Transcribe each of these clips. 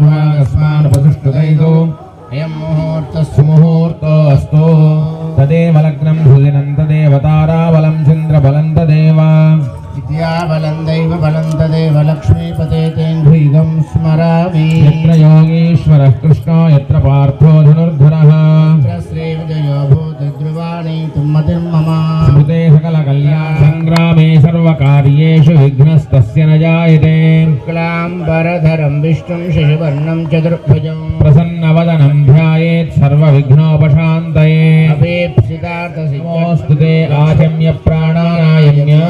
तन्वागस्मानुपतिष्ठुतैतो अयं मुहूर्तस्तु मुहूर्तोऽस्तु तदेव लग्नं सुदिनं तदेव ताराबलं चन्द्रबलं तदेव विद्याबलं दैवबलं तदेव लक्ष्मीपते तेन्द्रियं स्मरामि यत्र योगीश्वरः कृष्णो यत्र पार्थो धनुर्धरः यत्र श्रीविजयो भूतध्रुवाणि तुम्मतिर्मम स्मृते सकलकल्याण संग्रामे सर्वकार्येषु विघ्नस्तस्य न जायते शुक्लाम्बरधरं विष्णुं शशिवर्णं चतुर्भुजं प्रसन्नवदनं ध्यायेत् सर्वविघ्नोपशान्तये अपेप्सितार्थसिद्धोऽस्तु ते आचम्य प्राणायाम्य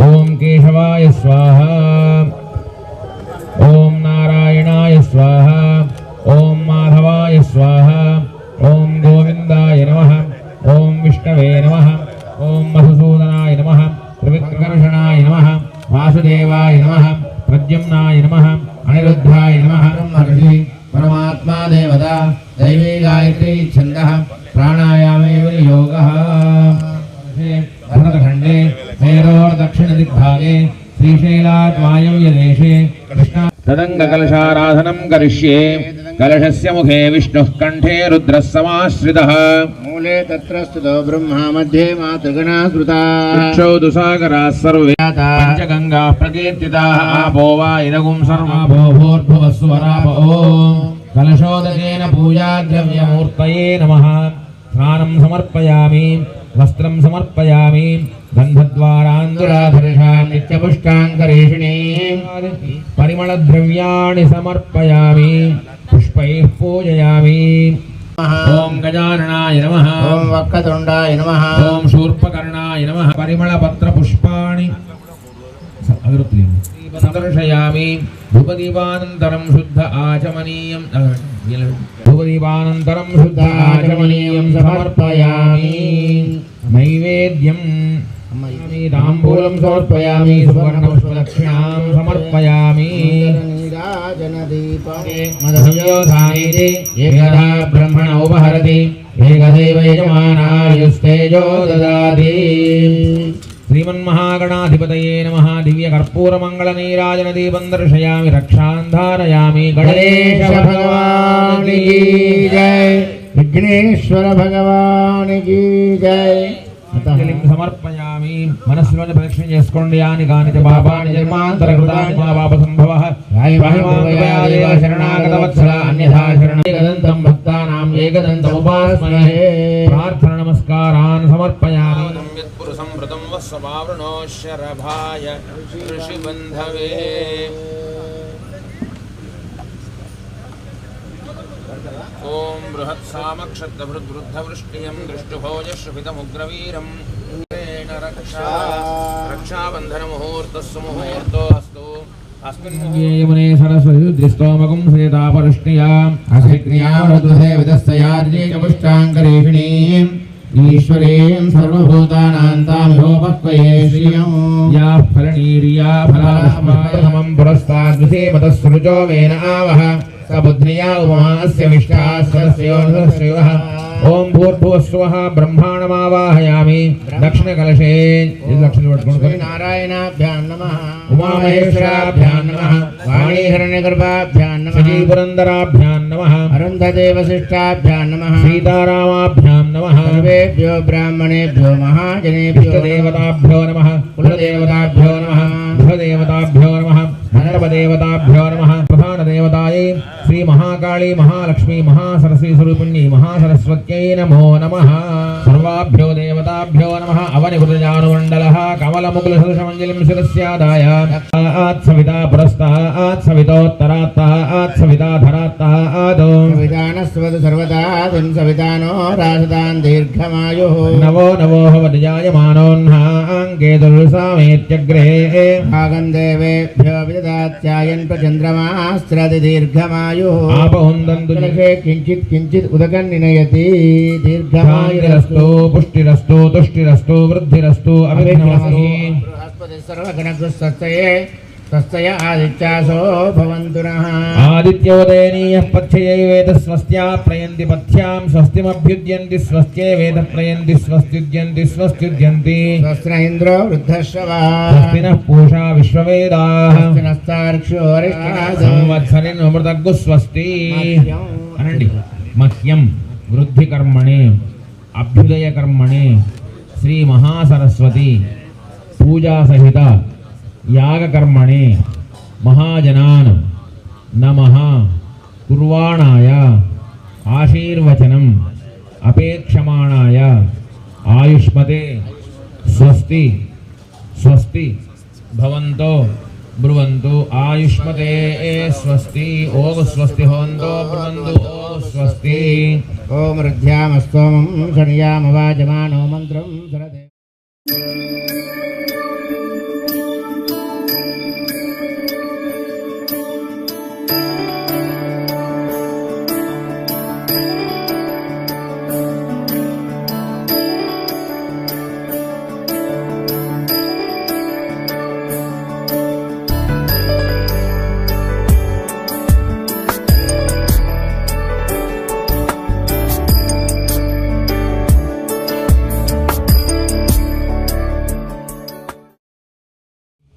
ओम केशवाय स्वाहा ओम नारायणाय स्वाहा ओम माधवाय स्वाहा ओम गोविंदाय नमः ओम विष्णवे नमः ओम मधुसूदनाय नमः त्रिविक्रमशनाय नमः वासुदेवाय नमः प्रद्युम्नाय नमः अनिरुद्धाय नमः ब्रह्मर्षि परमात्मा देवता दैवी गायत्री छन्दः प्राणायामे योगः भरतखण्डे मेरोर्दक्षिणदिग्भागे श्रीशैलात् वायव्यदेशे कृष्णा तदङ्गकलशाराधनं करिष्ये कलशस्य मुखे विष्णुः कंठे रुद्रः समाश्रितः मूले तत्र स्थितो ब्रह्मा मध्ये मातृगणा स्मृता इक्षौ दुसागराः सर्वे पञ्चगङ्गाः प्रकीर्तिताः आपो वा इदगुं सर्वाभो भूर्भुवः स्वरापो कलशोदकेन पूजाद्रव्यमूर्तये नमः स्नानं समर्पयामि वस्त्रं समर्पयामि गन्धद्वारान्दुराधर्षां नित्यपुष्टाङ्करेषिणीं परिमलद्रव्याणि समर्पयामि पुष्पैः पूजयामि ओम गजाननाय नमः ओम वक्रतुण्डाय नमः ओम शूर्पकर्णाय नमः परिमलपत्रपुष्पाणि सदर्शयामि धूपदीपानन्तरं शुद्ध आचमनीयं समर्पयामि नैवेद्यं ताम्बूलं समर्पयामि सुवर्णपुष्पदक्षिणां समर्पयामि मदसंयोधानेति एकदा ब्रह्मण उपहरति एकदैव यजमानायुस्तेजो ददाति श्रीमन्महागणाधिपतये नमः दिव्यकर्पूरमङ्गलनीराजनदीपं दर्शयामि रक्षां धारयामि गणेश भगवान् की जय विघ्नेश्वर भगवान् की जय समर्पयामि मनस्సులోని ప్రదక్షిణ చేసుకోండి యాని కాని పాపాని జన్మాంతరకృతాని పాప సంభవః రాయమాదేవ శరణాగత వత్సల అన్యథా శరణం ఏకదంతం భక్తానాం ఏకదంతం ఉపాస్మహే ప్రార్థన నమస్కారాన్ సమర్పయామి యత్పురుషం వ్రతం వస్సవావృణో శరభాయ ఋషిబంధవే ओम बृहत्सामक्षत्रभृद्वृद्धवृष्टियं दृष्टुभोजश्रुभितमुग्रवीरं रक्षाबन्धनमुहूर्तस्सु मुहूर्तोऽस्तु अस्मिन् सरस्वती दृष्टोमकं सेतापरुष्टियाम् अभिक्रियावरदुहे विदस्तयार्जेकपुष्टाङ्करेषिणीम् ईश्वरीं सर्वभूतानां तामिहोपक्वये श्रियं या फलनीर्या फलास्माकं पुरस्ताद्विसेमतस्सृजो वेन आवह सबुद्धिया उमास्य विष्टास्वस्योऽनुश्रिवः ओम भूर्भुवस्वः ब्रह्माणमावाहयामि दक्षिणकलशे नारायणाभ्यां नमः उमामहेश्वराभ्यां नमः वाणीहिरण्यगर्भाभ्यां नमः श्रीपुरन्दराभ्यां नमः अरुन्धदेवशिष्टाभ्यां नमः सीतारामाभ्यां नमः सर्वेभ्यो ब्राह्मणेभ्यो महाजनेभ्यो देवताभ्यो नमः कुलदेवताभ्यो नमः गृहदेवताभ्यो नमः मंडपदेवताभ्यो नमः प्रधानदेवतायै श्री महाकाली महालक्ष्मी महासरस्वती स्वरूपिणी महासरस्वत्यै नमो नमः सर्वाभ्यो देवताभ्यो नमः अवनिकृतजानुमण्डलः कमलमुकुलसदृशमञ्जलिं शिरस्यादाय आत्सविता पुरस्तात् सवितोत्तरात्तात् सविता धरात्तात् विधानस्वद सर्वदा दिं सवितानो राजदान् दीर्घमायुः नवो नवो भवति जायमानोऽह्नाङ्केतुर्सामेत्यग्रे भागं देवेभ्यो विददात्यायन् प्रचन्द्रमास्त्रति दीर्घमायुः आपहुन्दन्तु किञ्चित् किञ्चित् उदकन्निनयति दीर्घमायुरस्तु पुष्टिरस्तु तुष्टिरस्तु वृद्धिरस्तु अभिनमस्ति बृहस्पति सर्वगणकृतस्तये तस्य आदित्यासो भवन्तु नः आदित्योदयनीयः पथ्यैवेद स्वस्त्या प्रयन्ति पथ्यां स्वस्तिमभ्युद्यन्ति स्वस्त्ये वेद प्रयन्ति स्वस्त्युद्यन्ति स्वस्त्युद्यन्ति स्वस्ति न इन्द्रो वृद्धश्रवा स्वस्ति नः पूषा विश्ववेदाः स्वस्ति नस्तार्क्ष्यो अरिष्टाः संवत्सरिन् अमृतग्गु स्वस्ति अनंడి मह्यं वृद्धिकर्मणे अभ्युदयकर्मणे श्री महासरस्वती पूजा सहित यागकर्मणे महाजनान् नमः कुर्वाणाय आशीर्वचनम् अपेक्षमाणाय आयुष्मते स्वस्ति स्वस्ति भवन्तो ब्रुवन्तु आयुष्मते स्वस्ति ओम स्वस्ति भवन्तो ब्रुवन्तु ओम स्वस्ति ओम रुद्ध्यामस्तोमं शनियामवाजमानो मन्त्रं सरदे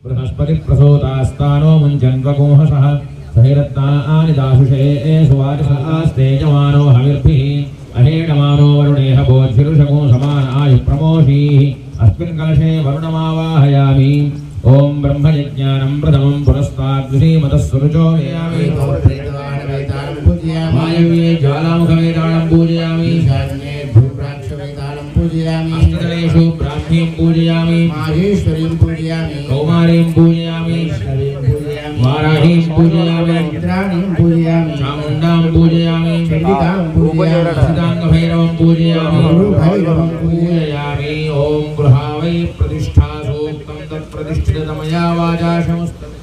बृहस्पति प्रसूतास्तानो मुञ्चन्वगोहसः सहिरत्नानि दाशुषे सुवारिसस्तेजमानो हविर्भिः अहेडमानो वरुणेह बोधिरुषगो समान आयु प्रमोषीः अस्मिन् कलशे वरुणमावाहयामि ॐ ब्रह्मयज्ञानं प्रथमं पुरस्ताद्विषीमतः सुरुचो यामि वायव्ये ज्वालामुखवेदानं पूजयामि अष्टदलेषु ब्राह्मीं पूजयामि माहेश्वरीं पूजयामि कौमारीं पूजयामि वाराहीं पूजयामि इंद्राणीं पूजयामि चामुण्डां पूजयामि चण्डिकां पूजयामि सिद्धाङ्गभैरवं पूजयामि गुरुभैरवं पूजयामि ॐ गृहावै प्रतिष्ठा सूक्तं तत्प्रतिष्ठितमया वाचा शमस्तम्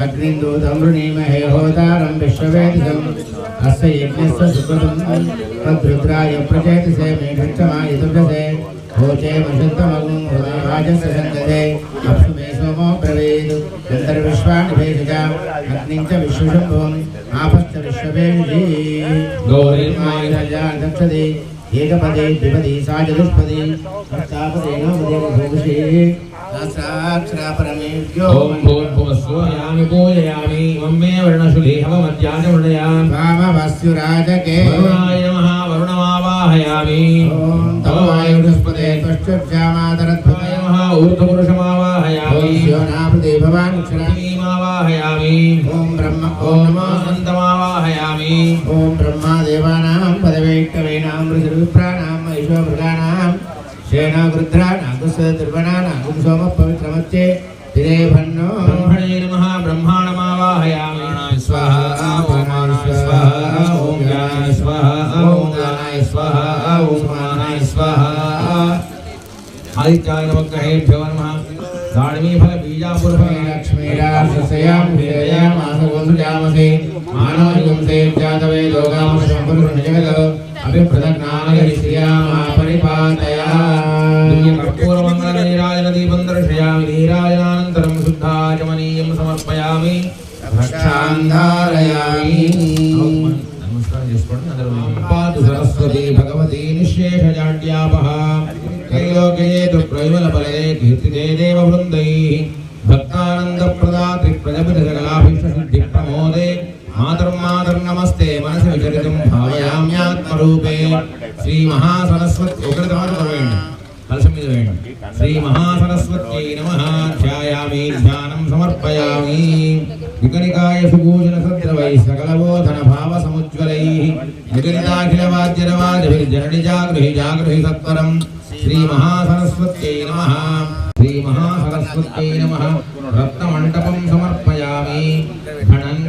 अग्निन्दूतमृणीमहे होतारं विश्ववेदिकम् अस्य यज्ञस्य सुकृतं तद्रुद्राय प्रचेतसे मेघक्षमायितुभ्यसे भोचे मशन्तमगुं हृदयवाजस्य सन्दते अप्सु मे सोमो ब्रवीत् गन्धर्विश्वाणि भेषजा अग्निं च विश्वशम्भुम् आपश्च विश्ववेदिः गौरीर्मायुरजा दक्षते एकपदे द्विपदी सा चतुष्पदी सप्तापदे नवपदे भूषे सहस्राक्षरापरमेभ्यो ॐ भूर्भुवस्वयामि पूजयामि मम मे वर्णशुलेहमध्याचमृणयामि वामवस्युराजके वरुणाय नमः वरुणमावाहयामि ॐ तव वायुस्पदे त्वष्टभ्यामादरद्भुताय नमः ऊर्ध्वपुरुषमावाहयामि योनापदे भवानुक्षरामावाहयामि ॐ ब्रह्म ॐ नमः अनन्तमावाहयामि ॐ ब्रह्मादेवानां पदवैष्णवेनां ऋषिविप्राणां वैश्वभृगाणां शेनागृध्राणां दुस्सतिर्वणानां सोमपवित्रमच्चे तिरे भन्नो ब्रह्मणे नमः ब्रह्माणमावाहयामि स्वाहा ॐ स्वाहा ॐ ज्ञानाय स्वाहा ॐ दानाय स्वाहा ॐ मानाय स्वाहा आदित्याय नमग्रहेभ्यो नमः लक्ष्मीरासस्यां वीरयामासगोसुजामसे मानवयुगंसे जातवे लोकामशंपुरुषनिजगत अभिप्रदज्ञानगरिष्यामा परिपातया दिव्यकर्पूरमङ्गलनीराजनदीपं दर्शयामि नीराजनानन्तरं शुद्धाचमनीयं समर्पयामि रक्षां धारयामि नमस्कार చేసుకోండి అందరూ పాదు సరస్వతి భగవతి నిశ్శేషజాడ్యాపః त्रैलोक्येतु प्रैवलबले कीर्तिते देववृन्दैः भक्तानन्दप्रदात्रि प्रजपितसकलाभीष्टसिद्धिप्रमोदे मातर्मातर्नमस्ते मनसि विचरितुं भावयाम्यात्मरूपे श्रीमहासरस्वती श्रीमहासरस्वत्यै नमः ध्यायामि ध्यानं समर्पयामि विकनिकाय सुपूजनसद्रवैः सकलबोधनभावसमुज्ज्वलैः विकनिताखिलवाद्यरवादिभिर्जननि जागृहि सत्वरम् श्रीमहासरस्वत्यै नमः श्रीमहासरस्वत्यै नमः रत्नमण्डपं समर्पयामि घणन्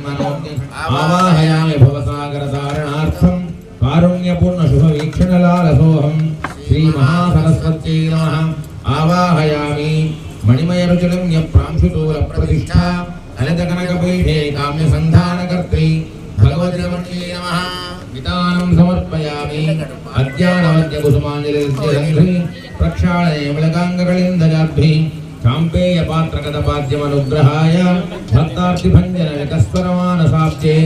मनोज्ञ आवाहयामि भवसागरतारणार्थं कारुण्यपूर्णशुभवीक्षणलालसोऽहं श्रीमहासरस्वत्यै नमः आवाहयामि मणिमयरुचिरं यप्रांशुतूलप्रतिष्ठा हरितकनकपीठे काम्यसन्धानकर्त्री भगवद्रमण्ये नमः वितानं समर्पयामि अद्यानवद्यकुसुमाञ्जलिर्जलन्ध्री प्रक्षालये मलकाङ्गकलिन्दजाभ्यः चाम्पेय पात्रकदपाद्यमनुग्रहाय भक्तार्थिभञ्जन विकस्वरमानसाब्जे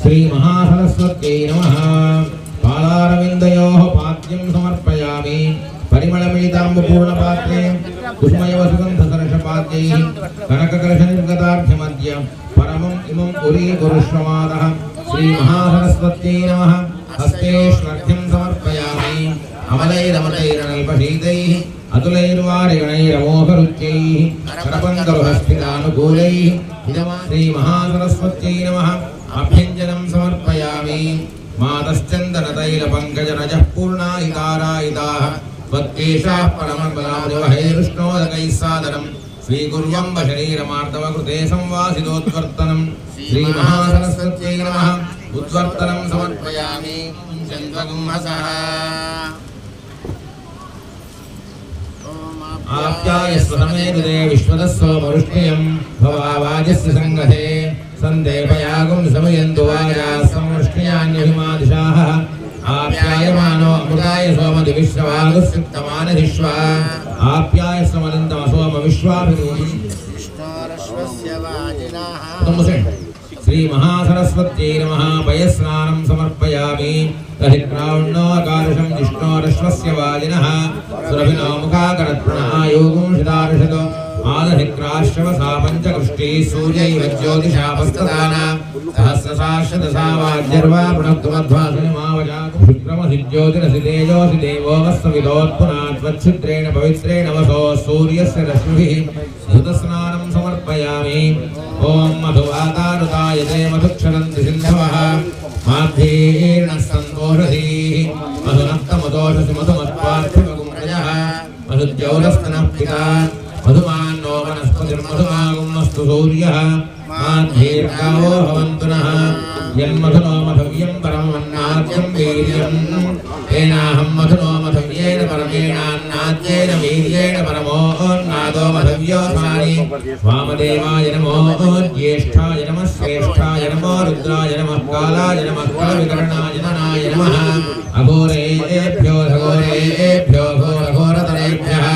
श्री महासरस्वत्यै नमः पालारविन्दयोः पाद्यं समर्पयामि परिमलमिलिताम्बपूर्णपात्रे कुसुमयवसुगन्धसरसपाद्यैः कनककलशनिर्गतार्घ्यमद्य परमम् इमं पुरीकुरुष्वमादः श्री महासरस्वत्यै नमः हस्तेष्वर्थ्यं समर्पयामि अमलैरमलैरनल्पशीतैः अतुलैर्वारिगणैरमोघरुच्यैः करपङ्करुहस्थितानुकूलैः श्री महासरस्वत्यै नमः अभ्यञ्जनं समर्पयामि मातश्चन्दनतैलपङ्कजनजः पूर्णायितारायिताः त्वत्केशाः परमबलावहैरुष्णोदकैः सादरं स्वीकुर्वं शरीरमार्दवकृते संवासितोद्वर्तनं श्री महासरस्वत्यै नमः उद्वर्तनं समर्पयामि चन्द्रगुंहसः आप्यायस्वतमेदुदे विश्वदस्व मरुष्ण्यं भवावाजस्य सङ्गते सन्देपयागुं समयन्तु वाजा संवृष्ण्यान्यभिमादिशाः आप्यायमानो अमृताय सोमदिविश्ववागुस्युक्तमानधिश्वा आप्याय समलिन्दम सोम विश्वाभिरूपं श्री महासरस्वत्यै नमः पयस्नानं समर्पयामि दधिक्रावण्णोऽकारुषं जिष्णोरश्वस्य वाजिनः सुरभिनो मुखाकरत्प्रणयोगुं शिदार्षतो आदधिक्राश्रवसा पञ्चकृष्टी सूर्यैव ज्योतिषापस्तदाना सहस्रसाश्रदशा वाज्यर्वा पुनक्तुमध्वासनिमावजातु शुक्रमसि ज्योतिरसि तेजोऽसि देवो वस्वविदोत्पुनात्वच्छिद्रेण पवित्रेण वसो सूर्यस्य रश्मिभिः धृतस्नानं समर्पयामि ॐ मधुवातारुतायते मधुक्षरन्ति सिन्धवः माध्येर्णः सन्तोषधीः मधुनक्तमदोषसि मधुमत्पार्थिवगुम्रजः मधुज्यौरस्तनः पिता मधुमान्नो वनस्पतिर्मधुमागुमस्तु सूर्यः माध्येर्गावो भवन्तु नः यन्मधुनो मधव्यं परमन्नाद्यं वीर्यं येनाहं मधुनो मधव्येन परमेणान्नाद्येन वीर्येण परमोन्नादो मधव्योऽस्मानि वामदेवाय नमो ज्येष्ठाय नमः श्रेष्ठाय नमो रुद्राय नमः कालाय नमः कलविकर्णाय ननाय नमः अघोरेभ्यो घोरेभ्यो घोरघोरतरेभ्यः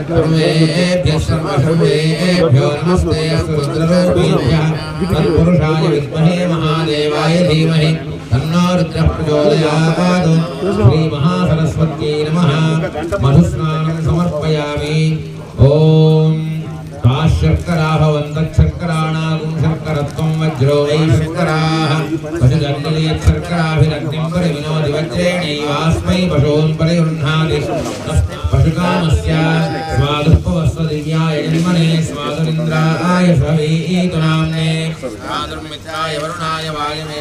सर्वेभ्यः सर्वसर्वेभ्यो नमस्ते रुद्ररूपिभ्यः तत्पुरुषाय विद्महे महादेवाय धीमहि तन्नो रुद्रः प्रचोदयात् श्री महासरस्वत्यै नमः मधुस्नानं समर्पयामि ॐ ताशर्करा भवन्तच्छर्कराणागुं शर्करत्वं वज्रो वै शर्कराः पशुजन्यशर्कराभिरग्निं परिविनोति वज्रेणैवास्मै पशून् परिगृह्णाति पशुकामस्य स्वादुपवस्वदिव्याय जन्मने स्वादुरिन्द्राय सवीतु नाम्ने स्वादुर्मित्राय वरुणाय वायमे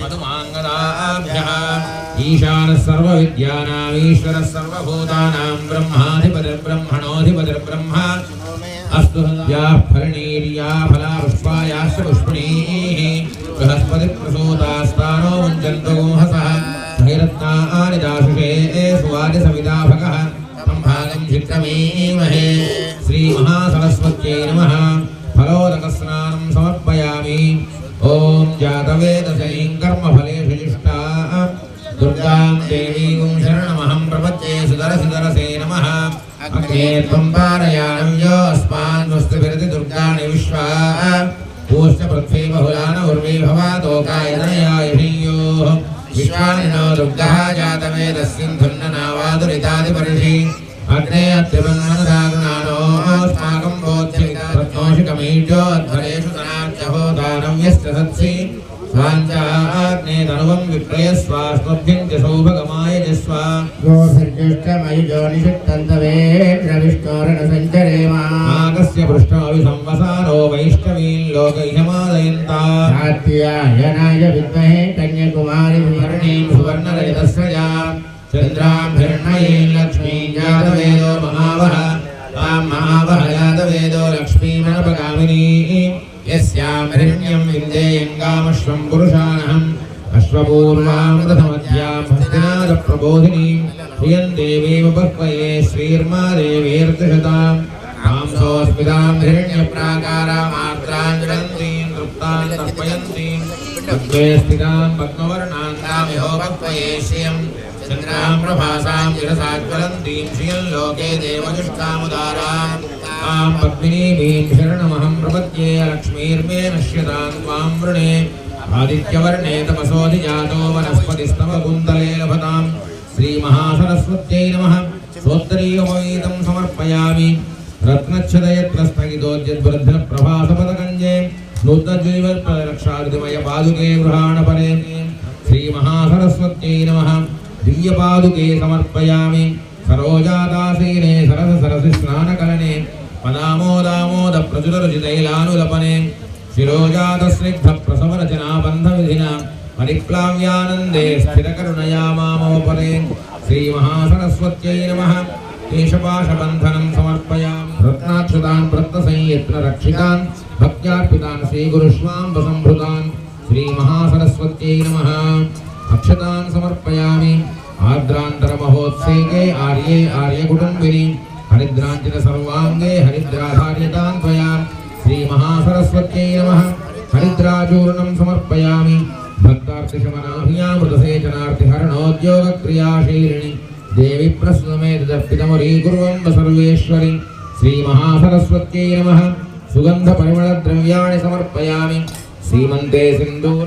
मधुमाङ्गदाभ्यः ईशानः सर्वविद्यानाम् ईश्वरः सर्वभूतानां ब्रह्माधिपतिर्ब्रह्मणोऽधिपतिर्ब्रह्मा अस्तु हव्याः फलनीर्या फला पुष्पायाश्च पुष्पिणीः बृहस्पतिप्रसूतास्तानो मुञ्चन्तु गुंहसः सहिरत्नानि दाशुषे सुवादिसविदाभकः सम्भागं चित्रमीमहे श्री महासरस्वत्यै नमः फलोदकस्नानं समर्पयामि ॐ जातवेदसैं कर्मफलेषु जुष्टा दुर्गां देवीं शरणमहं प्रपद्ये सुदरसे नमः अग्ने त्वं पारयाणं यो अस्मान् वस्तुभिरति दुर्गाणि विश्वा पूश्च पृथ्वी बहुलान उर्वी भवातोकायनयाय ह्रीयोः विश्वानि नो दुर्गः जातवेदस्सिन्धुन्ननावादुरितादिपर्षि अग्ने अत्रिवन्नदागुणानो अस्माकं बोध्यमितरत्नोषिकमीड्यो अध्वरेषु तनार्चहोदानव्यश्च सत्सि स्वाञ्चाग्ने तनुवं विप्रयस्वास्मभ्यं च सौभगमाय जस्व गोसर्जुष्टमयुजोनिषत्तन्तवेन्द्रविष्णोरणसञ्चरेम नागस्य पृष्ठमभि संवसारो वैष्णवीन् लोकैहमादयन्ता आत्यायनाय विद्महे कन्याकुमारी धरणीं सुवर्णरजतस्रजा चन्द्रां हिरण्मयीं लक्ष्मीं जातवेदो महावः तां महावः जातवेदो लक्ष्मीमनपगामिनीं यस्यां हिरण्यं विन्देयङ्गामश्वं पुरुषानहम् अश्वपूर्वामृतमध्यां हस्तिनादप्रबोधिनीं श्रियं देवीमुपह्वये श्रीर्मा देवीर्दशतां मांसोऽस्मितां हिरण्यप्राकारामार्द्राञ्जलन्तीं तृप्तां तर्पयन्तीं पद्मे स्थितां पद्मवर्णान्तामिहोपक्वये श्रियं चन्द्रां प्रभासां चिरसाज्वलन्तीं श्रियं लोके देवजुष्टामुदारां तां पद्मिनीं शरणमहं प्रपद्ये लक्ष्मीर्मे नश्यतां त्वां वृणे आदित्यवर्णे तपसोऽधिजातो वनस्पतिस्तवकुन्दले लभतां श्रीमहासरस्वत्यै नमः स्तोत्रीयमवेदं समर्पयामि रत्नच्छदयत्र स्थगितोद्यद्वृद्धप्रभासपदकञ्जे नूतनजीवल्परक्षादिमय पादुके गृहाणपरे श्रीमहासरस्वत्यै नमः दिव्यपादुके समर्पयामि सरोजादासीने सरसरसि स्नानकलने पदामोदामोदप्रचुररुचितैलानुलपने शिरोजातस्निग्धप्रसवरचनाबन्धविधिना परिप्लाव्यानन्दे स्थिरकरुणया मामोपरे श्रीमहासरस्वत्यै नमः केशपाशबन्धनं समर्पयामि रत्नाक्षतान् रत्नसंयत्नरक्षितान् भक्त्यार्पितान् श्रीगुरुष्वाम्बसम्भृतान् श्रीमहासरस्वत्यै नमः अक्षतान् समर्पयामि आर्द्रान्तरमहोत्सेके आर्ये आर्यकुटुम्बिनि हरिद्राञ्चित सर्वाङ्गे हरिद्राधार्यतां त्वया श्रीमहासरस्वत्यै नमः हरिद्राचूर्णं समर्पयामि भक्तार्तिशमनाभियामृतसेचनार्तिहरणोद्योगक्रियाशीलिनि देवी प्रस्नमेतदर्पितमुरीकुर्वं सर्वेश्वरि श्रीमहासरस्वत्यै नमः सुगन्धपरिमलद्रव्याणि समर्पयामि सीमन्ते सिन्दूर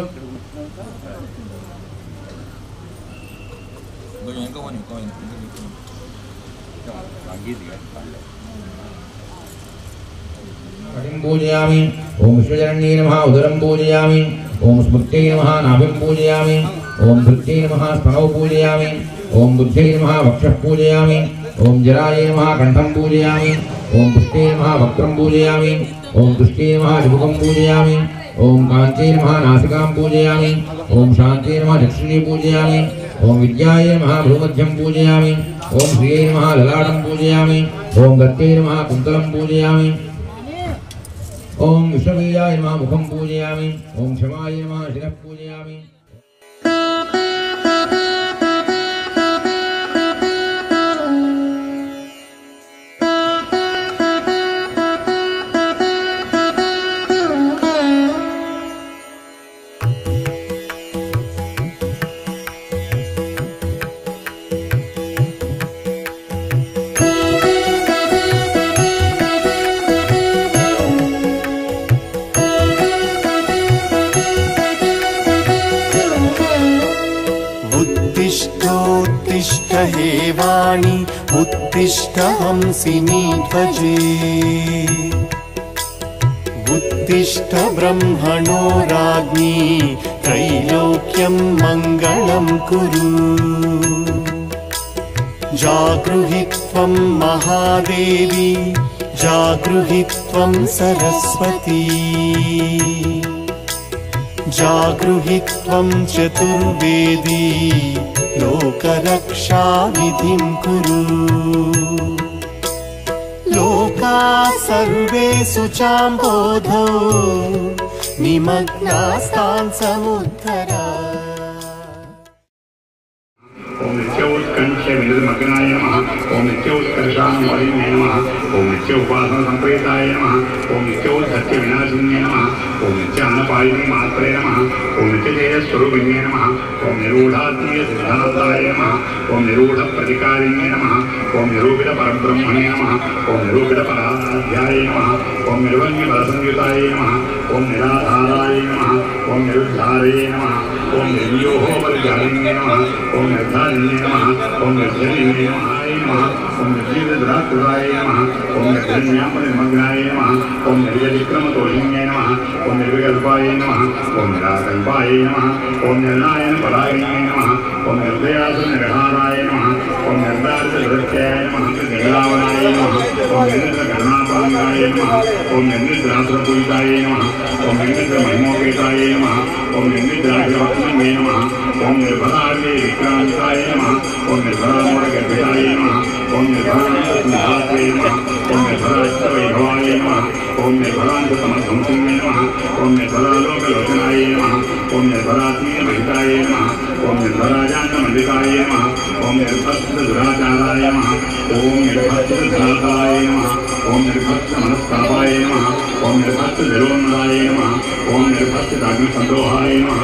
पूजयामि ओम विश्वजनन्यै नमः उदरं पूजयामि ओम स्मृत्यै नमः नाभिं पूजयामि ओम धृत्यै नमः स्तनौ पूजयामि ओम बुद्ध्यै नमः वक्षः पूजयामि ओम जरायै नमः कण्ठं पूजयामि ओम पुष्टे नमः वक्त्रं पूजयामि ओम तुष्टे नमः चिबुकं पूजयामि ओम काञ्चे नमः नासिकां पूजयामि ओम शान्ते नमः चक्षुषे पूजयामि ओम विद्यायै नमः भ्रूमध्यं पूजयामि ओम श्रियै नमः ललाटं पूजयामि ओम गत्यै नमः कुन्तलं पूजयामि ओम विश्ववीयाय नमः मुखं पूजयामि ओम क्षमाय नमः शिरः पूजयामि उत्तिष्ठ हे वाणी उत्तिष्ठ हंसिनी ध्वजे उत्तिष्ठ ब्रह्मणो राज्ञी त्रैलोक्यं मङ्गलं कुरु जागृहि त्वं महादेवी जागृहि त्वं सरस्वती जागृहि त्वं चतुर्वेदी लोकरक्षाविधिं कुरु लोकाः सर्वे शुचाम्बोधौ निमग्नास्तान् समुद्धर ओम नित्योत्कंठ विनिर्मग्नाय नमः ओम नित्योत्कर्षान्वलिने नमः ओम नित्योपासना संप्रेताय नमः ओम नित्योद्धत्य विनाशिन्ये नमः ओम नित्यानपायिनी मात्रे नमः ओम नित्यतेजस्वरूपिणे नमः ओम निरूढात्मीय सिद्धान्ताय नमः ओम निरूढ प्रतिकारिणे नमः ओम निरूपित परब्रह्मणे नमः ओम निरूपित पराध्याय नमः ओम निर्वण्य बलसंयुताय नमः ओम निराधाराय नमः ओम निरुद्धारये नमः ओम निर्व्योः परिचारिणे नमः ओम निर्धारिणे नमः ओम निर्जलिने नमः ओम निर्जीवद्राकृताय नमः ओम निर्जन्यापनिर्मग्नाय नमः ओम निर्जलिक्रमतोषिण्ये नमः ओम निर्विकल्पाय नमः ओम निराकल्पाय नमः ओम निर्नायनपरायणे नमः ओम निर्दयासुनिर्हाराय नमः ओम निर्दारितदृष्ट्याय नमः निर्लावनाय नमः ओम निर्निद्रकर्णापाङ्गाय नमः ओम निर्निद्रासुरपूजिताय नमः ओम निर्निद्रमहिमोपेताय नमः ओम निर्निद्राग्रवक्त्मन्ये नमः ओम निर्भरार्ये विक्रान्ताय नमः ओम निर्भरामोढगर्भिताय नमः ओम निर्भरांतसिंहात्रे नमः ओम निर्भराष्टवैभवाय नमः ओम निर्भरांतसमध्वंसिने नमः ओम निर्भरालोकलोचनाय नमः ओम निर्भरात्मीयमहिताय नमः ओम निर्भराजान्तमण्डिताय नमः ओम निर्भत्सदुराचाराय नमः ओम निर्भत्सधराताय नमः ओम निर्भत्समनस्तापाय नमः ओम निर्भत्सनिरोन्मदाय नमः ओम निर्भत्सदाग्निसन्दोहाय नमः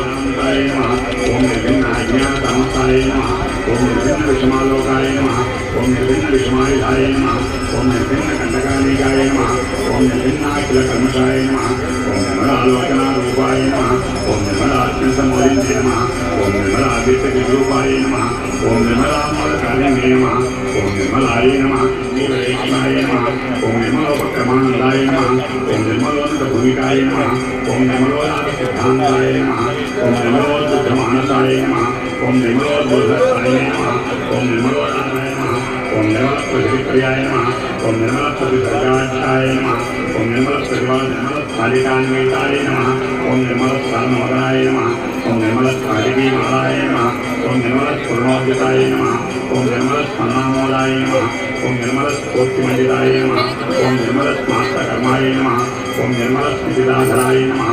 ओम निर्भिन्नाज्ञानतामसाय नमः ओम निर्भिन्नविषमालोकाय नमः ओम निर्भिन्नविषमायुधाय नमः ओम निर्भिन्नकण्टकालिकाय नमः ओम निर्भिन्नाखिलकल्मषाय नमः ओम निर्मलालोचनारूपाय नमः ओम निर्मलात्मसमोदिन्ये नमः ओम निर्मलादित्यरूपाय नमः ओम निर्मलामूलकालिने नमः ओम निर्मलाय नमः नीलरेक्षणाय नमः ओम निर्मलोपक्रमानन्दाय नमः ओम निर्मलोन्नतभूमिकाय नमः ओम निर्मलोनाथसिद्धान्ताय नमः ओम निर्मलोद्बुद्धमानसाय नमः ओम निर्मलोद्बोधस्ताय नमः ओम निर्मलोनाथाय नमः ओम निर्मलप्रतिप्रियाय नमः ओम निर्मलप्रतिसर्गाख्याय नमः ओम निर्मलप्रतिवादिमलस्थालिकान्विताय नमः ओम निर्मलस्थानमोदनाय नमः ओम निर्मलस्थालिकीमालाय नमः ओम निर्मलस्फुरणोद्यताय नमः ओम निर्मलस्मरणामोदाय नमः ओम निर्मलस्फूर्तिमण्डिताय नमः ओम निर्मलस्मास्तकर्माय नमः ओम निर्मलस्मृतिदाधराय नमः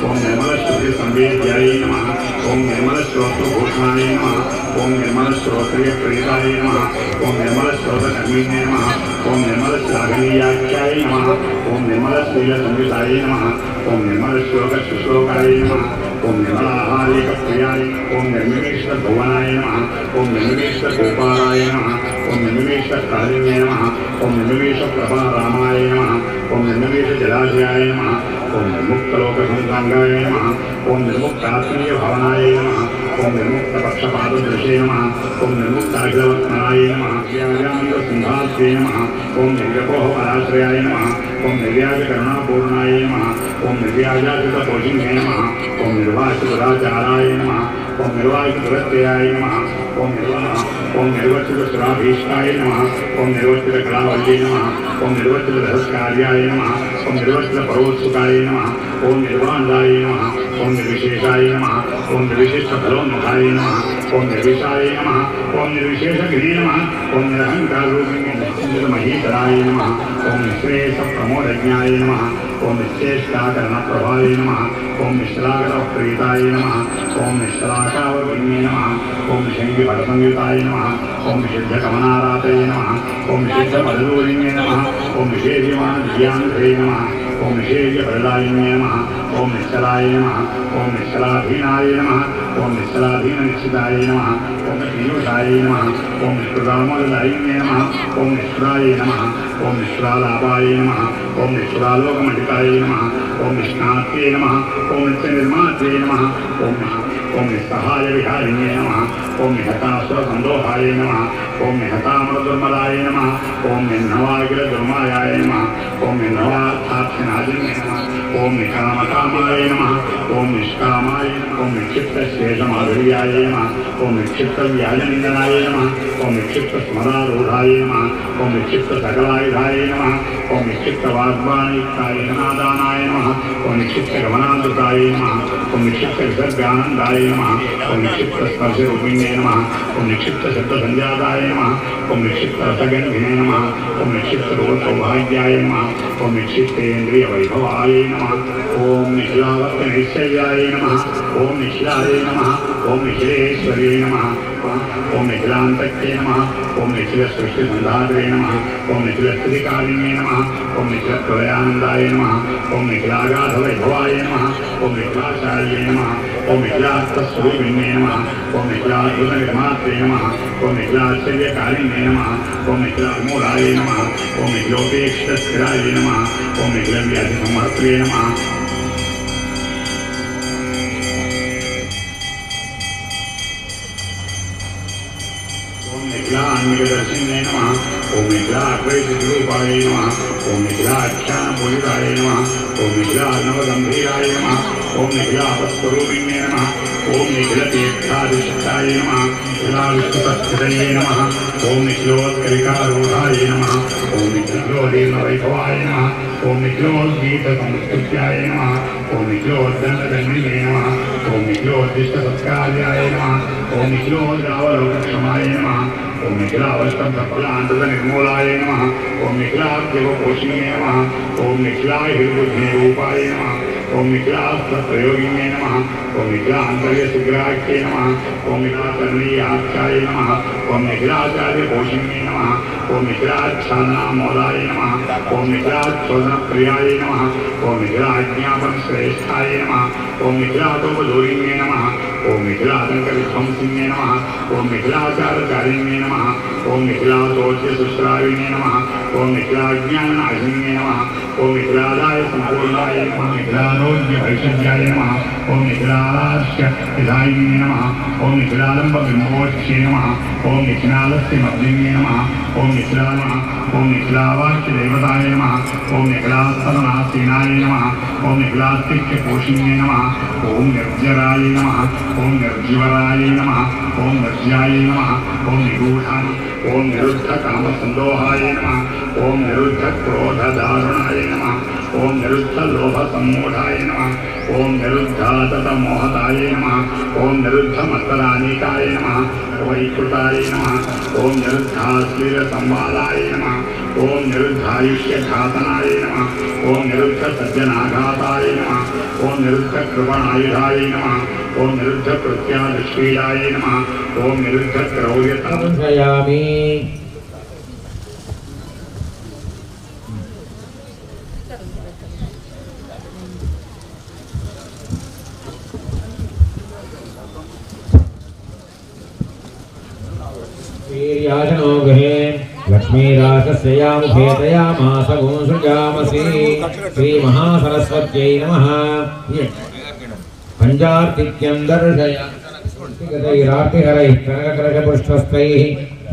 ओम निर्मलश्रुतिसंवेद्याय नमः ओम निर्मलश्रोत्रभूषणाय नमः ओम निर्मलश्रोत्रियप्रीताय नमः ओम निर्मलश्रोत्रकर्मिणे नमः ओम निर्मलश्लाघनीयाख्याय नमः ओम निर्मलश्रीलसंयुताय नमः ओम निर्मलश्लोकशुश्लोकाय नमः ओम निर्मलाहारेकप्रियाय ओम निर्मिमेश्वरभुवनाय नमः ओम निर्मिमेश्वरगोपालाय नमः ओम निर्मिमेश्वरकालिन्ये नमः ओम निर्मिमेश्वरप्रभारामाय नमः ओम निर्मिमेश्वरजलाशयाय नमः ओम निर्मुक्तलोकसंसंगाय नमः ओम निर्मुक्तात्मीयभावनाय नमः ओम निर्मुक्तपक्षपातदृशे नमः ओम निर्मुक्ताखिलवत्मनाय नमः व्याजान्तसिंहात्रे नमः ओम निर्व्यपोहपराश्रयाय नमः ओम निर्व्याजकरुणापूर्णाय नमः ओम निर्व्याजाचितपोषिणे नमः ओम निर्वाचितुराचाराय नमः ओम निर्वाचितुरत्ययाय नमः ओम निर्वचितसुराभीष्टाय नमः ओम निर्वचितकलावल्ली नमः ओम निर्वचितरहस्कार्याय नमः ओम निर्वचितपरोत्सुकाय नमः ओम निर्वाणाय नमः ओम निर्विशेषाय नमः ओम निर्विशिष्टफलोन्मुखाय नमः ओम निर्विशाय नमः ओम निर्विशेषगिरि नमः ओम निरहङ्काररूपिणे निर्महीधराय नमः ओम निःश्रेयसप्रमोदज्ञाय नमः ओम निश्चेष्टाकरणप्रभाय नमः ओम निश्चलाकरप्रीताय नमः ओम निश्चलाकावभिन्ने नमः ओम निषङ्गिफलसंयुताय नमः ओम निषिद्धकमनारातये नमः ओम निषिद्धपददूरिणे नमः ओम निषेध्यमानज्ञानधे नमः ओम निषेध्यफलदायिने नमः ओम निश्चलाय नमः ओम निश्चलाधीनाय नमः ओम निश्चलाधीननिश्चिताय नमः ओम निष्कृताय नमः ओम निष्कृतामोददायिने नमः ओम निष्कृताय नमः ओम निष्कृतालापाय नमः ओम निष्कृतालोकमण्डिताय नमः ओम निष्णात्ये नमः ओम नित्यनिर्मात्ये नमः ओम निस्सहायविहारिणे नमः ओम निहतासुरसन्दोहाय नमः ओम निहतामरदुर्मदाय नमः ओम निह्नवाखिलदुर्मायाय नमः ओम निह्नवार्थाक्षिणादिने नमः ओम निकामकामाय नमः ओम निष्कामाय ओम निक्षिप्तशेषमाधुर्याय नमः ओम निक्षिप्तव्याजनिन्दनाय नमः ओम निक्षिप्तस्मरारूढाय नमः ओम निक्षिप्तसकलायुधाय नमः ओम निक्षिप्तवाग्वाणयुक्ताय नादानाय नमः ओम निक्षिप्तगमनादृताय नमः ओम निक्षिप्तविसर्गानन्दाय नमः ओम निक्षिप्तस्पर्शरूपिणे नमः ओम निक्षिप्तशब्दसञ्जाताय नमः ओम निक्षिप्तरसगन्धिने नमः ओम निक्षिप्तरूपसौभाग्याय नमः ओम निक्षिप्तेन्द्रियवैभवाय नमः ओम निखिलावर्तनैश्वर्याय नमः ओम निखिलाय नमः ओम निखिलेश्वर्ये नमः ओम निखिलान्तक्ये नमः ओम निखिलसृष्टिसन्धात्रे नमः ओम निखिलस्थितिकालिने नमः ओम निखिलप्रलयानन्दाय नमः ओम निखिलागाधवैभवाय नमः ओम निखिलाचार्ये नमः ओम निखिलार्थस्वरूपिणे नमः ओम निखिलाद्भुतनिर्मात्रे नमः ओम निखिलाश्चर्यकालिने नमः ओम निखिलामूलाय नमः ओम निखिलोपेक्षितस्थिराय नमः ओम निखिलव्याधिसंहर्त्रे नमः निखिलान्मिकदर्शिने नमः ओम निखिलाद्वैतरूपाय नमः ओम निखिलाख्यानपूजिताय नमः ओम निखिलार्णवगम्भीराय नमः ओम निखिलापस्वरूपिणे नमः ओम निखिलतीर्थादिशक्ताय नमः निखिलाविष्णुपस्थितये नमः ओम निखिलोत्कलिकारूढाय नमः ओम निखिलोदीर्णवैभवाय नमः ओम निखिलोद्गीतसंस्कृत्याय नमः ओम निखिलोद्दण्डदण्डिने नमः ओम निखिलोद्दिष्टसत्कार्याय नमः ओम निखिलोद्रावलोकक्षमाय नमः ओम मिथिलावस्तफलान्तर्मूलाय नमः ओम मिथिलाद्यवपोषिणे नमः ओम मिथिलाहिर्बुद्धिरूपाय नमः ओम मिथिलास्त्रप्रयोगिने नमः ओम मिथिलान्तर्यसुग्राख्ये नमः ओम मिथिलाकर्णीयाख्याय नमः ओम मिथिलाचार्यपोषिणे नमः ओम मिथिलाच्छादनामोदाय नमः ओम मिथिलाच्छोदनप्रियाय नमः ओम मिथिलाज्ञापनश्रेष्ठाय नमः ओम मिथिलातोपदूरिणे नमः ओम मिथिलातङ्कविध्वंसिने नमः ओम मिथिलाचारकारिणे नमः ओम मिथिलातोच्यसुश्राविणे नमः ओम मिथिलाज्ञाननाशिने नमः ओम मिथिलादाय सम्पूर्णाय नमः मिथिलारोग्यभैषज्याय नमः ओम मिथिलाश्यविधायिने नमः ओम मिथिलालम्बबिम्बोच्छे नमः ओम मिथिलालस्य मध्यमे नमः ओम मिथिला नमः ओम मिथिलावाक्यदेवताय नमः ओम मिथिलास्तरनासीनाय नमः ओम मिथिलास्तिक्यपोषिणे नमः ओम निर्जराय नमः ओम निर्जीवराय नमः ओम निर्ज्याय नमः ओम निगूढाय ओम निरुद्धकामसन्दोहाय नमः ओम निरुद्धक्रोधदारुणाय नमः ओम निरुद्धलोभसम्मूढाय नमः ओम निरुद्धाततमोहताय नमः ओम निरुद्धमत्तरानीकाय नमः वैकृताय नमः ओम निरुद्धाश्लीलसंवादाय नमः ओम निरुद्धायुष्यघातनाय नमः ओम निरुद्धसज्जनाघाताय नमः ओम निरुद्धकृपणायुधाय नमः ओम निरुद्धकृत्यादिक्रीडाय नमः ओम निरुद्धक्रौर्यतामयामि वीर्याजनो गृहे लक्ष्मीराजस्यामुखेतयामास गुंसृजामसि श्रीमहासरस्वत्यै नमः पञ्चार्तिक्यं दर्शयामि कनककलशपुष्पस्तैः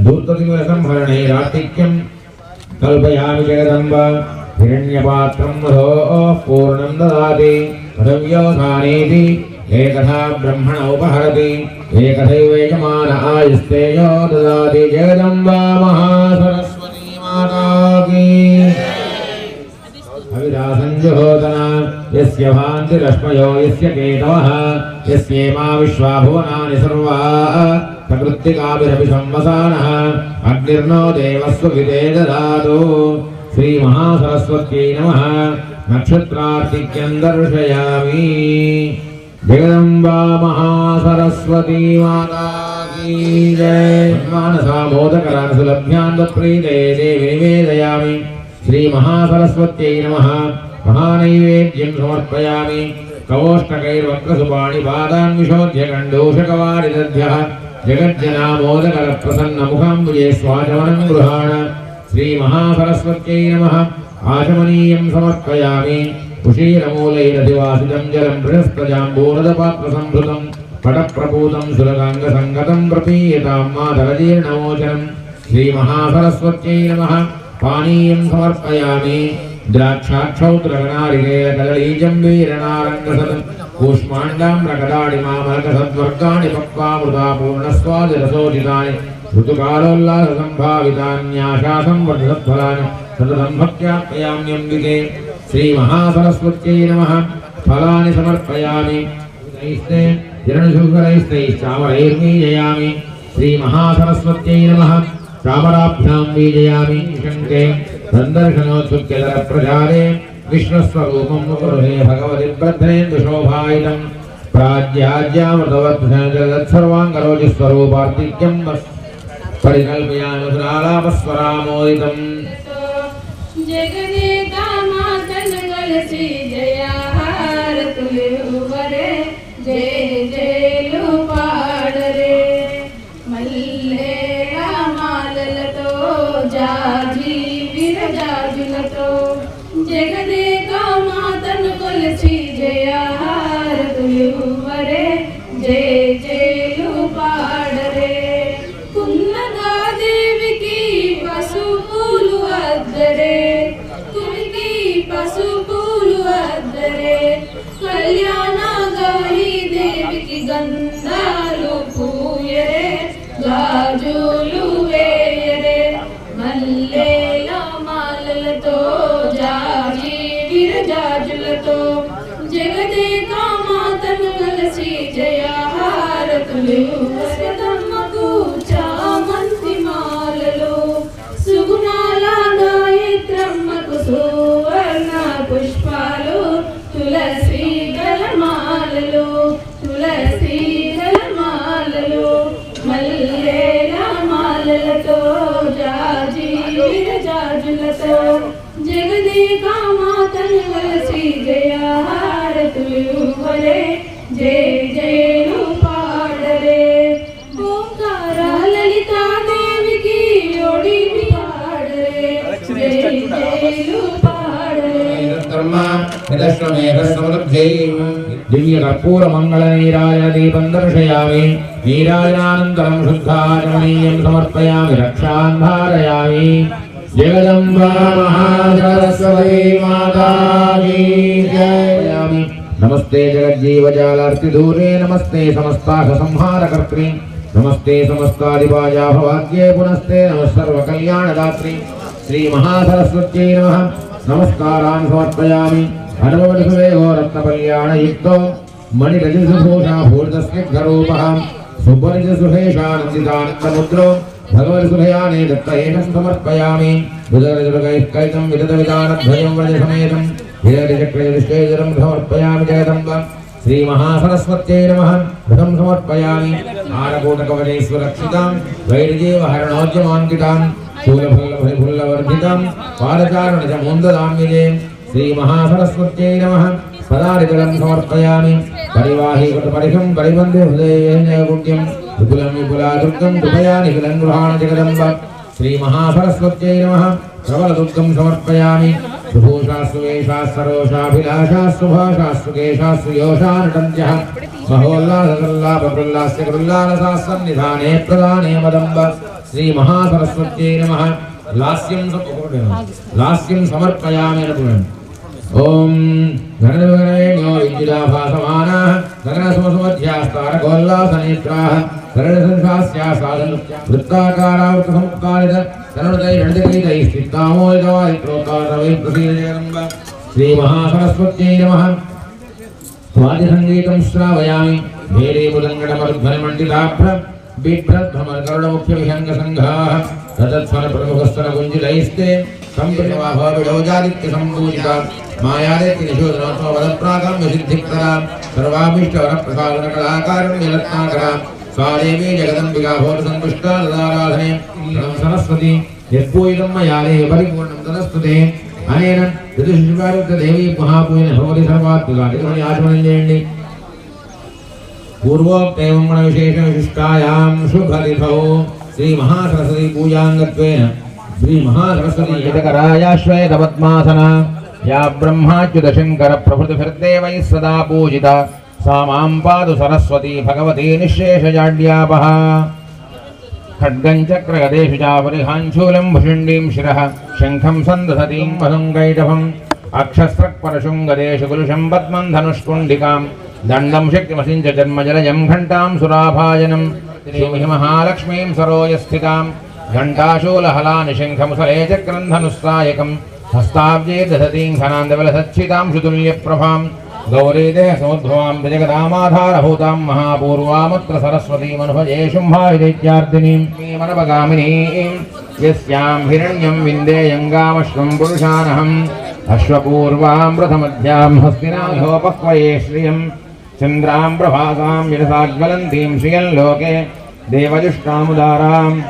धूर्ततिमिरसंहरणैरार्तिक्यं कल्पयामि जगदम्ब हिरण्यपात्रं मधोः पूर्णं ददाति पदव्योधानेति एकथा ब्रह्मण उपहरति एकथैव यजमान आयुस्तेजो ददाति जगदम्बा महासरस्वती माता की अविरासञ्जुहोतना यस्य भान्तिरश्मयो यस्य केतवः यस्येमा विश्वा भुवनानि सर्वा प्रकृत्तिकाभिरपि संवसानः अग्निर्नो देवस्वविदे ददातु श्रीमहासरस्वत्यै नमः नक्षत्रार्तिक्यं दर्शयामि जगदम्बा महासरस्वती माता की जय मानसा मोदकरान् सुलभ्यान् तत्प्रीते देवी निवेदयामि श्रीमहासरस्वत्यै नमः महानैवेद्यं समर्पयामि कवोष्टकैर्वक्रसुपाणिपादान् विशोध्य गण्डूषकवारिदध्यः जगज्जनामोदकरप्रसन्नमुखाम्बुजे स्वाचमनं गृहाण श्रीमहासरस्वत्यै नमः आचमनीयं समर्पयामि कुशीरमूलैरधिवासितं जलं बृहस्पजाम्बूरदपात्रसंभृतं पटप्रपूतं सुरगाङ्गसङ्गतं प्रपीयतां मातरजीर्णमोचनं श्रीमहासरस्वत्यै नमः पानीयं समर्पयामि द्राक्षाक्षौत्रगणारिकेलकदलीजम्बीरनारङ्गसत् कूष्माण्डाम्रकदाडिमामलकसद्वर्गाणि पक्वामृता पूर्णस्वादिरसोचितानि ऋतुकालोल्लाससम्भावितान्याशासं वर्धसत्फलानि सततं भक्त्याप्याम्यम्बिके श्रीमहासरस्वत्यै नमः फलानि समर्पयामि हिरण्यशुभ्रैस्तैश्चामरैर्मीजयामि श्रीमहासरस्वत्यै नमः चामराभ्यां बीजयामि शङ्के सन्दर्शनोत्सुक्यधरप्रजाले विश्वस्वरूपं मुकुरुहे भगवति ब्रह्मेन्दुशोभायितं प्राज्याज्यामृतवत्सर्वाङ्गरोचिस्वरूपार्तिक्यं परिकल्पयामि सुरालापस्वरामोदितम् जगदेका मातन गलसी जया हार तुलुवरे जय जय लो पाडरे मल्ले रामाललतो जाजी विरजाजुलतो जगदेका मातन गलसी जया हार तुलुवरे जय जय लो पाडरे कुन्नगा देवी की पशुपूलु अद्दरे पशुपूलु अद्दरे कल्याण गौरी देवी की गंधालु पूयरे गाजुलु वेयरे मल्लेल माललतो जाजी विरजाजुलतो जगदेका मातन कलसी పూలతో జాజి విరజాజులతో జగదేక మాతను వలసి జయహారతులు వలే జయ జయలు పాడరే ఓంకార లలితాదేవికి ఒడివి పాడరే జయ జయలు పాడరే దివ్య కర్పూర మంగళ నీరాజన దీపం దర్శయామి నీరాజనానంతరం శుద్ధాచమనీయం సమర్పయామి రక్షాన్ ధారయామి జగదంబా మహాసరస్వతీ మాతా కీ జయ నమస్తే జగజ్జీవజాలార్తి దూరే నమస్తే సమస్తాః సంహారకర్త్రి నమస్తే సమస్తాదిపాజా భవాద్యే పునస్తే నమః సర్వకళ్యాణదాత్రి శ్రీ మహాసరస్వత్యై నమః నమస్కారాన్ సమర్పయామి అనుభవసువేగో రత్నకళ్యాణయుక్తో మణిరజసుభూషా భూర్ధస్నిగ్ధరూపః సుబ్బరిజసుహేషానందితానందముద్రో భగవద్సుభయానే దత్తయేషం సమర్పయామి విదరజుగైఃకైతం విదతవిదానద్వయం వ్రజసమేతం విదరజక్రయదిష్టేజరం సమర్పయామి జగదంబ శ్రీ మహాసరస్వత్యై నమః రథం సమర్పయామి ఆరకూటకవచైస్వరక్షితాం వైరజీవహరణోద్యమాంకితాం శూలఫల్లవర్ధితాం పాదచారణజమూందదామ్యజే శ్రీ మహాసరస్వత్యై నమః పదారిజలం సమర్పయామి పరివాహీకృతపరిషం పరిబంధే హృదయేనగుణ్యం విపులం విపులాదుర్గం కృపయా నిఖిలం గృహాణ జగదంబ శ్రీ మహాసరస్వత్యై నమః ప్రబలదుర్గం సమర్పయామి సుభూషాస్సు వేషాస్సు సరోషాభిలాషాస్సు భాషాస్సు కేశాస్సు యోషానటంత్యః మహోల్లాసల్లాపప్రుల్లాస్య కరుల్లాలసాస్సన్నిధానే ప్రదానే మదంబ శ్రీ మహాసరస్వత్యై నమః లాస్యం సమర్పయామి అనుకున్నాను ఓం గణగణేణ్యో విద్యుదాభాసమానాః గగనసుమసుమధ్యాస్తారకోల్లాసనేత్రాః గరుడసంశాస్యాసాదను వృత్తాకారావృతసముత్కాలిత తనుడైరణితకైతైः స్థితామోలితవాయిత్రోత్తారవై ప్రసీదజగదంబ శ్రీ మహాసరస్వత్యై నమః వాద్యసంగీతం శ్రావయామి భేరీముదంగడమరుధ్వనిమండితాభ్ర బిభ్రద్భ్రమకరుణముఖ్యవిహంగసంఘాः తదత్స్వరప్రముఖస్తనగుంజిలైస్తే సంప్రతిమాభావిడోజాదిత్యసంపూజితా మాయాదేతి నిశోధనోత్మవదప్రాగమ్య సిద్ధిప్రదా సర్వాభీష్టవరప్రసాదనకళాకారం విరత్నాకరా స్వాదేవీ జగదంబికా భోరసంతుష్టా తదారాధనే ప్రణం సరస్వతి యత్పూజితం మయాలే పరిపూర్ణం తదస్తుతే అనేన ఋతుశిశుపారుక్తదేవీ మహాపూజన భవతి సర్వాత్మగా ఇటువంటి ఆచమనం చేయండి పూర్వోక్తేవం గుణ విశేష విశిష్టాయాం శుభతిథౌ శ్రీ మహాసరస్వతి పూజాంగత్వేన శ్రీ మహాసరస్వతి యతకరాయాశ్వేత పద్మాసన యా బ్రహ్మాచ్యుత శంకర ప్రభృతిభిర్దేవైః సదా పూజిత సా మాం పాదు సరస్వతి భగవతి నిశ్శేషజాడ్యాపః ఖడ్గం చక్రగదేషు చాపరిహాంశూలం భుషుండీం శిరః శంఖం సందసతీం మధుంగైటభం అక్షస్రక్పరశుం గదేషు కులుషం పద్మం ధనుష్కుండికాం దండం శక్తిమసించ జన్మజలజం ఘంటాం సురాభాజనం శ్రీమహి మహాలక్ష్మీం సరోజస్థితాం ఘంటాశూలహలాని శంఖముసలే చక్రం ధనుస్సాయకం హస్తాబ్జే దధతీం ఘనాందవిలసచ్చితాం సుతుల్యప్రభాం గౌరీదేహసముద్భవాం జగదామాధారభూతాం మహాపూర్వామత్ర సరస్వతీమనుభజే శుంభాయుధైత్యార్దినీం మనపగామినీం యస్యాం హిరణ్యం విందేయంగామశ్వం పురుషానహం అశ్వపూర్వాం రథమధ్యాం హస్తినామిహోపక్వయే శ్రియం చంద్రాం ప్రభాసాం యశసాజ్వలంతీం శ్రియం లోకే దేవజుష్టాముదారాం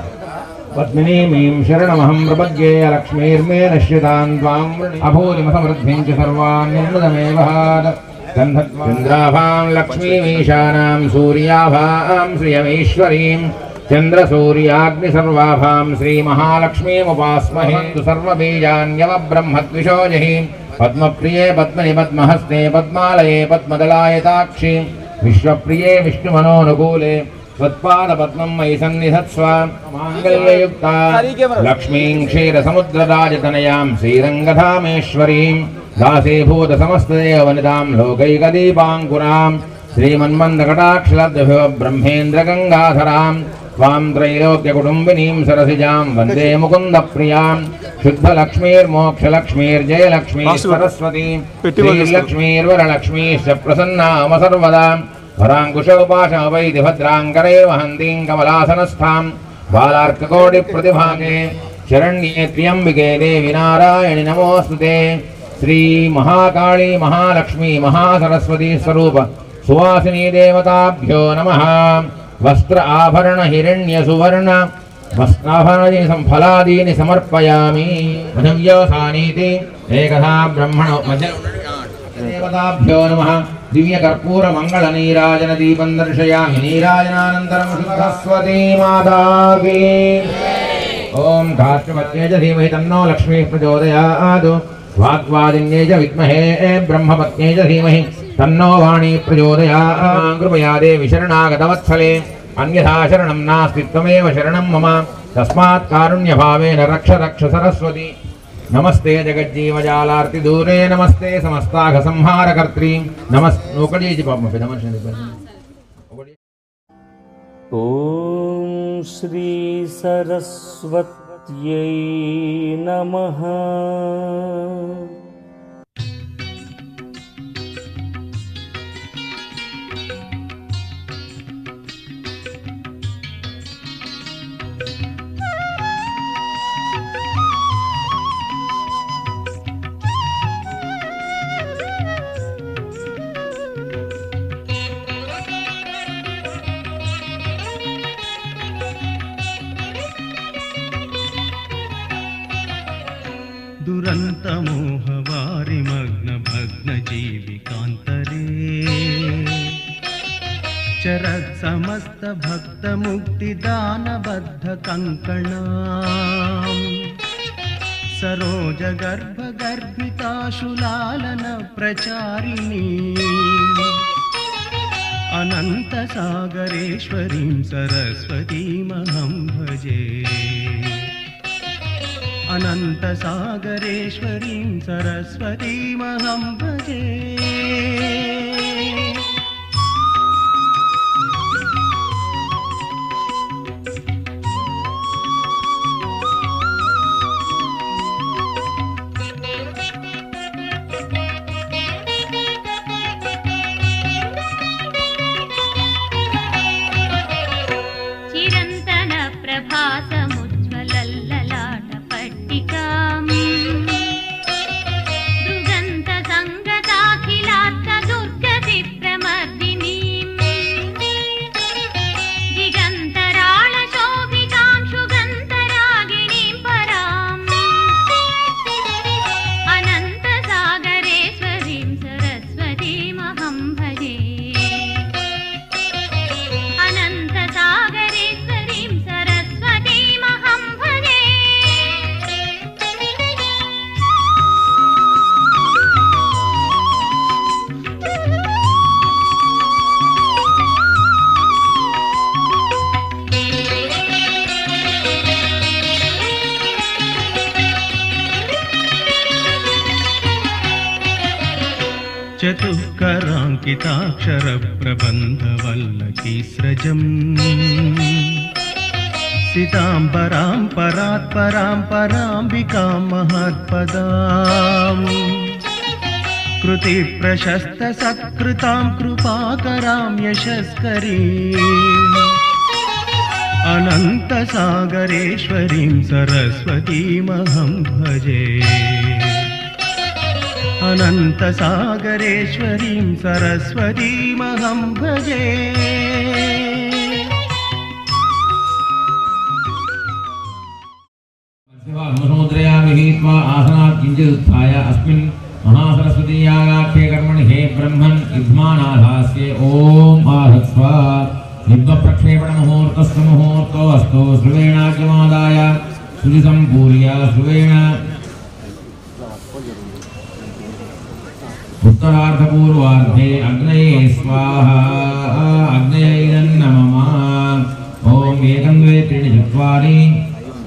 పద్మినీమీం శరణమహం ప్రపద్యే లక్ష్మీర్మే నశ్యతాన్ త్వాం అభూతిమసమృద్ధిం చ సర్వాన్ నిర్మృతమేవహాత్ చంద్రాభాం లక్ష్మీమీశానాం సూర్యాభాం శ్రియమీశ్వరీం చంద్రసూర్యాగ్నిసర్వాభాం శ్రీమహాలక్ష్మీముపాస్మహే సర్వబీజాన్యవ బ్రహ్మద్విషోజహి పద్మప్రియే పద్మని పద్మహస్తే పద్మాలయే పద్మదళాయతాక్షి విశ్వప్రియే విష్ణుమనోనుకూలే त्वत्पादपद्मं मयि सन्निधत्स्व माङ्गल्ययुक्ता लक्ष्मीं क्षीरसमुद्रराजतनयां श्रीरङ्गधामेश्वरीं दासीभूतसमस्तदेववनितां लोकैकदीपाङ्कुरां श्रीमन्मन्दकटाक्षलब्धभ्यो ब्रह्मेन्द्रगङ्गाधरां त्वां त्रैलोक्यकुटुम्बिनीं सरसिजां वन्दे मुकुन्दप्रियां शुद्धलक्ष्मीर्मोक्षलक्ष्मीर्जयलक्ष्मी सरस्वती श्रीलक्ष्मीर्वरलक्ष्मीश्च प्रसन्नाम सर्वदा वराङ्कुशोपाशमवैति भद्राङ्करे वहन्तीं कमलासनस्थां बालार्ककोटिप्रतिभागे शरण्ये त्र्यम्बिके देवि नारायणि नमोऽस्तुते श्रीमहाकाली महालक्ष्मी महासरस्वती स्वरूप सुवासिनी देवताभ्यो नमः वस्त्र आभरण हिरण्य सुवर्ण भस्माभरणीनि फलादीनि समर्पयामि मधव्योसानीति एकधा ब्रह्मण देवताभ्यो नमः दिव्यकर्पूरमङ्गलनीराजनदीपं दर्शयामि नीराजनानन्तरं शुद्धस्वती माताके ॐ धार्ष्टमत्ये च धीमहि तन्नो लक्ष्मीः प्रचोदयात् वाग्वादिन्ये च विद्महे ब्रह्मपत्न्ये च धीमहि तन्नो वाणी प्रचोदयात् कृपया देवि शरणागतवत्सले अन्यथा शरणं नास्ति त्वमेव शरणं मम तस्मात् कारुण्यभावेन रक्ष रक्ष सरस्वती नमस्ते जगज्जीवजालार्ति दूरे नमस्ते समस्ताघ संहारकर्त्री नमस्ते ॐ श्री सरस्वत्यै नमः। दुरन्तमोहवारिमग्नभग्नजीविकान्तरे चरत्समस्तभक्तमुक्तिदानबद्धकङ्कणाम् सरोजगर्भगर्भिताशुलालनप्रचारिणी अनन्तसागरेश्वरीं सरस्वतीमहं भजे अनन्तसागरेश्वरीं सरस्वतीमहं भजे। चतुःकराङ्किताक्षरप्रबन्धवल्लकीस्रजम् सिताम्बरां परात्परां पराम्बिकां महत्पदाम् कृतिप्रशस्तसत्कृतां कृपाकरां यशस्करीम् अनन्तसागरेश्वरीं सरस्वतीमहं भजे अनन्तसागरेश्वरीं सरस्वतीमहं भजे। समुद्रयामि हित्वा आसनात् किञ्चित् उत्थाय अस्मिन् महासरस्वतीयागाख्ये कर्मणि हे ब्रह्मन् युग्मानाधास्ये ॐ आहत्स्व युद्धप्रक्षेपणमुहूर्तस्य मुहूर्तो अस्तु श्रुवेणाग्यमादाय सुजिसम्पूर्य श्रुवेण उत्तरार्धपूर्वार्धे अग्नये स्वाहा अग्नये नमः ॐ एकं द्वे त्रीणि चत्वारि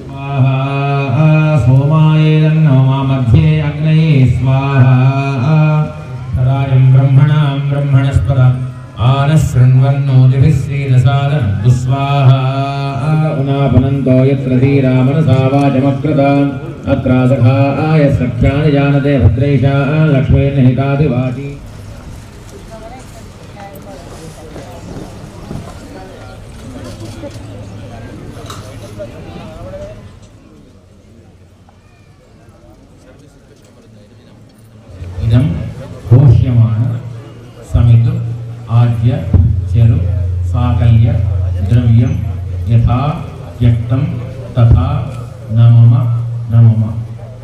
स्वाहा सोमाय नमः मध्ये अग्नये स्वाहा तदायं ब्रह्मणां ब्रह्मणस्पद आनशृण्वन्नोतिभिः श्रीरसादनं दुस्वाहा उनापनन्तो यत्र धीरामनसा वाचमकृताम् अत्रा सखाय सख्यानि जानते भद्रैषा लक्ष्मीर्निहितादिवाची इदं घोष्यमाण समितु आद्य चरु साकल्य द्रव्यं यथा व्यक्तं नमः नमः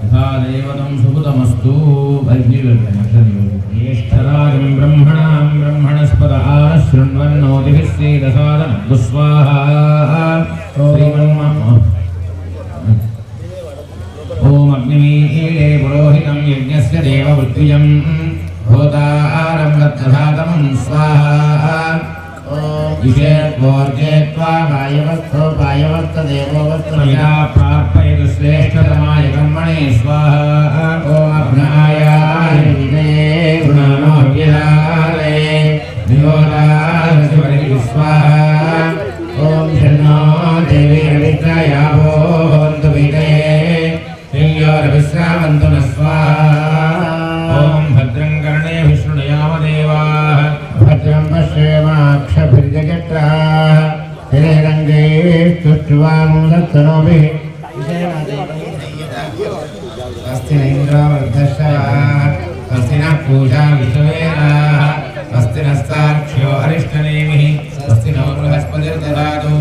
यथा देवतं सुकृतमस्तु ज्येष्ठराजं ब्रह्मणां ब्रह्मणस्पद आनशृण्वन्नोतिभिः सेदसादनं स्वाहा ओम अग्निमीळे पुरोहितं यज्ञस्य देववृत्तिजं होतारं दत्तधातमं स्वाहा ईशेत्वोर्जेत्वा वायवस्थदेवोऽवस्तमया प्रार्पयतु श्रेष्ठतमाय कर्मणे स्वाहा ओम अग्नायाय विदये गुणानोऽभ्यधारे नियोदारसिवरिः स्वाहा ओम शन्नो देवी रवित्रया भोन्तु विदये विश्रामन्तु न स्वाहा ओम भद्रं कर्णे विष्णुयाम देवाः भद्रं पश्येमाक्षभिर्जगत्राः हिरण्यैस्तुष्ट्वामुदत्तनोभिः अस्ति न इन्द्रावर्धश्रवाः अस्ति न पूजा विश्ववेदाः अस्ति नस्तार्क्ष्यो अरिष्टनेमिः अस्ति नो बृहस्पतिर्ददातु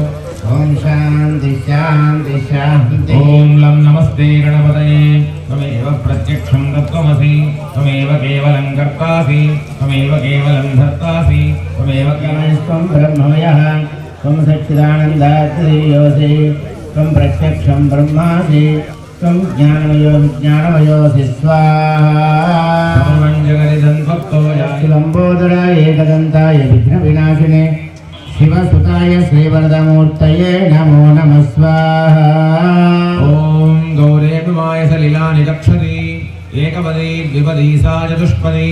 ओम शांति शांति शांति ओम लं नमस्ते गणपतये त्वमेव प्रत्यक्षं तत्त्वमसि त्वमेव केवलं कर्तासि त्वमेव केवलं धर्तासि त्वमेव केवलं ब्रह्ममयः त्वं सच्चिदानन्दात्रियोऽसि त्वं प्रत्यक्षं ब्रह्मासि त्वं ज्ञानमयो विज्ञानमयोऽसि स्वाहा सर्वं जगदिदं त्वत्तो लम्बोदराय एकदन्ताय विघ्नविनाशिने शिवसुताय श्रीवरदमूर्तये नमो नमः स्वाहा ओम गौरेन्द्रमाय सलिलानि रक्षति एकपदी द्विपदी सा चतुष्पदी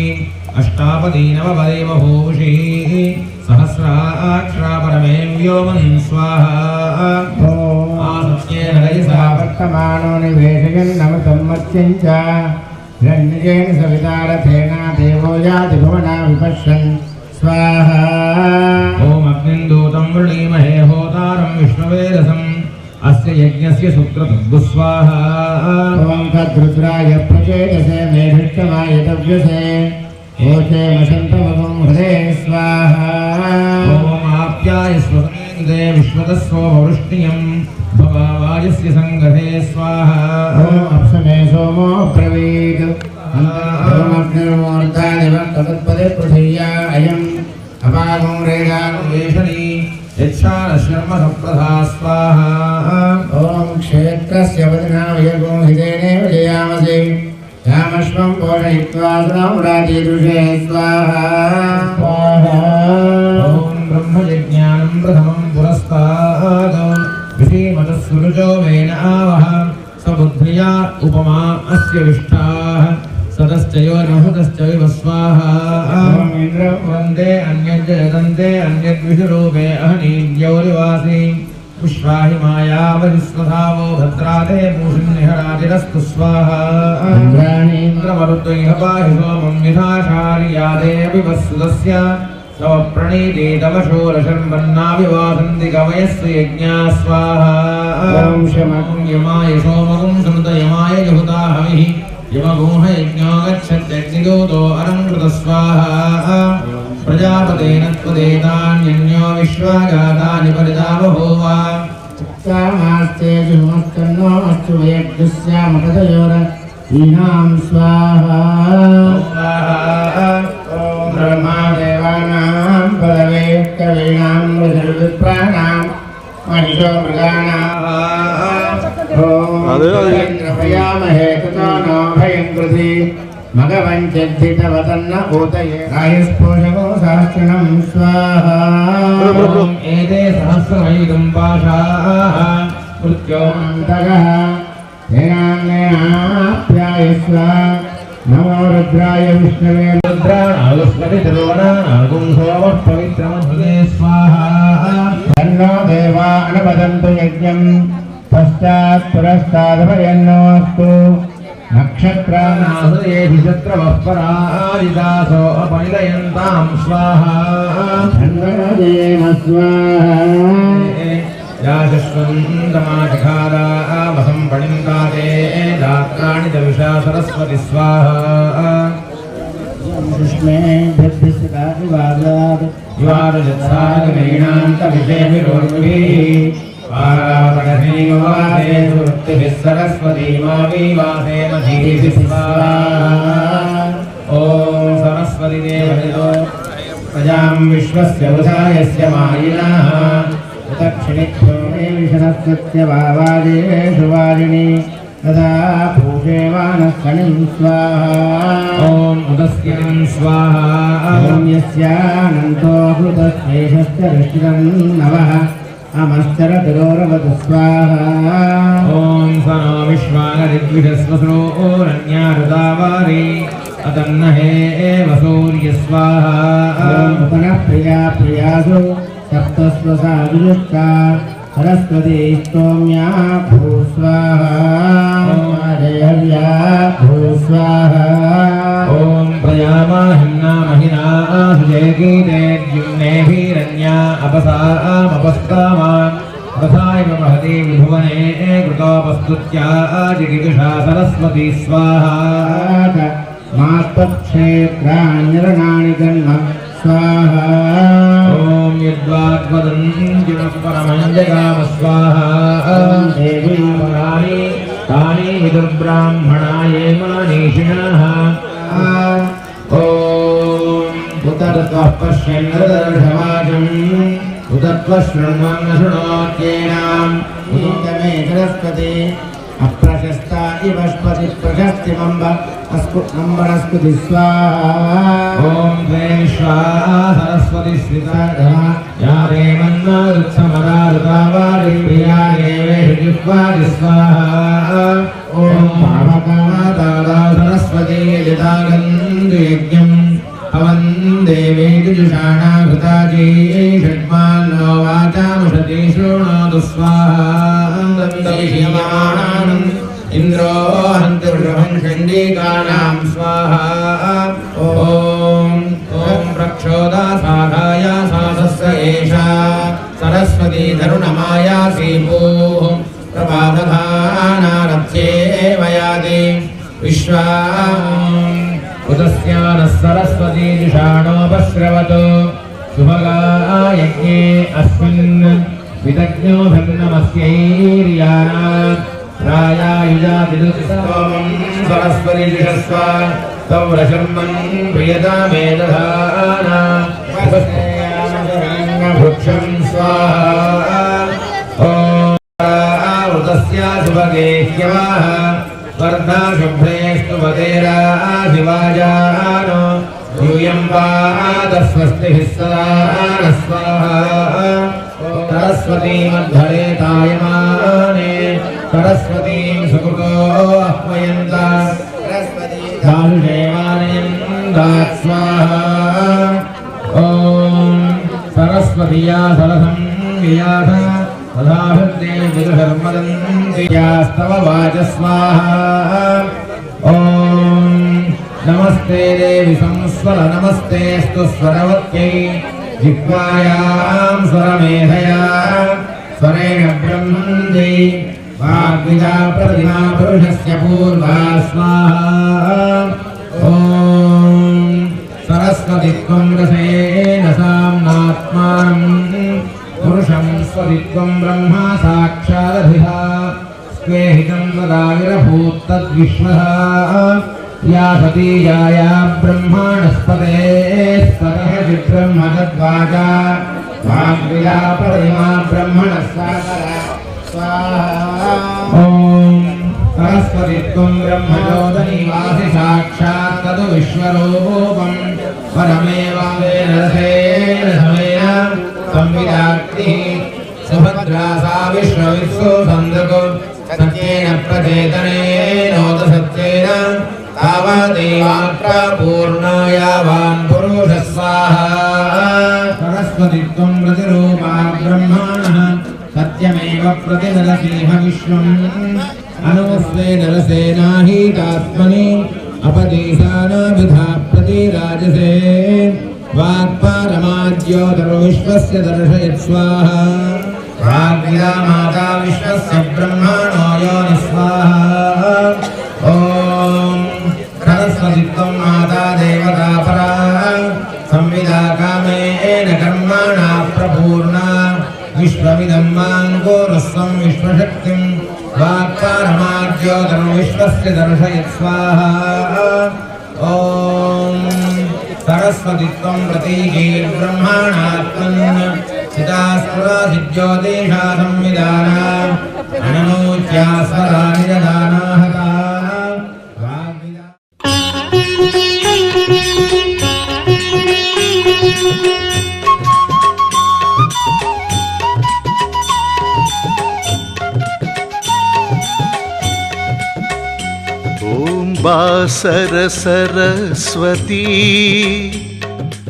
अष्टापदी नवपदी बभूषी सहस्राक्षरा परमे व्योमन् स्वाहा आसत्येन रजसा वर्तमानो निवेशयन् नमतं मत्स्यं च हिरण्येन सवितारथेना देवो याति भुवना विपश्यन् स्वाहा ओम अग्निन्दूतं वृणीमहे होतारं विष्णुवेदसम् अस्य यज्ञस्य सूत्रतद्गुस्वाहा ओम तद्रुद्राय प्रचेतसे मेधिष्टमाय तव्यसे ओचे वसन्तमगं हृदये स्वाहा ओम आप्याय स्वसंदे विश्वतस्सो वृष्टियं भवावायस्य संगते स्वाहा ओम अप्समे सोमो ब्रवीत् ओम अग्निर्मूर्धानि वर्ततत्पदे पृथिव्या अयम् अपागं रेणानुवेशनी यच्छानशर्मसप्रधा स्वाहा ओम क्षेत्रस्य वदनावयगो हितेनेव जयामसि रामश्वं पोषयित्वा सुरामुरातीदृशे स्वाहा ओम ब्रह्मयज्ञानं प्रथमं पुरस्तात् विषीमतः सुरुचो वेन आवह सबुद्ध्या उपमा अस्य विष्टाः सदश्चयो नहुतश्च विवस्वाहा ओम इन्द्रं वन्दे अन्यज्जयदन्ते अन्यद्विषरूपे अहनीद्यौरिवासी पुष्पाहि मायावरिस्वधावो भद्राते पूषन्निहरातिरस्तु स्वाहा इन्द्राणीन्द्रमरुद्वैह पाहि सोमं विधाशार्यादे विवस्सुतस्य तव प्रणीते तव शूरशर्मन्नाभिवासन्ति कवयस्व यज्ञा स्वाहा ओम शमं यमाय सोमगुं सुमृतयमाय जुहुता हविः यमगुंह यज्ञो गच्छत्यग्निदूतो अलङ्कृतस्वाहा प्रजापतेन त्वदेतान्यन्यो विश्वागातानि परिता बभूव चित्तामास्ते जुहुमत्कन्नो अस्तु वयज्ञस्यामपदयोरहीनां स्वाहा ॐ ब्रह्मादेवानां पदवे कवीनां विप्राणां मनिषो मृगाणां भयामहे ततो नो भयं कृति मघवञ्चद्धितवतन्न ऊतये रायस्पोषको सहस्रणं स्वाहा ॐ एते सहस्रमयुगं पाशाः मृत्योऽन्तगः हेनान्येनाप्यायस्व नमो रुद्राय विष्णवे रुद्राणागुस्मतिर्वणानागुं सोमः पवित्रमध्वे स्वाहा तन्नो देवा अनुपदन्तु यज्ञं पश्चात् पुरस्तादभयन्नोऽस्तु नक्षत्राणाहृदेहि शत्रवः पराजितासो अपनिलयन्तां स्वाहा धन्वनदेन स्वाहा याशस्वन्दमाचखादा वसं पणिन्दाते दात्राणि दविषा सरस्वति स्वाहा कृष्णे भद्रसदा विवादात् युवारजत्सागमेणान्तविषयभिरोर्भिः पारावण लक्ष्मीवासे सरस्वती मा विवासे मधीभिः स्वाहा ॐ सरस्वती देवतो प्रजां विश्वस्य उदायस्य मायिनः दक्षिणिभ्यो विषणस्य भावादेषु वाजिनी तदा पूषेवानः कणिं स्वाहा ॐ उदस्यं स्वाहा ॐ यस्यानन्तो हृतश्रेष्ठस्य दृष्टितं नवः अमश्चरतिरोरवतु स्वाहा ॐ सनो विश्वानदिग्विषस्वसोरन्यारुदावारी अतन्नहे एव सूर्यस्वाहा ॐ पुनः प्रिया प्रियासु सप्तस्वसादुष्टा सरस्वती स्तोम्या भूस्वाहा ॐ हर्या भूस्वाहा ॐ प्रयामाहिम्ना महिना सुजयगीते द्युम्नेभिरन्या अपसामपस्कामान् तथैव महती विभुवने कृतोपस्तुत्या जिगीषा सरस्वती स्वाहा मात्पक्षेत्राण्यरणानि जन्म स्वाहा ॐ यद्वाग्वदन्त्यमपरमञ्जगाम स्वाहा देवी पराणि तानि विदुर्ब्राह्मणाये मानीषिणः ॐ उतत्वः पश्यन्नदर्शवाचम् उतत्वः शृण्वन् शृणोत्येनाम् मे सरस्वती अप्रशस्ता इवस्पति प्रशस्तिमम्बरस्कुति स्वाहा ॐ द्वे स्वाहा सरस्वती स्मिता या देवन्नारुत्समदारुतावारि प्रिया देवेषु जिह्वादि स्वाहा ॐ भावकामातादा सरस्वती यदागन्धयज्ञम् अवन् देवेति जुषाणा घृताजी षड्मान्नो वाचामुषति शृणोतु स्वाहा इन्द्रो हन्ति वृषभं चण्डिकानां स्वाहा ॐ प्रक्षोदा साधाया साधस्य एषा सरस्वती धरुणमायासी भूः प्रभादधानारथ्येव याति विश्वा उदस्यानः सरस्वती जुषाणोपश्रवतु शुभगायज्ञे अस्मिन् विदग्नो भिन्नमस्यैर्यानात् रायायुजादिदुत्सवं सरस्वती जुषस्व तौरशर्मन् प्रियतामे दधाना वृक्षं स्वाहा ॐ वृतस्या शुभगे ह्यवाः वर्धा शुभ्रेस्तु वदेराधिवाजानो यूयं पादस्वस्तिभिः सदा नः स्वाहा सरस्वतीं मद्धरेतायमाने सरस्वतीं सुकृतो आह्वयन्त दानुषेवानयन्दात् स्वाहा ॐ सरस्वतीया सरसं वियाथ तदाभिर्दे विदुषर्मदन्त्यास्तव वाच स्वाहा ॐ नमस्ते देवि संस्वर नमस्तेऽस्तु स्वरवत्यै जिह्वायां स्वरमेधया स्वरेण ब्रह्मन्दै वाग्विदा प्रतिमा पुरुषस्य पूर्वा स्वाहा ॐ सरस्वतीत्वं रसेन साम्नात्मानं पुरुषं स्वरित्वं ब्रह्मा साक्षादधिहा स्वेहितं वदाविरभूत्तद्विश्वः या सती याया ब्रह्माणस्पते स्ततः चित्रं तद्वाचा वाग्विदा प्रतिमा ब्रह्मणः सागरा स्वाहा ॐ सरस्वतीत्वं ब्रह्मज्योतिनिवासि साक्षात् तद् विश्वरूपं परमेवावेन रसेन समेन संविदाग्निः सुभद्रा सा विश्ववित्सु सन्दृगो सत्येन प्रचेतनेनोत सत्येन तावदेवात्रा पूर्णायावान् पुरुषः स्वाहा सरस्वतीत्वं प्रतिरूपा ब्रह्माणः सत्यमेव प्रतिदलसीह विश्वम् अनुस्वेन रसेनाहीतात्मनि अपदेशानाभिधा प्रतिराजसे वाक्पारमाद्योतर्विश्वस्य दर्शयत् स्वाहा वाग्विदा माता विश्वस्य ब्रह्माणो योनिः स्वाहा ॐ सरस्वतीत्वं माता देवता परा संविदा कामेन कर्माणा प्रपूर्णा विश्वमिदं मां कुरुस्वं विश्वशक्ति ज्योतिर् विश्वस्य दर्शयत् स्वाहा ॐ सरस्वतीत्वं प्रतीकीर्ब्रह्माणात्मन् चिदास्फुराधिज्योतिषा संविदाना अननोच्या स्वरा निरदानाहता ॐ वासर सरस्वती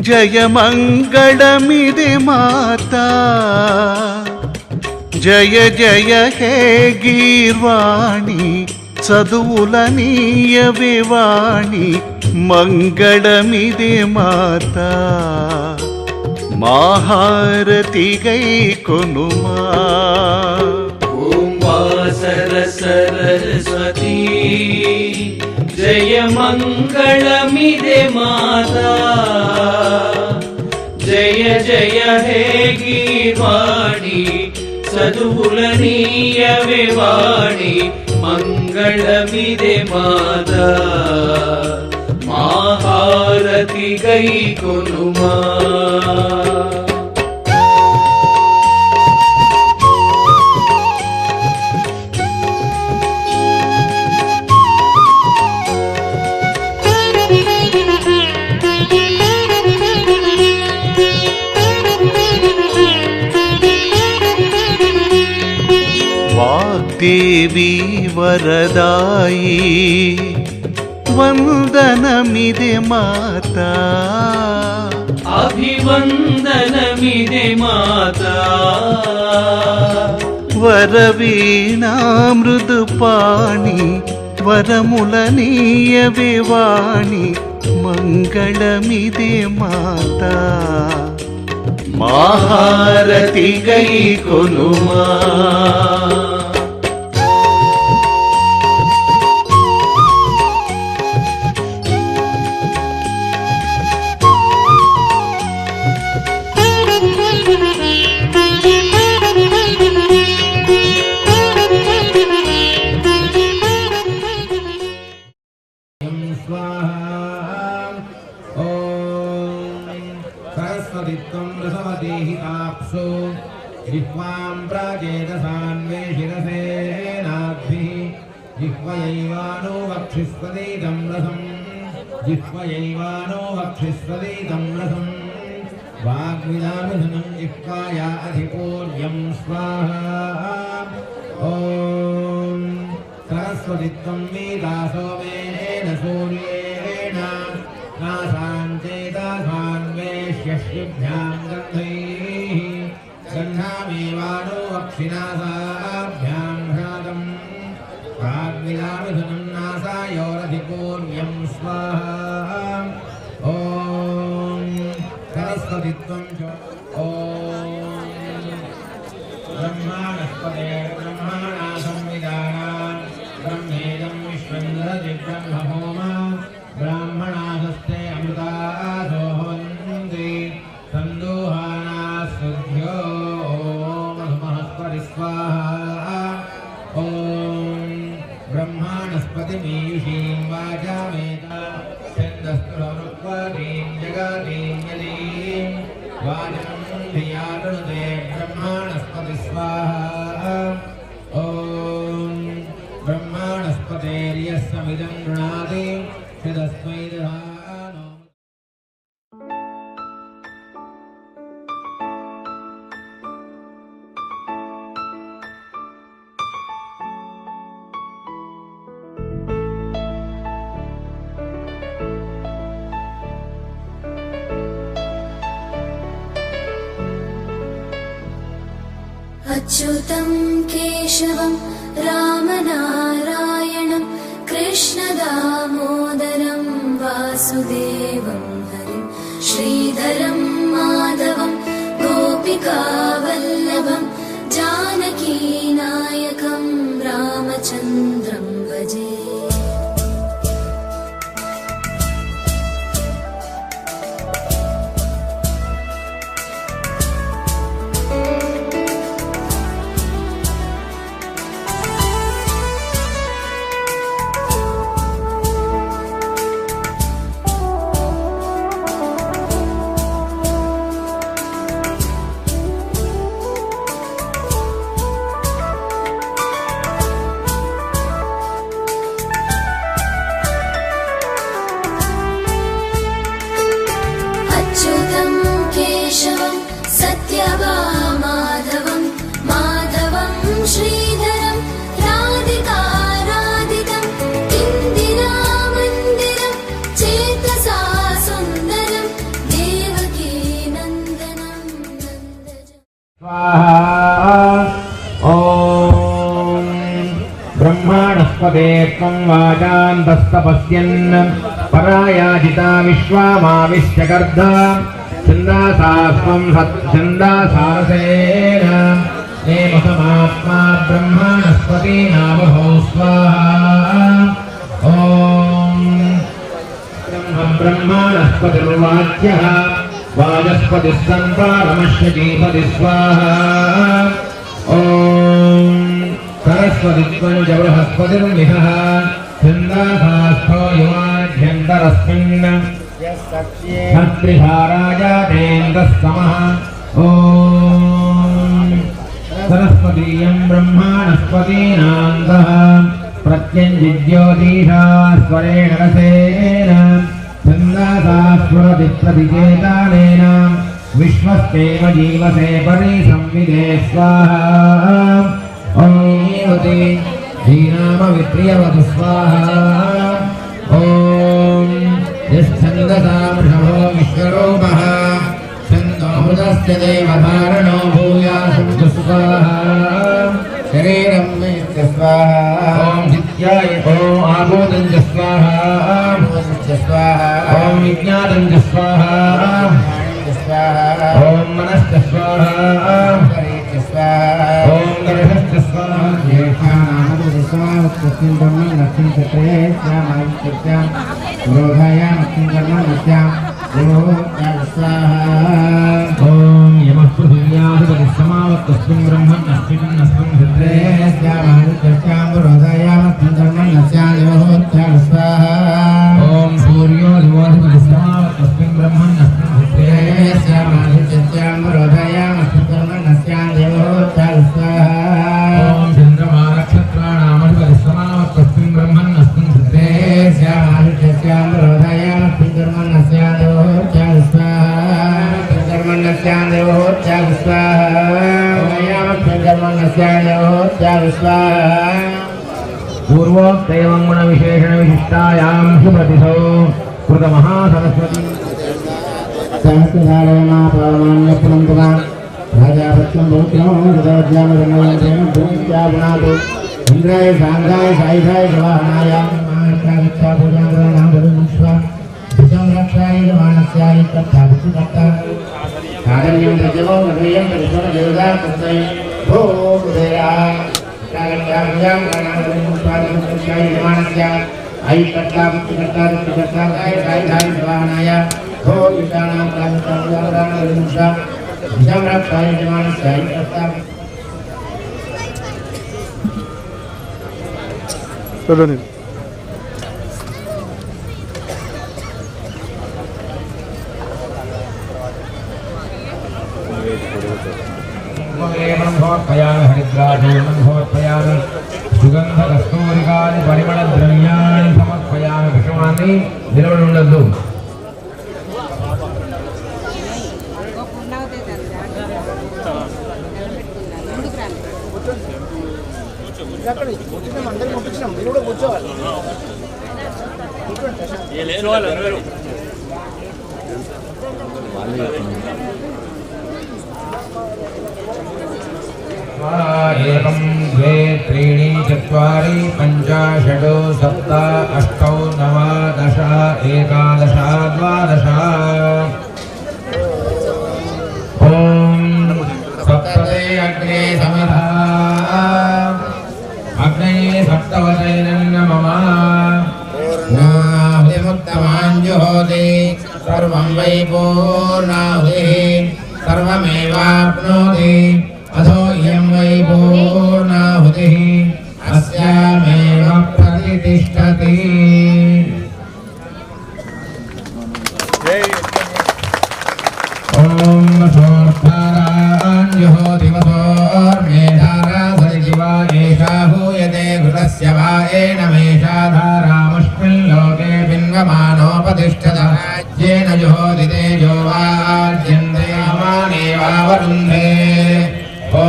जय मङ्गलमिदे माता जय जय हे गीर्वाणी చదువులనీయవే వాణి మంగళమిదే మాతా మాహారతి గై కొనుమా ఓం వాసర సరస్వతి జయ మంగళమిదే మాతా జయ జయ హే గీర్వాణి చదువులనీయవే వాణి మంగళమిదే మాతా మహారతి గై కొనుమా వాగ్దేవి వరదాయి వందనమిదే మాతా అభివందనమిదే మాతా వరవీణా మృదుపాణి వరములనీయవే వాణి మంగళమిదే మాతా మహారతి గై కొనుమా जिह्वां प्राचेतसान्वेषिरसेनाद्भिः जिह्वयैवानो वक्षिस्वदीतं रसं जिह्वयैवानो वक्षिस्वदीतं रसं वाग्विदामिधनं जिह्वाया अधिपूर्यं स्वाहा ॐ सरस्वतीत्वं वीदासो मेन सूर्येण नासाञ्चेतसान्वेष्यश्रुभ्यां गन्धैः गन्धामेवानो वक्षिनासाभ्यां घ्रातम् वाग्विदामिधुनं नासायोरधिपूर्यं स्वाहा ॐ सरस्वतीत्वं च ॐ ब्रह्माणस्पते ब्रह्माणा संविदाना ब्रह्मेदं विश्वन्दरति ब्रह्महोमा ब्राह्मणादस्ते अमृतासो भवन्ति सन्दोहाना सुभ्यो स्वाहा ॐ ब्रह्माणस्पतिमीयुषीं वाचामेता छन्दस्तुरुक्वरीं जगतीं यदीं वाचं धियातनुते ब्रह्माणस्पति स्वाहा ॐ ब्रह्माणस्पतेर्यस्समिदं गृणाति तस्मै दधानो अच्युतं केशवं रामनारायणं कृष्णदामोदरं वासुदेवं हरिं श्रीधरं माधवं गोपिकावल्लभं जानकीनायकं रामचन्द्रं भजे। ब्रह्माणस्पते त्वं वाचान्तस्तपस्यन् परायाजिता विश्वामाविश्यकर्धा छन्दासास्त्वं छन्दासारसेन नेमसमात्मा ब्रह्माणस्पति नामभौ स्वाहा ॐ ब्रह्माणस्पतिर्वाच्यः वाचस्पतिः सम्प्रारमश्यतीपति स्वाहा ॐ सरस्वतित्वं च बृहस्पतिर्मिहः छन्दासास्थो युवाभ्यन्तरस्मिन् सत्रिहाराजातेन्द्रः समः ॐ सरस्वतीयं ब्रह्माणस्पतीनान्तः प्रत्यञ्जिज्योतिषा स्वरेण रसेन छन्दासा स्फुरति प्रतिचेतानेन विश्वस्तेव जीवसे परिसंविदे स्वाहा ॐ धीनामवित्रियवतु स्वाहा ॐ यश्छन्दसा वृषभो विश्वरूपः छन्दोमृतस्य देवधारणो भूयासु स्वाहा शरीरं मे स्वाहा ॐ जित्याय ॐ आबोधं च स्वाहा ॐ विज्ञातं च स्वाहा ॐ मनश्च स्वाहा ॐ गर्भश्च स्वाहा ॐ यमः पृथिव्याधिपतिः समावत्तस्मिन् ब्रह्मण्यस्मिन् हृद्रे ॐ सूर्यो दिवोऽधिपतिः समावत्तस्मिन् ब्रह्मण्यस्मिन् हृद्रे ॐ चन्द्रमा नक्षत्राणामधिपतिः समावत्तस्मिन् ब्रह्मण्यस्मिन् हृद्रे पूर्वोक्तैवं गुणविशेषणविशिष्टायां सुप्रतिशो कृतमहासरस्वती सहस्रधारेणा पारमान्यपुनन्तरा राजापत्यं बहुक्लं हृदयज्ञानजन्मयन्तेन भूमित्यागुणातो इन्द्राय साङ्गाय सायुधाय सवाहनाय महाराष्ट्राविच्छापूजाङ्गराणां बलिविश्वा विसंरक्षाय मानस्याय तत्थाभिषिकर्ता कादन्यं प्रजवो नभेयं परिसरदेवता कृतै भो कुबेरा कागत्याभुजां गणानां मानस्या आई कर्ता वित्तकर्ता रुक्तिकर्ता सायुधाय सवाहनाय भो ईशानां कागत्याभुजां बलिविश्वा विसंरक्षाय मानस्याय कर्ता हरिद्राजोन्भोत्पयामि सुगन्धकस्तूरिकानि परिमलद्रव्याणि समर्पयामि विषमानि निलवडुंडद्दु एकं द्वे त्रीणि चत्वारि पञ्च षट् सप्त अष्ट नव दश एकादश द्वादश ॐ सप्तते अग्ने समिधा अग्नये सप्तवतैनं मम पूर्णाहुतिमुत्तमाञ्जुहोति सर्वं वै पूर्णाहुतिः सर्वमेवाप्नोति अथो इयं वै पूर्णाहुतिः अस्यामेव प्रतिष्ठति ॐ सोऽर्थाराञ्जुहोति वसोर्मेधारा सरिजिवा एषा हूयते घृतस्य वा एनमेषा धारामुष्मिल्लोके बिन्वमानोपतिष्ठत येन जुहोति तेजो वार्यन्ते अमानेवावरुन्धे ॐ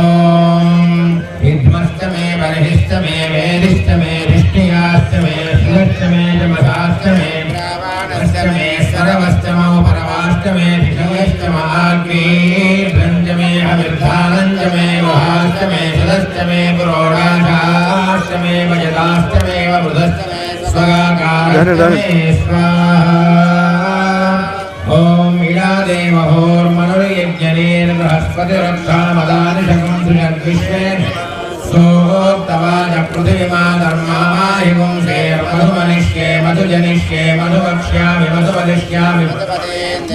विद्मश्च मे बर्हिश्च मे वेदिश्च मे धिष्ठियाश्च मे शिरश्च मे जमसाश्च मे प्रावाणश्च मे सर्वश्च मम परमाश्च मे धिषयश्च महाग्नीर्भञ्च मे अविर्धानञ्च मे गुहाश्च मे सदश्च मे पुरोडाशाश्च मे वजदाश्च वृधश्चमेव वृधश्चमे स्वगाकारश्चमे स्वाहा ॐ इडादेवहोर्मनुर्यज्ञनेर्बृहस्पतिरक्षामदानिशकं त्रिषद्विश्वेन सोक्तवाच पृथिवीमा धर्मामाहिगुं शेर्मधुमनिष्ये मधुजनिष्ये मधुवक्ष्यामि मधुवदिष्यामि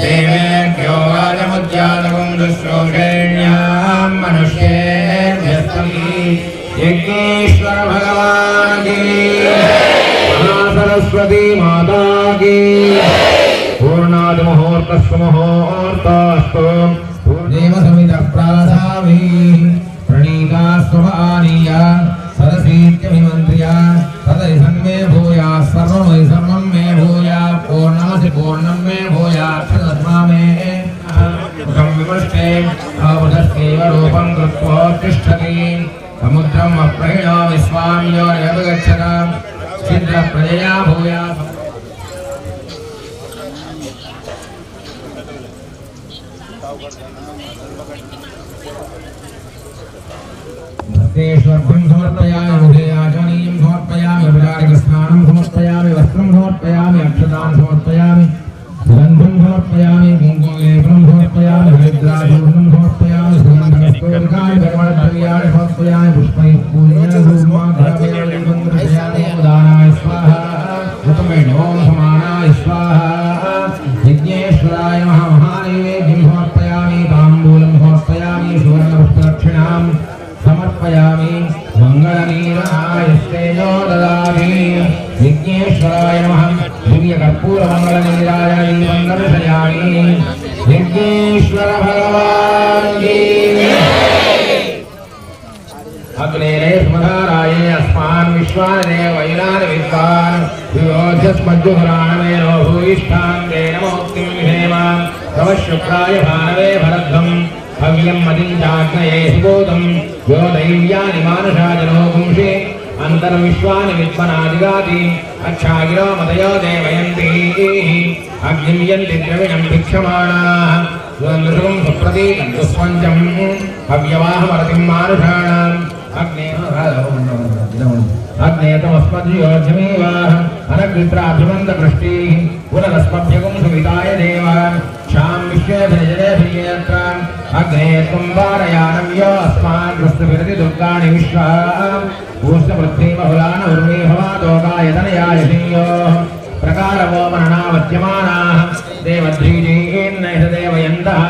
देवेभ्यो वाचमुद्यातकं दुःश्रोषेण्यां मनुष्येभ्यस्तमी यज्ञेश्वर भगवान् की महासरस्वती माता की पूर्णाद मुहूर्तस्व मुहूर्तस्तु देवसमितः प्रासामि प्रणीता स्वभानीय सदसीत्यभिमन्त्र्य तदरि सन्मे भूया सर्वमयि सर्वं मे भूया पूर्णमसि पूर्णं मे भूया तदस्मा मे मुखं विमृष्टे अवधस्यैव रूपं कृत्वा तिष्ठति समुद्रम् अप्रहिणो विश्वां यो नैवगच्छत छिद्रप्रजया भूया भक्तेश्वर्भं समर्पयामि मुखे आचमनीयं समर्पयामि उपचारिकस्नानं समर्पयामि वस्त्रं समर्पयामि अक्षतां समर्पयामि सुगन्धं समर्पयामि कुङ्कुमलेपनं समर्पयामि हरिद्राचूर्णं समर्पयामि सुगन्धस्तोत्रकानि परिमलद्रव्याणि समर्पयामि पुष्पैः पूजयामि धूपमाघ्रापयामि दानाय स्वाहा उत्तमेणों समानाय स्वाहा यज्ञेश्वराय महानैवेद्यं समर्पयामि ताम्बूलं समर्पयामि सुवर्णपुष्पदक्षिणां समर्पयामि मंगलनीरायस्तेजो ददामि यज्ञेश्वराय नमः दिव्यकर्पूरमङ्गलनीराय दीपन्दर्शयामि यज्ञेश्वर भगवान् की अग्नेरे स्मधाराय अस्मान् विश्वानदेव वैनान् विद्वान् विरोध्यस्मज्जुहराणमेनो भूयिष्ठान् ते नमोक्तिं विधेम तव शुक्राय भानवे भरद्धम् हव्यं मदिञ्चाग्नये सुबोधं यो दैव्यानि मानुषाजनो पुंषे अन्तर्विश्वानि विद्मनादिगाति अच्छागिरो मदयो देवयन्ति अग्निं यन्ति द्रविणं भिक्षमाणाः सुन्दृशं सुप्रतीकं दुःस्पञ्चं हव्यवाहमरतिं मानुषाणाम् अग्नेतमस्मद्योजमेवाह अनग्नित्राभिमन्दवृष्टिः पुनरस्मभ्यगुं सुविताय देव क्षां विश्वेभिर्जनेभिर्यत्र अग्ने त्वं वारयानं यो अस्मान् वृष्टिभिरति दुर्गाणि विश्वाः पूष्णपृथ्वीमहुलान उर्मी भवादोगायतनयाय संयोः प्रकारवो मननावत्यमानाः देवद्रीजीर्नैषदेवयन्तः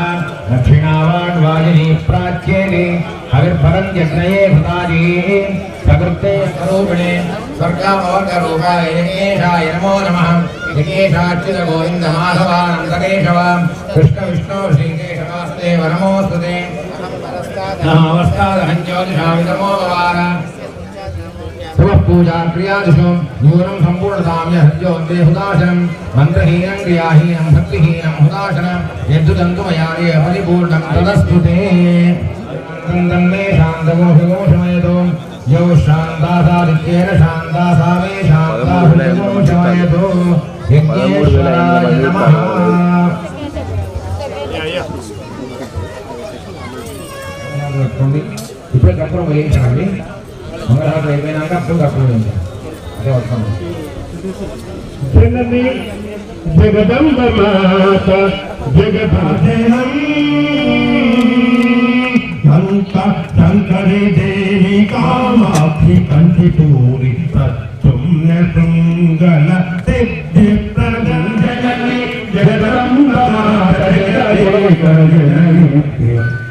दक्षिणावाड्वाजिनी प्राच्येति हविर्भरन्त्यग्नये भृताजीः प्रकृते स्वरूपिणे स्वर्गामवर्गरूपाय यज्ञेशाय नमो नमः यज्ञेशाच्युतगोविन्दमाधवानन्दकेशव कृष्णविष्णो श्रीकेशवासुदेव नमोऽस्तुते नमोऽवस्तादहं ज्योतिषामितमो भवार समः पूजा क्रियादिषु न्यूनं सम्पूर्णतां यद्योऽन्ते हुदाशनं मन्त्रहीनं क्रियाहीनं भक्तिहीनं हुदाशनं यद्दुदन्तु मया ये परिपूर्णं तदस्तु ते तन्मे शान्तगोषमयतो यो शान्तासादित्येन शान्ता सा मे शान्ताहुगोषमयतो यज्ञेश्वराय नमः ఇప్పుడు కర్పూరం వేయించండి మంగళహారతి అయిపోయినాక అప్పుడు కర్పూరం వేయించాలి అదే వస్తుంది జనని జగదంబ మాత జగదాజనం అంత శంకరి దేవి కామాక్షి కంఠితూరి ప్రత్యుమ్న శృంగల సిద్ధి ప్రదం జనని జగదంబ మాత జగదాజనం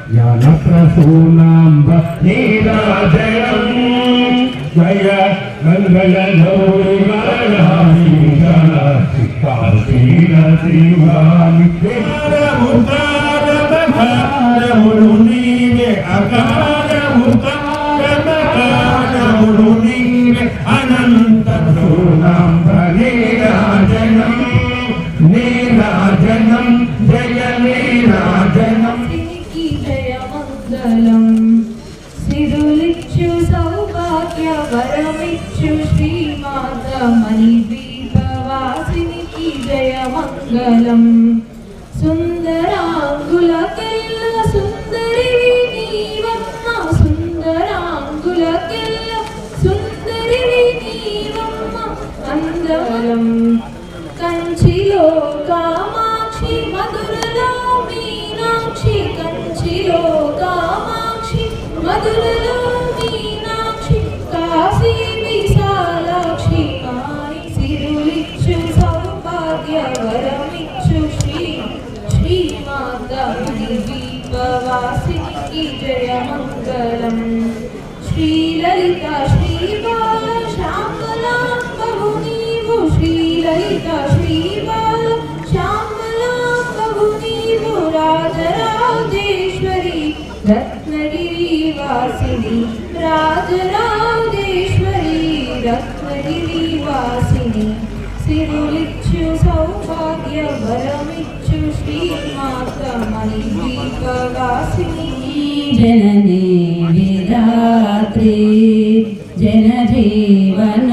జ్ఞానప్రసూనాంబ నీరాజనం జయ మంగళ గౌరీ శివాని అకారములు నీవే అకారములు నీవే అనంత శూనాంబ నీరాజనం నీరాజనం జయ నీరాజనం సిరులిచ్చు సౌభాగ్య వరమిచ్చు శ్రీమాత మణిద్వీపవాసినికి జయ మంగళం సుందరాంగులకెల్ల సుందరివి నీవమ్మ సుందరాంగులకెల్ల సుందరివి నీవ శ్రీలలిత శ్రీబాల శ్యామలాంబవు నీవు రాజరాజేశ్వరి రత్నగిరివాసిని రాజరాజేశ్వరి రత్నగిరివాసిని సిరులిచ్చు సౌభాగ్య వరమిచ్చు శ్రీమాత మణిదీపవాసిని జననీ విధాత్రి జనజీవన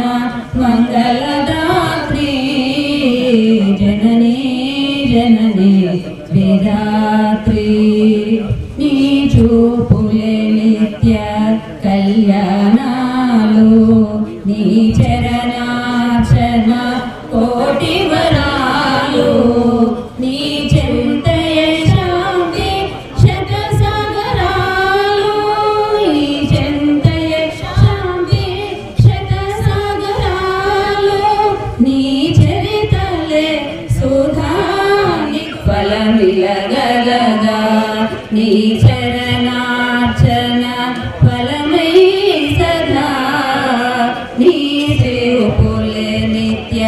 మంగళదాత్రి జననీ జననీ విధాత్రి నీ చూపులే నిత్య కళ్యాణాలు నీ చరణార్చన కోటి వరాలు నీ చింతయ శాంతి శత సాగరాలు నీ చింతయ శాంతి శత సాగరాలు నీ చరితలే సుధాని ఫలమిలగలగా నీ చరణార్చన ఫలమై సదా నీ శ్రీపులే నిత్య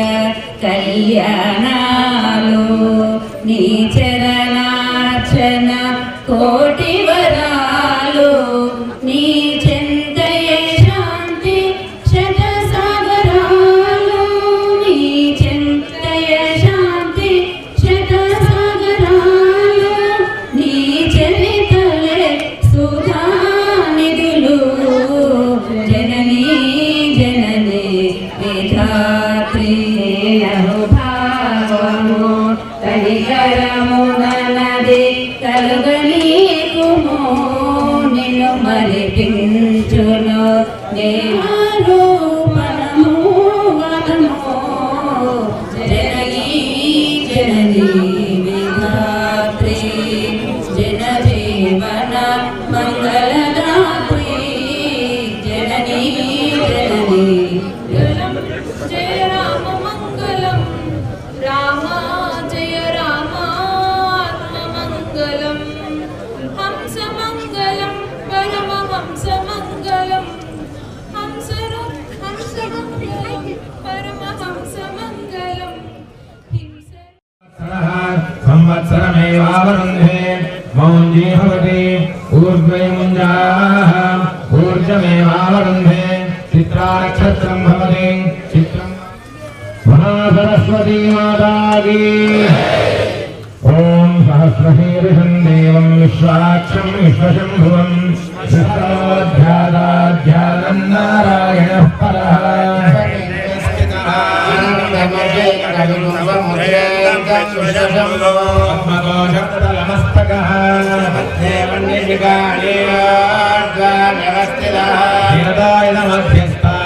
కళ్యాణాలు నీ చరణార్చన కోటి వరాలు నీ చింతయ శాంతి శత సాగరాలు నీ చింతయ శాంతి శత సాగరాలు నీ చరితలే సుధా నిధులు జననీ జననీ విధాత్రి అనుభావము కనికరము నది కలుగనీకుము నిన్ను మరిపించును నేరూపణము వనము జననీ జననీ విధాత్రి జనజీవన మంగళదాత్రి జననీ జననీ జయ రామ మంగళం రామ జయ రామ ఆత్మమంగళం హంస మంగళం పరమహంస మంగళం హంసమంగళం పరమహంస మంగళం సంవత్సరమేవావరుంధే మౌంజీ భవతి ఊర్ధ్వే ముంజాః ఊర్జమేవావరుంధే చిత్రా నక్షత్రం భవతి చిత్రం మహాసరస్వతీ మాతా కీ ఓం సహస్రశీర్షం దేవం విశ్వాక్షం విశ్వశంభువం విశ్వోధ్యాదాధ్యానం నారాయణః పరః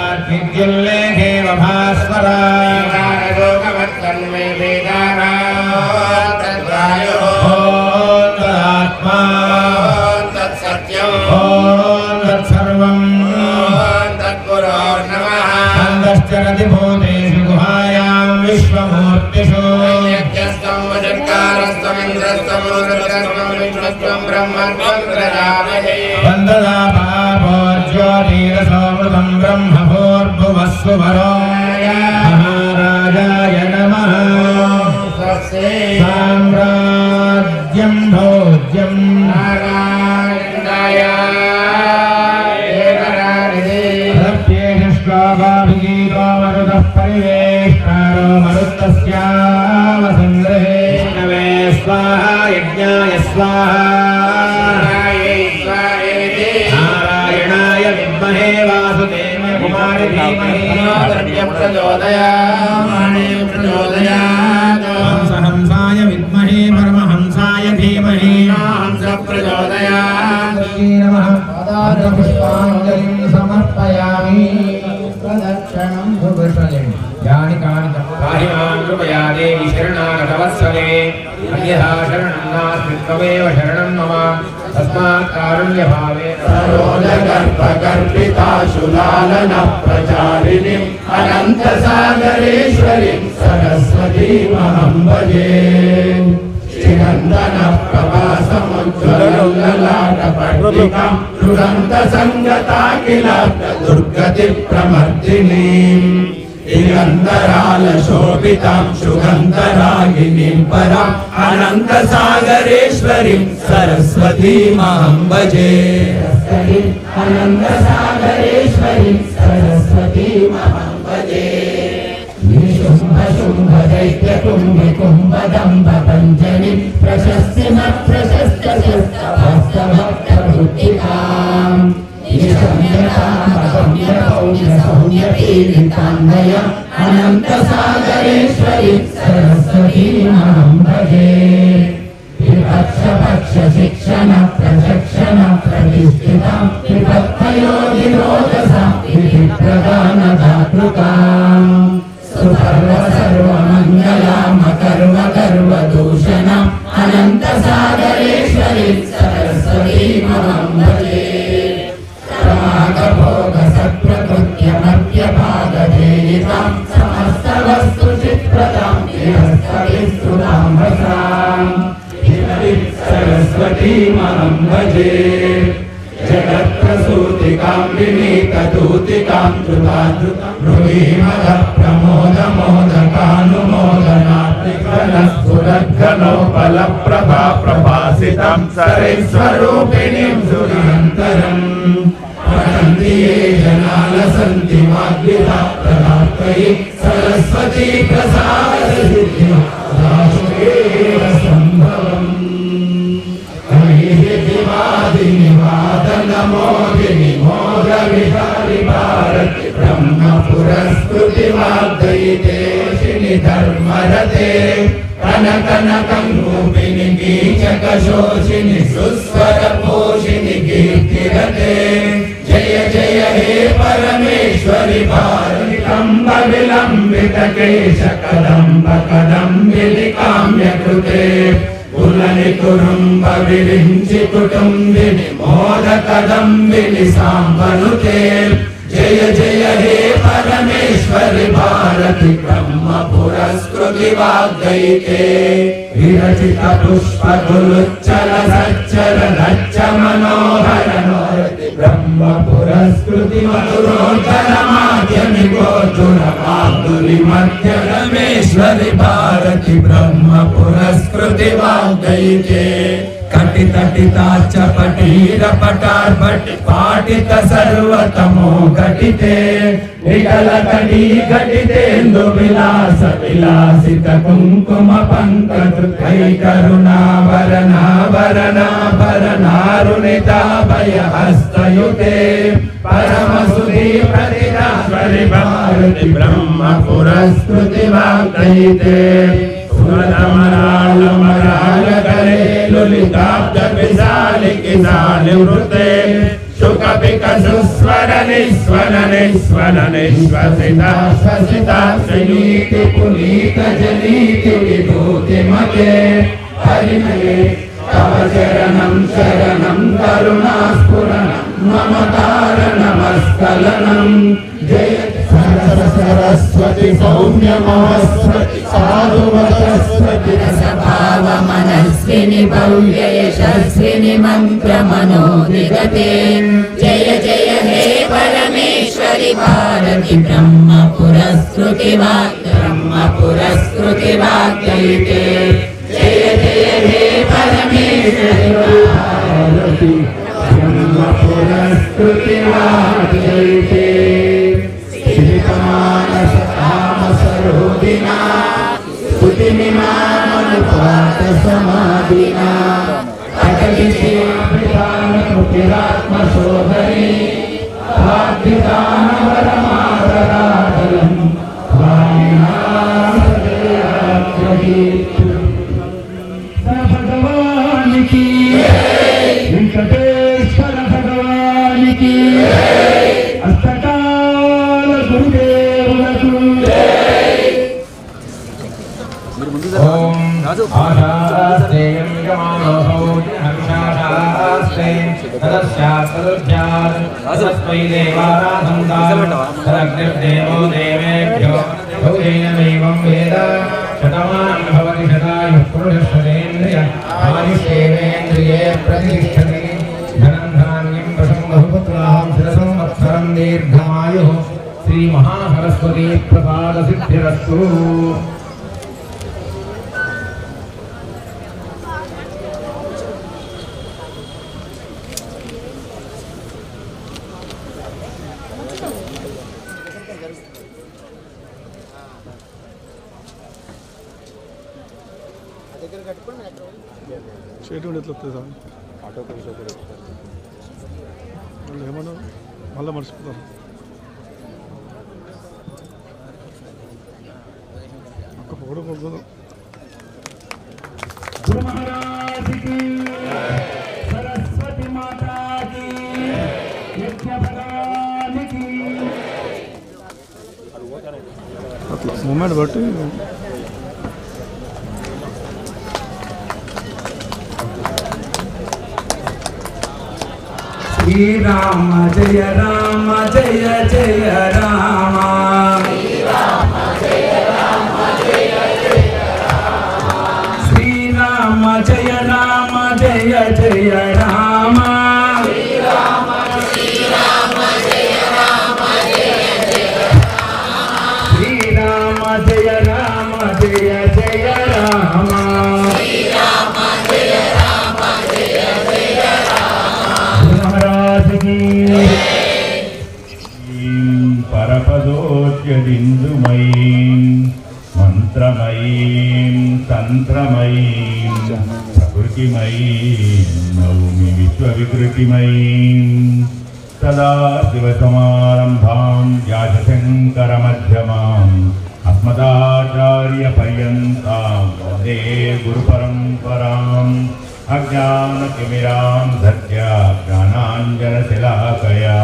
మధ్యస్థాద్విద్యుల్లేఖే భాస్వరా ఆత్మా తత్సర్వం అందశ్చరతి భూతేషు గుహాయాం విశ్వమూర్తిషు వందనా పాపోజ్యోతిరసోమృతం బ్రహ్మభూర్భువస్సు వరో మహారాజాయ నమః సామ్రాజ్యం భోజ్యం శ్లోకాభిగీతో మరుతః పరివేష్టారో మరుత్తస్యావసంగ్రహే నమే స్వాహా యజ్ఞాయ స్వాహా నారాయణాయ విద్మహే వాసుదేవ కుమారి ధీమహి హంసహంసాయ విద్మహే పరమహంసాయ ధీమహి నమః పుష్పాంజలిం సమర్పయామి ప్రదక్షిణం భూకృష్ణలిం యాని కాని కాహిమాన్ కృపయా దేవి శరణాగతవత్సలే అన్యథా శరణం నాస్తి త్వమేవ శరణం మమ తస్మాత్ కారుణ్యభావే సరోజగర్భగర్భితాశులాలన ప్రచారిణిం అనంత సాగరేశ్వరిం సరస్వతీమహం భజే శ్రీనందన ప్రభాసముజ్వలం లలాటపట్టికం దురంత సంగతాఖిల దుర్గతి ప్రమర్దినీం దిగంతరాల శోభితాం శుగంతరాగిణీం పరాం అనంత సాగరేశ్వరీం సరస్వతీమహం భజే. అనంత సాగరేశ్వరీం సరస్వతీమహం భజే. నిశుంభ శుంభ దైత్య కుంభి కుంభదంభ పంచని ప్రశస్తిమత్ ప్రశస్త భక్త భక్త బుద్ధికాం సౌమ్య పీడితాన్వయ అనంత సాగరేశ్వరి సరస్వతీమహం భజే. విపక్ష పక్ష శిక్షణ ప్రచక్షణ ప్రతిష్ఠితాం విభక్తయో విరోధసాం విధి ప్రదాన దాతృకాం సుసర్వ సర్వమంగళామ కర్మ కర్మ దూషణ అనంత సాగరేశ్వరి సరస్వతీమహం భజే. భోగ సత్ప్రకృత్యమప్యపాదజేయితాం సమస్త వస్తు చిత్రతాం విహస్తవిస్తృతాం రసాం సరస్వతీమహం భజే. జగత్ప్రసూతికాం వినీతదూతికాం ధృతాధృతాం మృగీమద ప్రమోదమోదకానుమోదనాత్మికనస్ఫురద్ఘనోపల ప్రభా ప్రభాసితాం సరైస్వరూపిణీం సురాంతరం పఠంతి ఏ జనాల సంతి వాగ్విదా ప్రదాత్వయి సరస్వతీ ప్రసాద సిద్ధిం దాసుకేవ సంభవం. నివాదనమోదిని మోద విహారి భారతి బ్రహ్మ పురస్కృతి వాగ్దయితేషిని ధర్మరతే కనకనకం రూపిణి కీచక శోషిని సుస్వర పోషిని కీర్తిరతే. జయ జయ హే పరమేశ్వరి భారతి కంబ విలంబిత కేశ కదంబ కదంబిని కామ్య కృతే కులని కురుంబ విరించి కుటుంబిని మోద కదంబిని సాంబనుతే. జయ జయ హే పరమేశ్వరి భారతి బ్రహ్మ పురస్కృతి వాగ్గయితే. విరచిత పుష్ప గురుచ్చల సచ్చల నచ్చ మనోహర నోరతి బ్రహ్మ పురస్కృతి మధురోధర మాధ్యమి గోచుర మాధురి మధ్య రమేశ్వరి భారతి బ్రహ్మ పురస్కృతి వాగ్గయితే. కటితటితాచ పటీర పటార్భటి పాటిత సర్వతమో ఘటితే. వికల కటి ఘటితేందు విలాస విలాసిత కుంకుమ పంకృతై కరుణాభరణాభరణాభరణారుణితాభయ హస్తయుతే. పరమసుధీ ప్రతిదాశ్వరి భారతి బ్రహ్మ పురస్కృతి వాగ్గయితే. సురతమరాళమరాళ కరే లులితాబ్జ విశాలి కిశాలి వృతే. శుక పిక సుస్వర నిస్వన నిస్వన నిశ్వసిత శ్వసిత శ్రీనీతి పునీత జనీతి విభూతి మతే. హరిమయే తవ శరణం శరణం కరుణాస్ఫురణం మమకార నమస్కలనం. జయ సరస్వతి సౌమ్య మహస్వతి సాధువతస్వతి రసభావ మనస్విని భవ్య యశస్విని మంత్ర మనోనిగతే. జయ జయ హే పరమేశ్వరి భారతి బ్రహ్మ పురస్కృతి వాగ్గయితే. జయ జయ హే పరమేశ్వరి భారతి బ్రహ్మ పురస్కృతి వాగ్గయితే. శ్రీమానస కామసరోధినా స్తుతిమిమానుపాత సమాధినా అఖిలాత్మశోధని భాగ్యదానవరమాదరాదలం భగవానికి వెంకటేశ్వర భగవానికి అష్టకాల గురుదేవులకు. ఓం ఆశాస్తేయం యమానోహౌ హర్షాశాస్తే తదస్యాతదుధ్యాత్ తదస్మై దేవారాధంతాం తదగ్నిర్దేవో దేవేభ్యో భౌజైనమైవం వేద శతమానం భవతి శతాయుః పురుషశ్చతేంద్రియ ఆయుష్యేవేంద్రియే ప్రతిష్టతి. ధనం ధాన్యం వశం బహుపుత్రాం శిరసం వత్సరం దీర్ఘమాయుః శ్రీ మహాసరస్వతీ ప్రసాద సిద్ధిరస్తు. చేయడం ఎట్లా వస్తుంది సార్ ఆటో వాళ్ళు ఏమన్నా మళ్ళీ మర్చిపోతారు. ఒక్క పొగడు పొగదు. గురు మహారాజ్ కి, సరస్వతి మాతా కి, యజ్ఞ భగవాన్ కి. అట్లా మూమెంట్ బట్టి శ్రీరామ జయ రామ జయ జయ రామ. శ్రీరామ జయ రామ జయ జయ రామ. శ్రీరామ జయ రామ జయ జయ రామ. శ్రీరామ శ్రీరామ జయ రామ జయ జయ రామ. శ్రీరామ జయ రామ జయ జయ రామ. శ్రీరామ జయ రామ జయ జయ పరపదోద్యదిందుమయీం మంత్రమయీం తంత్రమయీం ప్రకృతిమయీం నౌమి విశ్వవికృతిమయీం సదా శివసమారంభాం వ్యాసశంకరమధ్యమాం అస్మదాచార్యపర్యంతాం వందే గురుపరంపరాం. అజ్ఞానతిమిరాం సత్యా జ్ఞానాంజనశలాకయా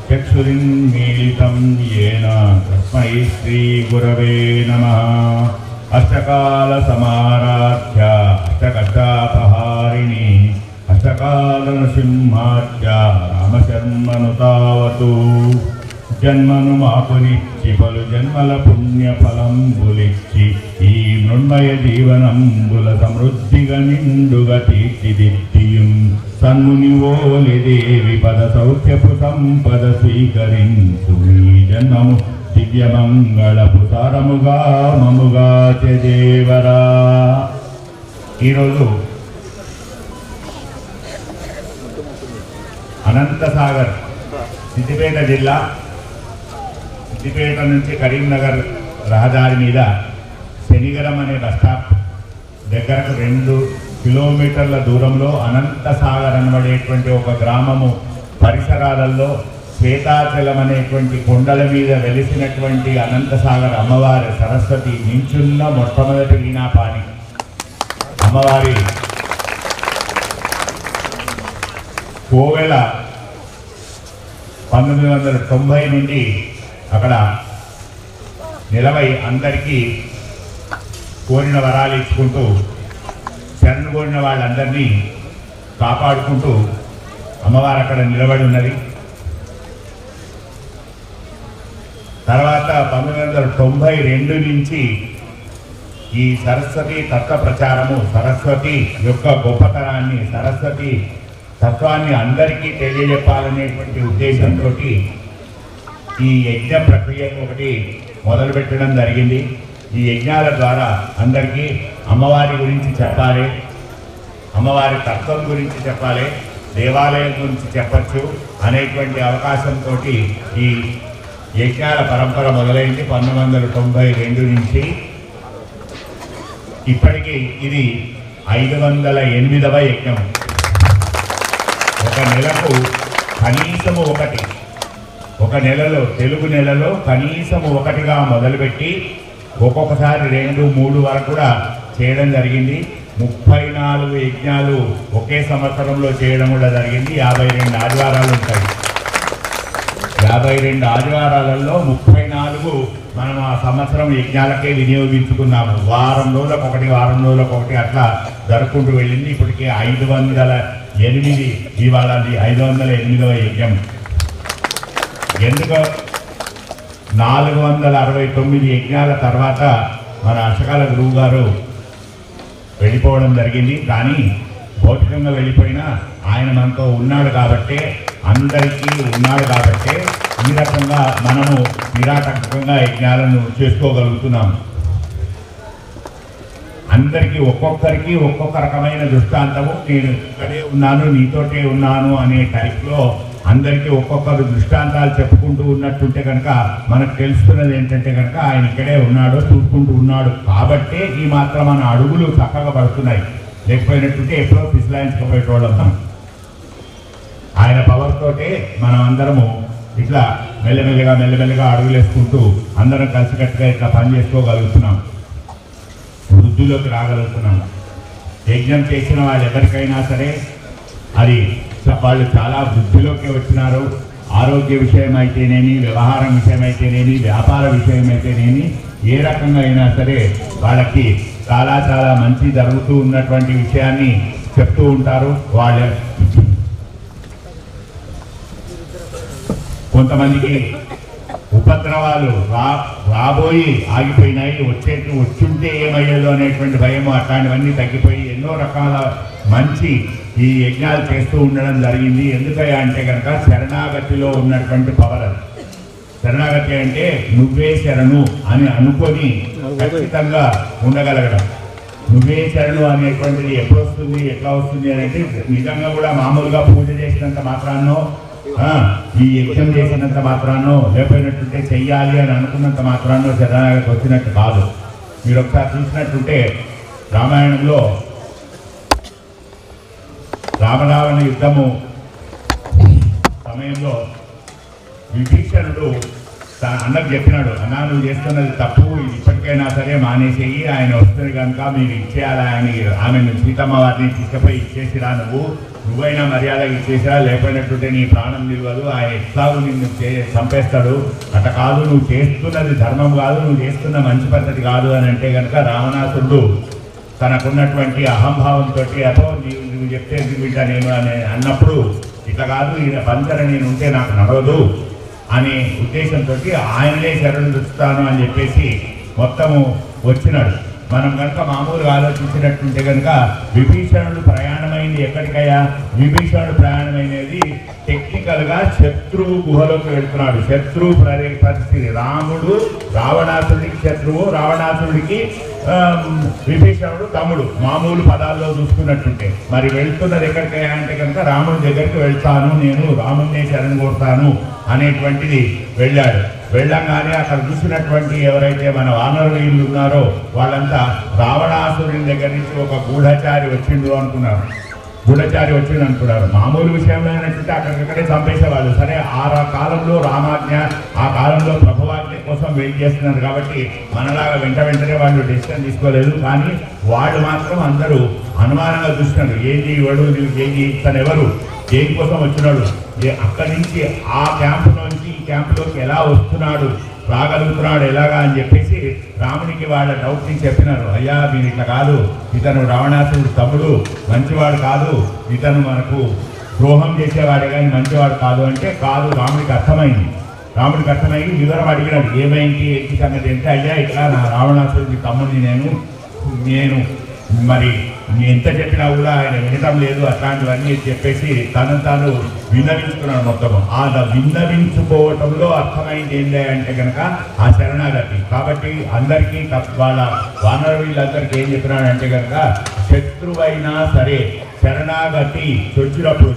చక్షురిన్మీలితం యేన తస్మై శ్రీగురవే నమః. అష్టకాలసమారాధ్య అష్టకష్టాపహారిణి అష్టకాలనృసింహాఖ్య రామశర్మనుతావతు. జన్మను మాకునిచ్చి పలు జన్మల పుణ్యఫలంబులిచ్చి ఈ మృణ్మయ జీవనంబుల సమృద్ధిగా నిండుగా తీర్చిదిద్దియుం సన్మునివోలి దేవి పద సౌఖ్యపు సంపద స్వీకరించు. మీ జన్మము దివ్యమంగళపు సారముగా మముగా దేవరా. ఈరోజు అనంతసాగర్ సిద్దిపేట జిల్లా, సిద్దిపేట నుంచి కరీంనగర్ రహదారి మీద శనిగరం అనే బస్ స్టాప్ దగ్గరకు 2 కిలోమీటర్ల దూరంలో అనంతసాగర్ అనబడేటువంటి ఒక గ్రామము పరిసరాలలో శ్వేతాచలం అనేటువంటి కొండల మీద వెలిసినటువంటి అనంతసాగర్ అమ్మవారి సరస్వతి నించున్న మొట్టమొదటి వీణాపాణి అమ్మవారి కోవెల 1990 నుండి అక్కడ నిలవై అందరికీ కోరిన వరాలు ఇచ్చుకుంటూ శరణు కోరిన వాళ్ళందరినీ కాపాడుకుంటూ అమ్మవారు అక్కడ నిలబడి ఉన్నది. తర్వాత 1992 నుంచి ఈ సరస్వతి తత్వ ప్రచారము, సరస్వతి యొక్క గొప్పతనాన్ని, సరస్వతి తత్వాన్ని అందరికీ తెలియజెప్పాలనేటువంటి ఉద్దేశంతో ఈ యజ్ఞ ప్రక్రియను ఒకటి మొదలుపెట్టడం జరిగింది. ఈ యజ్ఞాల ద్వారా అందరికీ అమ్మవారి గురించి చెప్పాలి, అమ్మవారి తత్వం గురించి చెప్పాలి, దేవాలయం గురించి చెప్పచ్చు అనేటువంటి అవకాశంతో ఈ యజ్ఞాల పరంపర మొదలైంది 1992 నుంచి. ఇప్పటికీ ఇది 508వ యజ్ఞం. ఒక నెలకు కనీసము ఒక నెలలో, తెలుగు నెలలో కనీసము ఒకటిగా మొదలుపెట్టి ఒక్కొక్కసారి 2, 3 వరకు కూడా చేయడం జరిగింది. 34 యజ్ఞాలు ఒకే సంవత్సరంలో చేయడం కూడా జరిగింది. 52 ఆదివారాలు ఉంటాయి. 52 ఆదివారాలలో 34 మనం ఆ సంవత్సరం యజ్ఞాలకే వినియోగించుకున్నాము. వారం రోజులకొకటి అట్లా జరుపుకుంటూ వెళ్ళింది. ఇప్పటికే 508, ఇవాళ 508వ యజ్ఞం. ఎందుకో 469 యజ్ఞాల తర్వాత మన అష్టకాల గురువు గారు వెళ్ళిపోవడం జరిగింది. కానీ భౌతికంగా వెళ్ళిపోయినా ఆయన మనతో ఉన్నాడు కాబట్టి అందరికీ ఉన్నాడు కాబట్టి ఈ రకంగా మనము నిరాటంకంగా యజ్ఞాలను చేసుకోగలుగుతున్నాము. అందరికీ ఒక్కొక్కరికి ఒక్కొక్క రకమైన దృష్టాంతము, నేను ఇక్కడే ఉన్నాను నీతోటే ఉన్నాను అనే టైప్లో అందరికీ ఒక్కొక్కరు దృష్టాంతాలు చెప్పుకుంటూ ఉన్నట్టుంటే కనుక మనకు తెలుస్తున్నది ఏంటంటే కనుక ఆయన ఇక్కడే ఉన్నాడో చూసుకుంటూ ఉన్నాడు కాబట్టే ఈ మాత్రం మన అడుగులు చక్కగా పడుతున్నాయి. లేకపోయినట్టుంటే ఎప్పుడో పిసిలాయించుకోపోయేటోళ్ళం మనం. ఆయన పవర్ తోటే మనం అందరము ఇట్లా మెల్లమెల్లగా అడుగులు వేసుకుంటూ అందరం కలిసికట్టుగా ఇట్లా పని చేసుకోగలుగుతున్నాం, వృద్ధిలోకి రాగలుగుతున్నాం. యజ్ఞం చేసిన వాళ్ళు ఎవరికైనా సరే అది వాళ్ళు చాలా వృద్ధిలోకి వచ్చినారు. ఆరోగ్య విషయం అయితేనేమి, వ్యవహారం విషయం అయితేనేమి, వ్యాపార విషయం అయితేనేమి, ఏ రకంగా అయినా సరే వాళ్ళకి చాలా చాలా మంచి జరుగుతూ ఉన్నటువంటి విషయాన్ని చెప్తూ ఉంటారు. వాళ్ళ కొంతమందికి ఉపద్రవాలు రాబోయి ఆగిపోయినాయి, వచ్చుంటే ఏమయ్యేదో అనేటువంటి భయము అట్లాంటివన్నీ తగ్గిపోయి ఎన్నో రకాల మంచి ఈ యజ్ఞాలు చేస్తూ ఉండడం జరిగింది. ఎందుకయ్యా అంటే కనుక శరణాగతిలో ఉన్నటువంటి పవర్. అది శరణాగతి అంటే నువ్వే శరణు అని అనుకొని ఖచ్చితంగా ఉండగలగడం. నువ్వే శరణు అనేటువంటిది ఎప్పుడు వస్తుంది, ఎట్లా వస్తుంది అనేది నిజంగా కూడా మామూలుగా పూజ చేసినంత మాత్రాన్నో, ఈ యజ్ఞం చేసినంత మాత్రాన్నో, లేకపోయినట్టుంటే చెయ్యాలి అని అనుకున్నంత మాత్రాన్నో శరణాగతి వచ్చినట్టు కాదు. మీరు ఒకసారి చూసినట్టుంటే రామాయణంలో రామరావణ యుద్ధము సమయంలో విభీషణుడు అన్నకు చెప్పినాడు, అన్నా నువ్వు చేస్తున్నది తప్పు, ఇది ఇప్పటికైనా సరే మానేసేయి, ఆయన వస్తుంది కనుక మీరు ఇచ్చేయాలా అని ఆమెను సీతమ్మ వారిని తీసుకుపోయి ఇచ్చేసిరా, నువ్వైనా మర్యాద ఇచ్చేసిరా, లేకపోయినట్టుంటే నీ ప్రాణం నిలవదు, ఆయన ఎట్లాగూ నిన్ను చంపేస్తాడు, అట్లా కాదు, నువ్వు చేస్తున్నది ధర్మం కాదు, నువ్వు చేస్తున్న మంచి పద్ధతి కాదు అని అంటే కనుక రావణాసురుడు తనకున్నటువంటి అహంభావంతో అపో నువ్వు చెప్తే వింటానేమో అని అన్నప్పుడు ఇట్లా కాదు, ఈయన పంచర నేను ఉంటే నాకు నడవదు అనే ఉద్దేశంతో ఆయననే శరణు చూస్తాను అని చెప్పేసి మొత్తము వచ్చినాడు. మనం కనుక మామూలుగా ఆలోచించినట్టుంటే కనుక విభీషణుడు ప్రయాణమైంది ఎక్కడికయ్యా? విభీషణుడు ప్రయాణమైనది టెక్నికల్గా శత్రువు గుహలోకి వెళ్తున్నాడు. శత్రువు పరిస్థితి, రాముడు రావణాసురుడికి శత్రువు, రావణాసురుడికి విభీషణుడు తమ్ముడు, మామూలు పదాల్లో చూసుకున్నట్టుంటే. మరి వెళ్తున్నది ఎక్కడికయ్యా అంటే కనుక రాముడి దగ్గరికి వెళ్తాను, నేను రాముడినే శరణు కోరుతాను అనేటువంటిది వెళ్ళాడు. వెళ్ళంగానే అక్కడ చూసినటువంటి ఎవరైతే మన వానరులు ఉన్నారో వాళ్ళంతా రావణాసురుని దగ్గర నుంచి ఒక గూఢచారి వచ్చిండు అనుకున్నారు. మామూలు విషయంలో ఏంటంటే అక్కడికక్కడే చంపేసేవాళ్ళు. సరే ఆ కాలంలో రామాజ్ఞ, ఆ కాలంలో ప్రభువాజ్ఞ కోసం వెయిట్ చేస్తున్నారు కాబట్టి మనలాగా వెంటనే వాళ్ళు డెసిషన్ తీసుకోలేదు. కానీ వాళ్ళు మాత్రం అందరూ అనుమానంగా చూస్తున్నారు, ఏంటి వాడు, ఏంటి తను ఎవరు, దేనికోసం వచ్చినాడు, అక్కడి నుంచి ఆ క్యాంపు నుంచి ఈ క్యాంపులోకి ఎలా వస్తున్నాడు, రాగలుగుతున్నాడు ఎలాగా అని చెప్పేసి రామునికి వాళ్ళ డౌట్ని చెప్పినారు. అయ్యా మీరు ఇట్లా కాదు, ఇతను రావణాసురుడు తమ్ముడు, మంచివాడు కాదు, ఇతను మనకు ద్రోహం చేసేవాడే కానీ మంచివాడు కాదు అంటే కాదు. రాముడికి అర్థమైంది వివరం అడిగినాడు, ఏమైంది ఏంటి సంగతి అంటే, అయ్యా ఇట్లా నా రావణాసురుడి తమ్ముడిని నేను మరి ఎంత చెప్పినా కూడా ఆయన వినటం లేదు, అట్లాంటివన్నీ చెప్పేసి తాను విన్నవించుకున్నాడు. మొత్తము ఆ విన్నవించుకోవటంలో అర్థమైంది ఏంటి అంటే కనుక ఆ శరణాగతి. కాబట్టి అందరికీ వాళ్ళ వానరులందరికీ ఏం చెప్పినాడంటే కనుక శత్రువైనా సరే శరణాగతి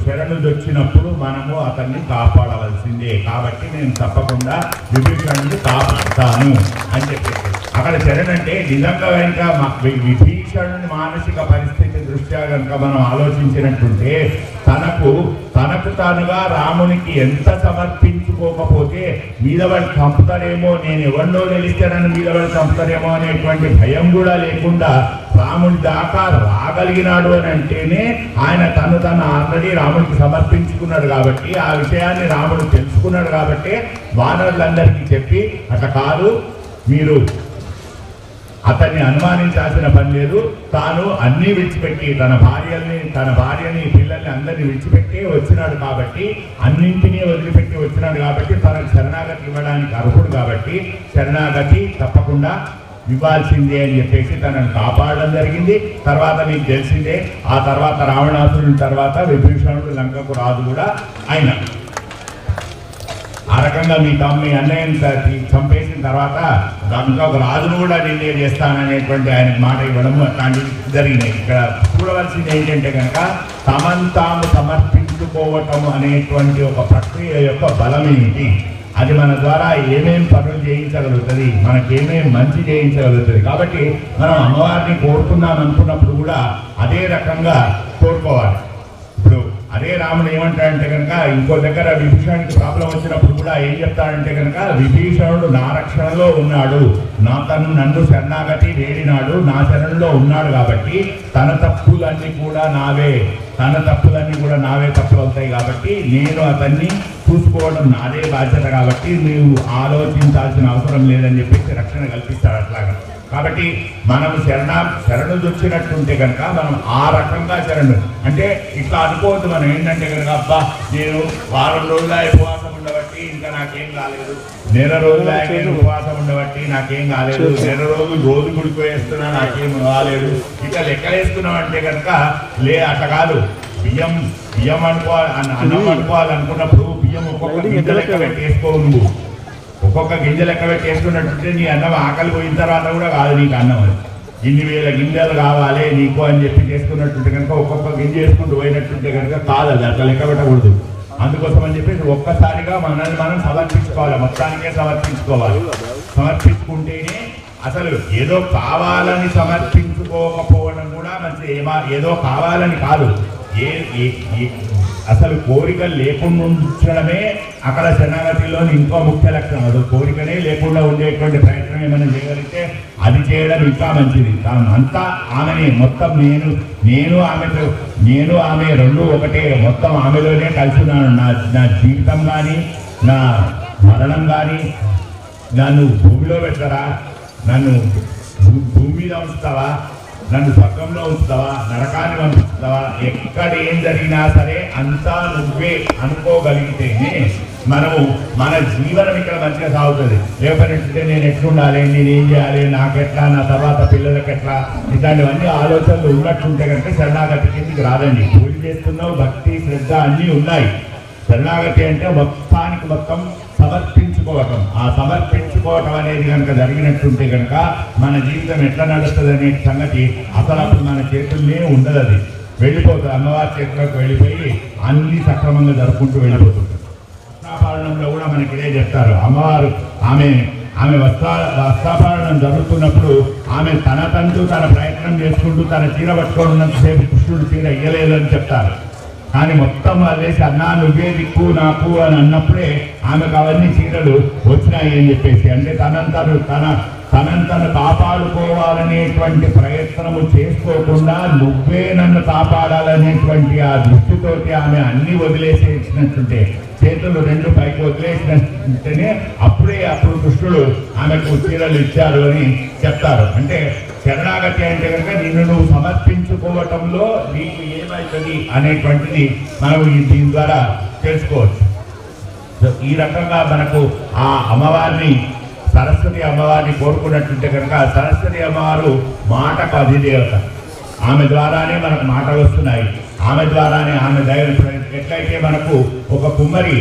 శరణుదొచ్చినప్పుడు మనము అతన్ని కాపాడవలసిందే. కాబట్టి నేను తప్పకుండా విభీషణుడిని కాపాడుతాను అని చెప్పేసి అక్కడ శరణ్ అంటే నిజంగా కనుక విభీషణుని మానసిక పరిస్థితి దృష్ట్యా కనుక మనం ఆలోచించినట్టుంటే తనకు తానుగా రామునికి ఎంత సమర్పించుకోకపోతే మీదవాడు చంపుతారేమో, నేను ఎవరిలో నిలిచానని మీదవాడు చంపుతారేమో అనేటువంటి భయం కూడా లేకుండా రాముడి దాకా రాగలిగినాడు అని అంటేనే ఆయన తను ఆల్రెడీ రాముడికి సమర్పించుకున్నాడు కాబట్టి, ఆ విషయాన్ని రాముడు తెలుసుకున్నాడు కాబట్టి వానరులందరికీ చెప్పి అట్లా కాదు, మీరు అతన్ని అనుమానించాల్సిన పని లేదు, తాను అన్నీ విడిచిపెట్టి తన భార్యని పిల్లల్ని అందరినీ విడిచిపెట్టి వచ్చినాడు కాబట్టి, అన్నింటినీ వదిలిపెట్టి వచ్చినాడు కాబట్టి తనకు శరణాగతి ఇవ్వడానికి అర్హుడు కాబట్టి శరణాగతి తప్పకుండా ఇవ్వాల్సిందే అని చెప్పేసి తనను కాపాడడం జరిగింది. తర్వాత మీకు తెలిసిందే, ఆ తర్వాత రావణాసురుని తర్వాత విభీషణుడు లంకకు రాజు కూడా ఆయన. ఆ రకంగా మీ అన్నయ్యని చంపేసిన తర్వాత లంకకు రాజును కూడా నేనే చేస్తాననేటువంటి ఆయనకు మాట ఇవ్వడము అట్లాంటివి జరిగినాయి. ఇక్కడ చూడవలసింది ఏంటంటే కనుక తాము సమర్పించుకోవటము అనేటువంటి ఒక ప్రక్రియ యొక్క బలం ఏంటి, అది మన ద్వారా ఏమేం పనులు చేయించగలుగుతుంది, మనకేమేం మంచి చేయించగలుగుతుంది. కాబట్టి మనం అమ్మవారిని కోరుకున్నాం అనుకున్నప్పుడు కూడా అదే రకంగా కోరుకోవాలి. ఇప్పుడు అదే రాముడు ఏమంటాడంటే కనుక ఇంకో దగ్గర విభీషణుడికి ప్రాబ్లం వచ్చినప్పుడు కూడా ఏం చెప్తాడంటే కనుక విభీషణుడు నా రక్షణలో ఉన్నాడు, నన్ను శరణాగతి వేడినాడు, నా శరణలో ఉన్నాడు కాబట్టి తన తప్పులన్నీ కూడా నావే తప్పులు అవుతాయి కాబట్టి నేను అతన్ని చూసుకోవడం నాదే బాధ్యత కాబట్టి నీవు ఆలోచించాల్సిన అవసరం లేదని చెప్పేసి రక్షణ కల్పిస్తాడు అట్లాగా. కాబట్టి మనం శరణు వచ్చినట్టుంటే కనుక మనం ఆ రకంగా శరణు అంటే ఇట్లా అనుకోవద్దు. మనం ఏంటంటే కనుక అబ్బా నేను వారం రోజుల ఉపవాసం ఉండబట్టి ఇంకా నాకేం కాలేదు, నెల రోజుల ఉపవాసం ఉండబట్టి నాకేం కాలేదు, నెల రోజులు రోజు గుడిపోయేస్తున్నా నాకేం కాలేదు, ఇట్లా లెక్కలేస్తున్నాం అంటే కనుక అట్లా కాదు. బియ్యం అన్నం అనుకోవాలనుకున్నప్పుడు బియ్యం ఒక్కొక్క గింజ లెక్క పెట్టేసుకోవు. నువ్వు ఒక్కొక్క గింజ లెక్క పెట్టేసుకున్నట్టుంటే నీ అన్నం ఆకలి పోయిన తర్వాత కూడా కాదు నీకు అన్నం. అది ఇన్ని వేల గింజలు కావాలి నీకు అని చెప్పి చేసుకున్నట్టుంటే కనుక ఒక్కొక్క గింజ వేసుకుంటూ పోయినట్టుంటే కనుక కాదు, అది అట్లా లెక్క పెట్టకూడదు. అందుకోసం అని చెప్పేసి ఒక్కసారిగా మనల్ని మనం సమర్పించుకోవాలి, మొత్తానికే సమర్పించుకోవాలి. సమర్పించుకుంటేనే అసలు ఏదో కావాలని సమర్పించుకోకపోవడం కూడా మంచి, ఏదో కావాలని కాదు, అసలు కోరికలు లేకుండా ఉంచడమే అక్కడ శరణాగతిలోని ఇంకో ముఖ్య లక్షణం. అది కోరికనే లేకుండా ఉండేటువంటి ప్రయత్నం ఏమైనా చేయగలిగితే అది చేయడం ఇంకా మంచిది. అంతా ఆమెని మొత్తం నేను ఆమె రెండు ఒకటే, మొత్తం ఆమెలోనే కలిసినాను. నా జీవితం కానీ నా మరణం కానీ నన్ను భూమిలో పెట్టరా, నన్ను భూమి మీద ఉంచుతావా, నన్ను స్వర్గంలో ఉంచుతావా, నరకాన్ని పంపిస్తావా, ఎక్కడ ఏం జరిగినా సరే అంతా నువ్వే అనుకోగలిగితేనే మనము మన జీవనం ఇక్కడ మంచిగా సాగుతుంది. లేకపోతే నేను ఎట్లుండాలి, నేనేం చేయాలి, నాకెట్లా, నా తర్వాత పిల్లలకి ఎట్లా, ఇట్లాంటివన్నీ ఆలోచనలు ఉన్నట్టుంటే కనుక శరణాగతి కిందికి రాదండి. పూజ చేస్తున్నావు, భక్తి శ్రద్ధ అన్నీ ఉన్నాయి. శరణాగతి అంటే మొత్తానికి మొత్తం సమర్పించుకోవటం. ఆ సమర్పించుకోవటం అనేది కనుక జరిగినట్టుంటే కనుక మన జీవితం ఎట్లా నడుస్తుంది అనే సంగతి అసలు అప్పుడు మన చేతుల్నే ఉండదు. అది వెళ్ళిపోతుంది, అమ్మవారి చేతులకు వెళ్ళిపోయి అన్ని సక్రమంగా జరుపుకుంటూ వెళ్ళిపోతుంది. వస్త్రాపహరణంలో కూడా మనకి ఇదే చెప్తారు. అమ్మవారు ఆమె వస్త్రాపహరణం జరుగుతున్నప్పుడు ఆమె తన ప్రయత్నం చేసుకుంటూ తన చీర పట్టుకొని ఉన్నంతసేపు కృష్ణుడు చీర ఇయ్యలేదని చెప్తారు. కానీ మొత్తం అదేసి అన్నా నువ్వే దిక్కు నాకు అని అన్నప్పుడే ఆమెకు అవన్నీ చీరలు వచ్చినాయి అని చెప్పేసి, అంటే తనను కాపాడుకోవాలనేటువంటి ప్రయత్నము చేసుకోకుండా నువ్వే నన్ను కాపాడాలనేటువంటి ఆ దృష్టితోటి ఆమె అన్ని వదిలేసేసినట్టుంటే, చేతులు రెండు పైకి వదిలేసినట్టుంటేనే అప్పుడు కృష్ణుడు ఆమెకు చీరలు ఇచ్చారు అని చెప్తారు. అంటే శరణాగతి అంటే కనుక నిన్ను నువ్వు సమర్పించుకోవటంలో నీకు ఏమవుతుంది అనేటువంటిది మనం దీని ద్వారా తెలుసుకోవచ్చు. ఈ రకంగా మనకు ఆ అమ్మవారిని, సరస్వతి అమ్మవారిని కోరుకున్నట్టుంటే కనుక సరస్వతి అమ్మవారు మాటకు అధిదేవత. ఆమె ద్వారానే మనకు మాటలు వస్తున్నాయి, ఆమె ద్వారానే ఆమె దైవం. ఎట్లయితే మనకు ఒక కుమ్మరి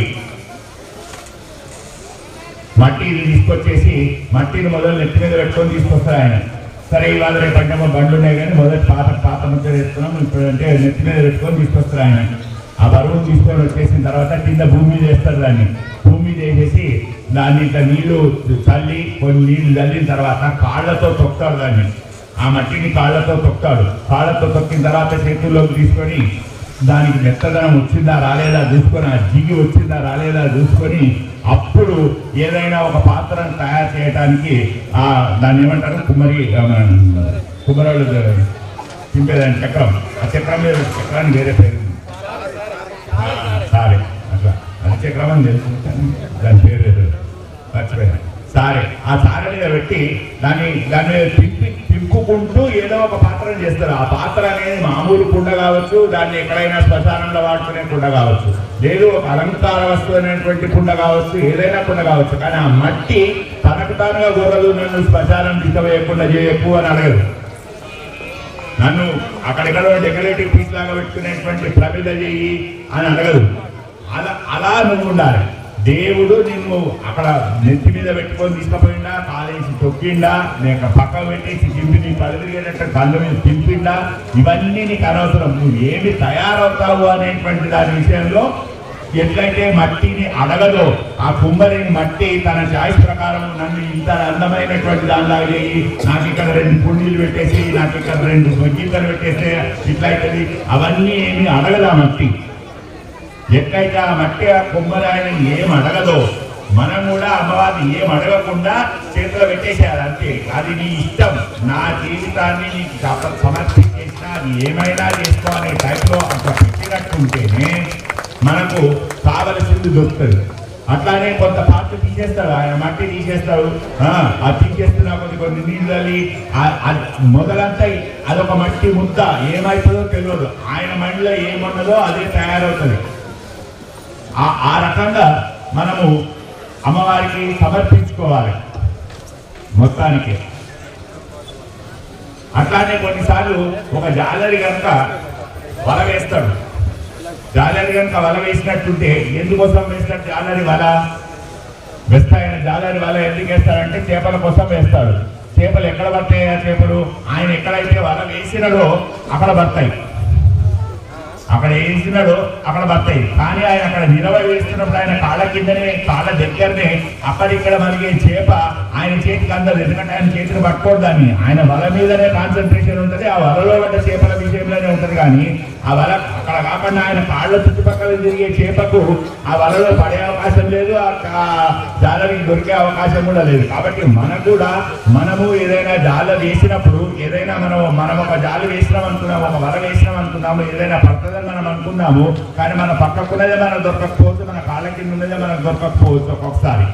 మట్టిని తీసుకొచ్చేసి మట్టిని మొదలు నెత్తి మీద పెట్టుకొని తీసుకొస్తారు ఆయన. సరే ఇవాళ రేపు అంటే బండ్లు ఉన్నాయి కానీ మొదటి పాత ముద్ర వేస్తున్నాం, ఇప్పుడు అంటే నెత్తి మీద పెట్టుకొని తీసుకొస్తారు ఆయన. ఆ బరువును తీసుకొని వచ్చేసిన తర్వాత కింద భూమి మీద వేస్తారు. దాన్ని భూమి మీద వేసేసి దాన్ని ఇట్లా నీళ్లు చల్లి కొన్ని నీళ్లు చల్లిన తర్వాత కాళ్ళతో తొక్కుతాడు దాన్ని. ఆ మట్టిని కాళ్ళతో తొక్కుతాడు. కాళ్ళతో తొక్కిన తర్వాత చేతుల్లోకి తీసుకొని దానికి మెత్తదనం వచ్చిందా రాలేదా చూసుకొని, ఆ జిగి వచ్చిందా రాలేదా చూసుకొని అప్పుడు ఏదైనా ఒక పాత్రను తయారు చేయడానికి దాన్ని ఏమంటారు, కుమ్మరోళ్ళు తింపేదాన్ని చక్రం. ఆ చక్రం మీద చక్రాన్ని వేరే పేరు సరే అట్లా అది చక్రం అని తెలుసు, దాని పేరు మర్చిపోయాను. సారె. ఆ సారె మీద పెట్టి దాని మీద తిప్పుకుంటూ ఏదో ఒక పాత్రను చేస్తారు. ఆ పాత్ర అనేది మామూలు కుండ కావచ్చు, దాన్ని ఎక్కడైనా శ్మశానంలో వాడుకునే కుండ కావచ్చు, లేదు ఒక అలంకార వస్తువు అనేటువంటి కుండ కావచ్చు, ఏదైనా కుండ కావచ్చు. కానీ ఆ మట్టి తనకు తానుగా గొర్రెలు నన్ను శ్మశానం తీసుకువేయకుండా చేయకు అని అడగదు. నన్ను అక్కడెక్కడో డెకరేటివ్ పీస్ లాగా పెట్టుకునేటువంటి ప్రమిద చెయ్యి అని అడగదు. అలా నువ్వు ఉండాలి. దేవుడు నిన్ను అక్కడ నెత్తి మీద పెట్టుకొని తీసుకుపోయిందా, కాలేసి తొక్కిండా, లేక పక్క పెట్టేసి దింపి నీ పదిరిగేటట్టు కళ్ళు మీద తింపిండా, ఇవన్నీ నీకు అనవసరం. నువ్వు ఏమి తయారవుతావు అనేటువంటి దాని విషయంలో ఎట్లయితే మట్టిని అడగదో, ఆ కుంభలేని మట్టి తన చాయిస్ ప్రకారం నన్ను ఇంత అందమైనటువంటి దానిలాగా చేయి, నాకు ఇక్కడ 2 పుండీలు పెట్టేసి, నాకు ఇక్కడ 2 గీతలు పెట్టేస్తే ఇట్లయితుంది, అవన్నీ ఏమి అడగదా మట్టి. ఎట్లయితే ఆ మట్టి ఆ కుంభరాయిని ఏం అడగదో, మనం కూడా అమ్మవారిని ఏం అడగకుండా చేతిలో పెట్టేసేయాలి అంతే. అది నీ ఇష్టం, నా జీవితాన్ని నీకు సమర్పించేసినా అది ఏమైనా చేసుకో అనే టైప్లో అట్లా పెట్టినట్టుంటేనే మనకు కావలసింది దొరుకుతుంది. అట్లానే కొంత పార్ట్ తీసేస్తాడు ఆయన, మట్టి తీసేస్తాడు. అది తీసేస్తున్నా కొన్ని నీళ్ళని మొదలంతా అదొక మట్టి ముద్ద ఏమైతుందో తెలియదు. ఆయన మైండ్లో ఏమున్నదో అదే తయారవుతుంది. ఆ రకంగా మనము అమ్మవారికి సమర్పించుకోవాలి మొత్తానికి. అట్లానే కొన్నిసార్లు ఒక జాలరి కనుక వల వేస్తాడు. జాలరి కనుక వల వేసినట్టుంటే ఎందుకోసం వేస్తాడు జాలరి వల? ఆయన జాలరి వల ఎందుకు వేస్తాడంటే చేపల కోసం వేస్తాడు. చేపలు ఎక్కడ పడతాయి? ఆ చేపలు ఆయన ఎక్కడైతే వల వేసినాడో అక్కడ పడతాయి, అక్కడ వేసినాడో అక్కడ పడతాయి. కానీ ఆయన అక్కడ నిలబడి వేస్తున్నప్పుడు ఆయన కాళ్ళ కిందనే, కాళ్ళ దగ్గరనే అక్కడిక్కడ మరిగే చేప ఆయన చేతికి అందదు. ఎందుకంటే ఆయన చేతిని పట్టుకోడు దాన్ని, ఆయన వల మీదనే కాన్సన్ట్రేషన్ ఉంటుంది, ఆ వలలో పడ్డ చేపల విషయంలోనే ఉంటుంది. కానీ ఆ వల అక్కడ కాకుండా ఆయన కాళ్ళ చుట్టుపక్కల తిరిగే చేపకు ఆ వలలో పడే అవకాశం లేదు, ఆ జాలరికి దొరికే అవకాశం కూడా లేదు. కాబట్టి మనము ఏదైనా జాల వేసినప్పుడు, ఏదైనా మనం ఒక జాలు వేసినాం అనుకున్నాము, ఒక వల వేసినాం అనుకున్నాము, ఏదైనా పడుతుందని మనం అనుకున్నాము. కానీ మన పక్కకున్నదే మనకు దొరకకపోవచ్చు, మన కాళ్ళ కింద ఉన్నదే మనకు దొరకకపోవచ్చు ఒక్కొక్కసారి.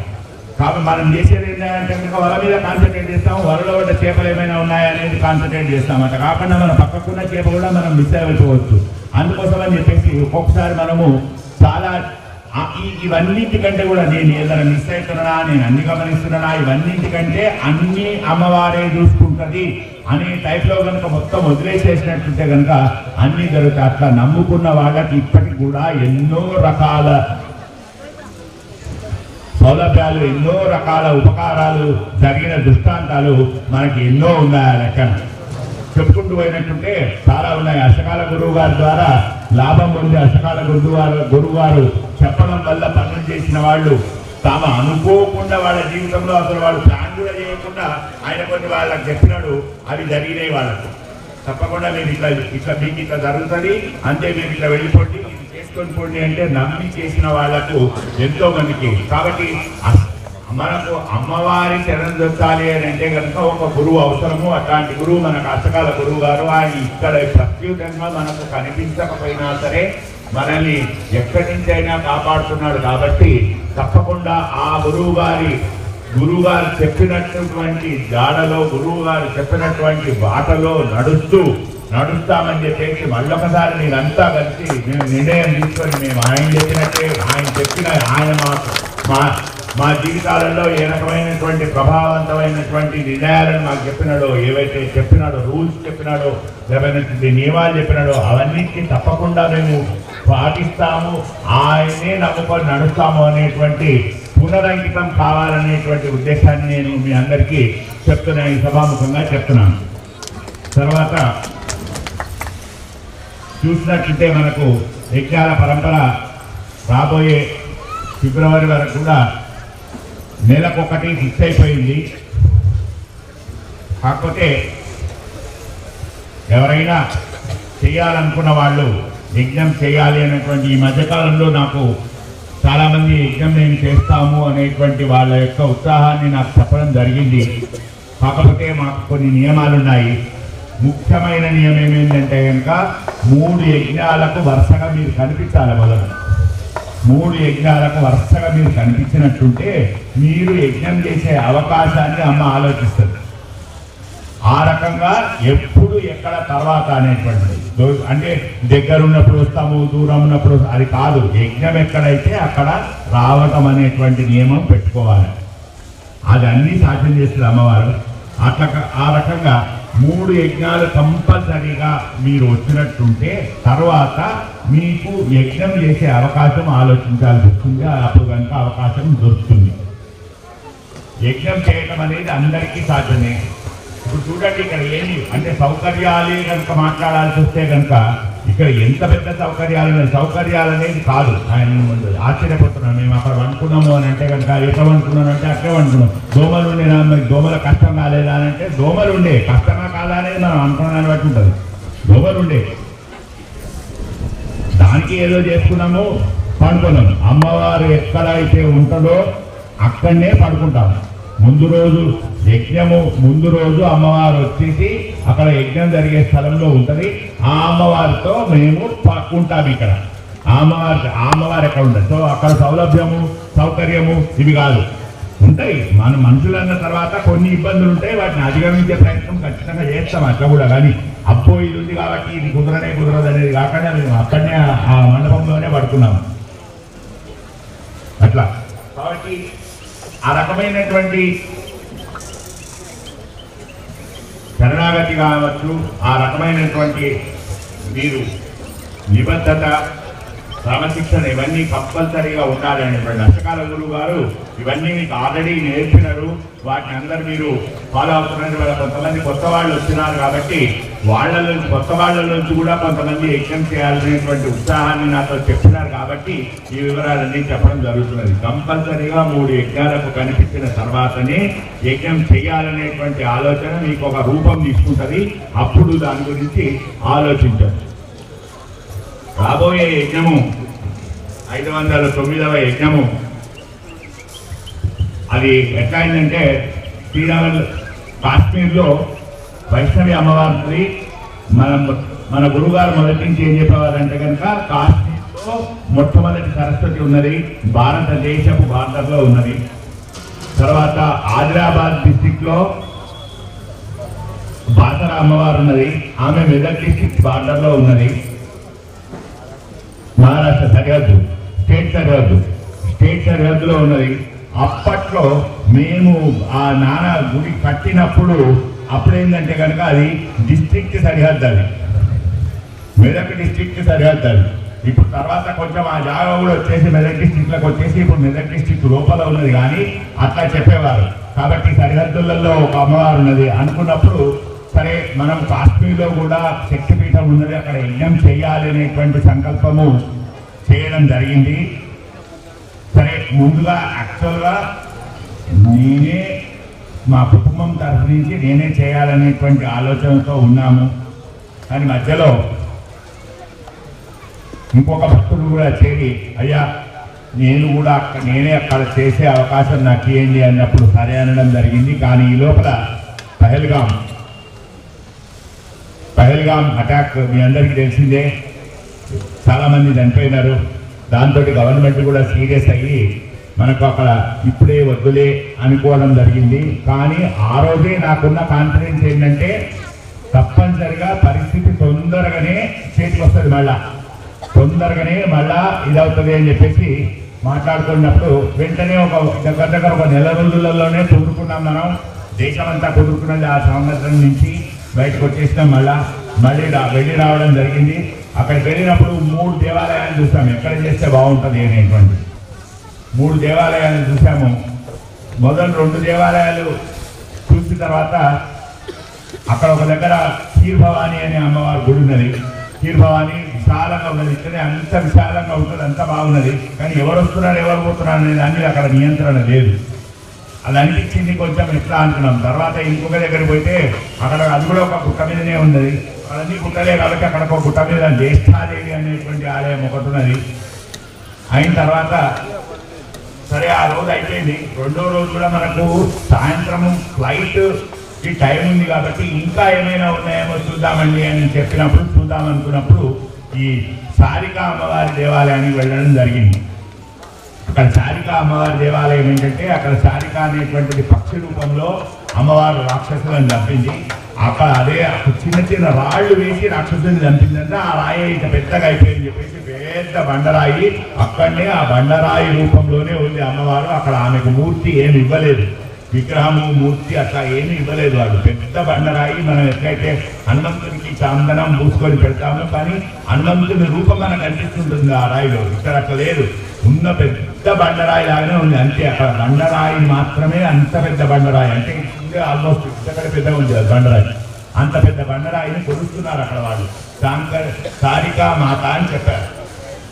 కాబట్టి మనం చేసేది ఏంటంటే వల మీద కాన్సన్ట్రేట్ చేస్తాం, వలలో పడ్డ చేపలు ఏమైనా ఉన్నాయా అనేది కాన్సన్ట్రేట్ చేస్తాం. అట్లా కాకుండా మన పక్కకున్న చేప కూడా మనం మిస్ అయిపోవచ్చు. అందుకోసం అని చెప్పేసి ఒక్కొక్కసారి మనము చాలా ఇవన్నింటికంటే కూడా నేను ఏదైనా మిస్ అవుతున్నా, నేను అన్ని గమనిస్తున్నా, ఇవన్నింటికంటే అన్ని అమ్మవారే చూసుకుంటుంది అనే టైప్లో కనుక మొత్తం వదిలేసేసినట్టుంటే కనుక అన్ని జరుగుతాయి. అట్లా నమ్ముకున్న వాళ్ళకి ఇప్పటికి కూడా ఎన్నో రకాల సౌలభ్యాలు, ఎన్నో రకాల ఉపకారాలు జరిగిన దృష్టాంతాలు మనకి ఎన్నో ఉన్నాయి. లెక్కన చెప్పుకుంటూ పోయినట్టుంటే చాలా ఉన్నాయి. అష్టకాల గురువు గారి ద్వారా లాభం పొంది అష్టకాల గురువు గారు చెప్పడం వల్ల పనులు చేసిన వాళ్ళు తాము అనుకోకుండా వాళ్ళ జీవితంలో అసలు వాళ్ళు ప్లాన్ కూడా చేయకుండా ఆయన కొన్ని వాళ్ళకి చెప్పినాడు, అవి జరిగినాయి వాళ్ళకు. తప్పకుండా మీరు ఇట్లా మీకు ఇట్లా జరుగుతుంది, అంతే మీరు ఇట్లా వెళ్ళిపోండి, ఇది చేసుకొని పోండి అంటే నమ్మి చేసిన వాళ్లకు ఎంతో మందికి. కాబట్టి మనకు అమ్మవారి శరణు దొరకాలి అని అంటే కనుక ఒక గురువు అవసరము. అట్లాంటి గురువు మనకు అష్టకాల గురువు గారు. ఆయన ఇక్కడ ప్రత్యేకంగా మనకు కనిపించకపోయినా సరే మనల్ని ఎక్కడి నుంచి అయినా కాపాడుతున్నాడు. కాబట్టి తప్పకుండా ఆ గురువు గారు చెప్పినటువంటి జాడలో, గురువు గారు చెప్పినటువంటి బాటలో నడుస్తామని చెప్పేసి మళ్ళొకసారి మీరంతా కలిసి మేము నిర్ణయం తీసుకొని మేము ఆయన చెప్పినట్టే, ఆయన మా జీవితాలలో ఏ రకమైనటువంటి ప్రభావవంతమైనటువంటి నిర్ణయాలను మాకు చెప్పినాడో, ఏవైతే చెప్పినాడో, రూల్స్ చెప్పినాడో, లేకపోతే నియమాలు చెప్పినాడో అవన్నిటికీ తప్పకుండా మేము పాటిస్తాము, ఆయనే నమ్ముకొని నడుస్తాము అనేటువంటి పునరంకితం కావాలనేటువంటి ఉద్దేశాన్ని నేను మీ అందరికీ చెప్తున్నాను, ఈ సభాముఖంగా చెప్తున్నాను. తర్వాత చూసినట్లయితే మనకు యజ్ఞాల పరంపర రాబోయే ఫిబ్రవరి వరకు కూడా నెలకొకటి ఫిక్స్ అయిపోయింది. కాకపోతే ఎవరైనా చేయాలనుకున్న వాళ్ళు యజ్ఞం చేయాలి అనేటువంటి ఈ మధ్యకాలంలో నాకు చాలామంది యజ్ఞం నేను చేస్తాము అనేటువంటి వాళ్ళ యొక్క ఉత్సాహాన్ని నాకు చెప్పడం జరిగింది. కాకపోతే మాకు కొన్ని నియమాలు ఉన్నాయి. ముఖ్యమైన నియమం ఏమేంటంటే కనుక 3 యజ్ఞాలకు వరుసగా మీరు కనిపించాలి. మొదలు 3 యజ్ఞాలకు వరుసగా మీరు కనిపించినట్టుంటే మీరు యజ్ఞం చేసే అవకాశాన్ని అమ్మ ఆలోచిస్తుంది. ఆ రకంగా ఎప్పుడు ఎక్కడ తర్వాత అనేటువంటిది, అంటే దగ్గర ఉన్నప్పుడు వస్తాము, దూరం ఉన్నప్పుడు అది కాదు. యజ్ఞం ఎక్కడైతే అక్కడ రావటం అనేటువంటి నియమం పెట్టుకోవాలి. అది అన్నీ సాధ్యం చేస్తుంది అమ్మవారు. అట్లా ఆ రకంగా 3 యజ్ఞాలు కంపల్సరీగా మీరు వచ్చినట్టుంటే తర్వాత మీకు యజ్ఞం చేసే అవకాశం ఆలోచించాల్సి వస్తుంది. అప్పుడు కనుక అవకాశం దొరుకుతుంది. యజ్ఞం చేయటం అనేది అందరికీ సాధ్యమే. ఇప్పుడు చూడండి, ఇక్కడ ఏమి అంటే సౌకర్యాలే కనుక మాట్లాడాల్సి వస్తే కనుక ఇక్కడ ఎంత పెద్ద సౌకర్యాలు ఉన్నాయి. సౌకర్యాలు అనేది కాదు, ఆయన ఆశ్చర్యపోతున్నాం. మేము అక్కడ అనుకున్నాము అని అంటే కనుక ఎక్కడ అనుకున్నాను అంటే అక్కడే అనుకున్నాం. దోమలు ఉండేనా, మరి దోమల కష్టం కాలేదా అని అంటే దోమలు ఉండే, కష్టమా కాదా అనేది మనం అనుకున్నాన్ని బట్టి ఉంటుంది. దోమలు ఉండే, దానికి ఏదో చేసుకున్నాము, పడుకున్నాము. అమ్మవారు ఎక్కడైతే ఉంటుందో అక్కడనే పడుకుంటాము. ముందు రోజు యజ్ఞము ముందు రోజు అమ్మవారు వచ్చేసి అక్కడ యజ్ఞం జరిగే స్థలంలో ఉంటుంది. ఆ అమ్మవారితో మేము పడుకుంటాము. ఇక్కడ అమ్మవారు ఎక్కడ ఉంటుంది. సో అక్కడ సౌలభ్యము సౌకర్యము ఇవి కాదు, ఉంటాయి. మన మనుషులన్న తర్వాత కొన్ని ఇబ్బందులు ఉంటాయి, వాటిని అధిగమించే ప్రయత్నం ఖచ్చితంగా చేస్తాం. అట్లా కూడా కానీ అప్పో ఇది ఉంది కాబట్టి ఇది కుదరదు అనేది కాకుండా మేము అక్కడనే ఆ మండపంలోనే పడుకున్నాము. అట్లా కాబట్టి ఆ రకమైనటువంటి శరణాగతి కావచ్చు, ఆ రకమైనటువంటి మీరు నిబద్ధత, క్రమశిక్షణ ఇవన్నీ కంపల్సరీగా ఉండాలి అనేటువంటి అష్టకాల గురువు గారు ఇవన్నీ మీకు ఆల్రెడీ నేర్పినారు. వాటిని అందరూ మీరు ఫాలో అవుతున్నారు. వాళ్ళ కొంతమంది కొత్త వాళ్ళు వచ్చినారు కాబట్టి కొత్త వాళ్ళ నుంచి కూడా కొంతమంది యజ్ఞం చేయాలనేటువంటి ఉత్సాహాన్ని నాతో చెప్పినారు కాబట్టి ఈ వివరాలన్నీ చెప్పడం జరుగుతున్నది. కంపల్సరీగా 3 యజ్ఞాలకు కనిపించిన తర్వాతనే యజ్ఞం చేయాలనేటువంటి ఆలోచన మీకు ఒక రూపం తీసుకుంటుంది. అప్పుడు దాని గురించి ఆలోచించండి. రాబోయే యజ్ఞము 509వ యజ్ఞము. అది ఎట్లా అయిందంటే కాశ్మీర్లో వైష్ణవి అమ్మవారి మన గురుగారు మొదటి నుంచి ఏం చెప్పేవారంటే కనుక కాశ్మీర్లో మొట్టమొదటి సరస్వతి ఉన్నది, భారతదేశపు బార్డర్లో ఉన్నది. తర్వాత ఆదిలాబాద్ డిస్టిక్లో బాసర అమ్మవారు ఉన్నది, ఆమె మెదక్ డిస్టిక్ బార్డర్లో ఉన్నది. మహారాష్ట్ర సరిహద్దు, స్టేట్ సరిహద్దులో ఉన్నది. అప్పట్లో మేము ఆ నాన్న గుడి కట్టినప్పుడు అప్పుడేంటంటే కనుక అది డిస్ట్రిక్ట్ సరిహద్దు, అది మెదక్ డిస్ట్రిక్ట్ సరిహద్దు. అది ఇప్పుడు తర్వాత కొంచెం ఆ జాగా కూడా వచ్చేసి మెదక్ డిస్ట్రిక్ట్లోకి వచ్చేసి ఇప్పుడు మెదక్ డిస్ట్రిక్ట్ లోపల ఉన్నది. కానీ అట్లా చెప్పేవారు. కాబట్టి సరిహద్దులలో ఒక అమ్మవారు ఉన్నది అనుకున్నప్పుడు సరే మనం కాశ్మీర్లో కూడా శక్తిపీఠం ఉన్నది, అక్కడ యజ్ఞం చేయాలి అనేటువంటి సంకల్పము చేయడం జరిగింది. సరే ముందుగా యాక్చువల్గా నేనే మా కుటుంబం తరఫు నుంచి నేనే చేయాలనేటువంటి ఆలోచనతో ఉన్నాము. కానీ మధ్యలో ఇంకొక భక్తుడు కూడా చేరి అయ్యా నేనే అక్కడ చేసే అవకాశం నాకు ఇవ్వండి అన్నప్పుడు సరే అనడం జరిగింది. కానీ ఈ లోపల పహల్గామ్ అటాక్ మీ అందరికీ తెలిసిందే, చాలామంది చనిపోయినారు. దాంతో గవర్నమెంట్ కూడా సీరియస్ అయ్యి మనకు అక్కడ ఇప్పుడే వద్దులే అనుకోవడం జరిగింది. కానీ ఆ రోజే నాకున్న కాన్ఫిడెన్స్ ఏంటంటే తప్పనిసరిగా పరిస్థితి తొందరగానే చేతికి వస్తుంది, తొందరగానే మళ్ళా ఇదవుతుంది అని చెప్పేసి మాట్లాడుకున్నప్పుడు వెంటనే ఒక దగ్గర ఒక నెల రోజులలోనే కుదురుకున్నాం. మనం దేశమంతా కుదురుకున్నది. ఆ సంవత్సరం నుంచి బయటకు వచ్చేసినాం. మళ్ళీ వెళ్ళి రావడం జరిగింది. అక్కడికి వెళ్ళినప్పుడు 3 దేవాలయాలు చూసాము, ఎక్కడ చేస్తే బాగుంటుంది అనేటువంటి 3 దేవాలయాలు చూసాము. మొదలు 2 దేవాలయాలు చూసిన తర్వాత అక్కడ ఒక దగ్గర ఖీర్ భవానీ అనే అమ్మవారి గుడి ఉన్నది. ఖీర్ భవానీ విశాలంగా ఉన్నది, ఇక్కడే అంత విశాలంగా ఉంటుంది, అంత బాగున్నది. కానీ ఎవరు వస్తున్నారు ఎవరు పోతున్నారు అనే దాన్ని అక్కడ నియంత్రణ లేదు. అది అనిపించింది కొంచెం ఎట్లా అనుకున్నాం. తర్వాత ఇంకొక దగ్గర పోతే అక్కడ అది కూడా ఒక గుట్ట మీదనే ఉన్నది. అన్నీ గుట్టలే కాబట్టి అక్కడ ఒక గుట్ట మీద జ్యేష్ఠాదేవి అనేటువంటి ఆలయం ఒకటి ఉన్నది. అయిన తర్వాత సరే ఆ రోజు అయిపోయింది. 2వ రోజు కూడా మనకు సాయంత్రము ఫ్లైట్కి టైం ఉంది కాబట్టి ఇంకా ఏమైనా ఉన్నాయేమో చూద్దామండి అని చూద్దామనుకున్నప్పుడు ఈ సారికా అమ్మవారి దేవాలయానికి వెళ్ళడం జరిగింది. అక్కడ శారిక అమ్మవారి దేవాలయం ఏంటంటే అక్కడ శారిక అనేటువంటిది పక్షి రూపంలో అమ్మవారు రాక్షసులను చంపింది. అక్కడ అదే చిన్న చిన్న రాళ్ళు వేసి రాక్షసుని చంపిందంటే ఆ రాయి ఇంత పెద్దగా అయిపోయింది చెప్పేసి పెద్ద బండరాయి అక్కడనే ఆ బండరాయి రూపంలోనే ఉంది అమ్మవారు. అక్కడ ఆమెకు మూర్తి ఏమి ఇవ్వలేదు, విగ్రహము మూర్తి అట్లా ఏమీ ఇవ్వలేదు. వాళ్ళు పెద్ద బండరాయి మనం ఎట్లయితే హనుమంతునికి చందనం పూసుకొని పెడతాము కానీ హనుమంతుని రూపం మనకు కనిపిస్తుంటుంది ఆ రాయిలో. ఇక్కడ అట్లా లేదు, ఉన్న పెద్ద బండరాయి లాగానే ఉంది అంతే. అక్కడ బండరాయి మాత్రమే అంత పెద్ద బండరాయి అంటే ఆల్మోస్ట్ ఇక్కడ పెద్దగా ఉంది బండరాయి. అంత పెద్ద బండరాయిని కొలుస్తున్నారు అక్కడ వాళ్ళు. సారికా మాత అని చెప్పారు.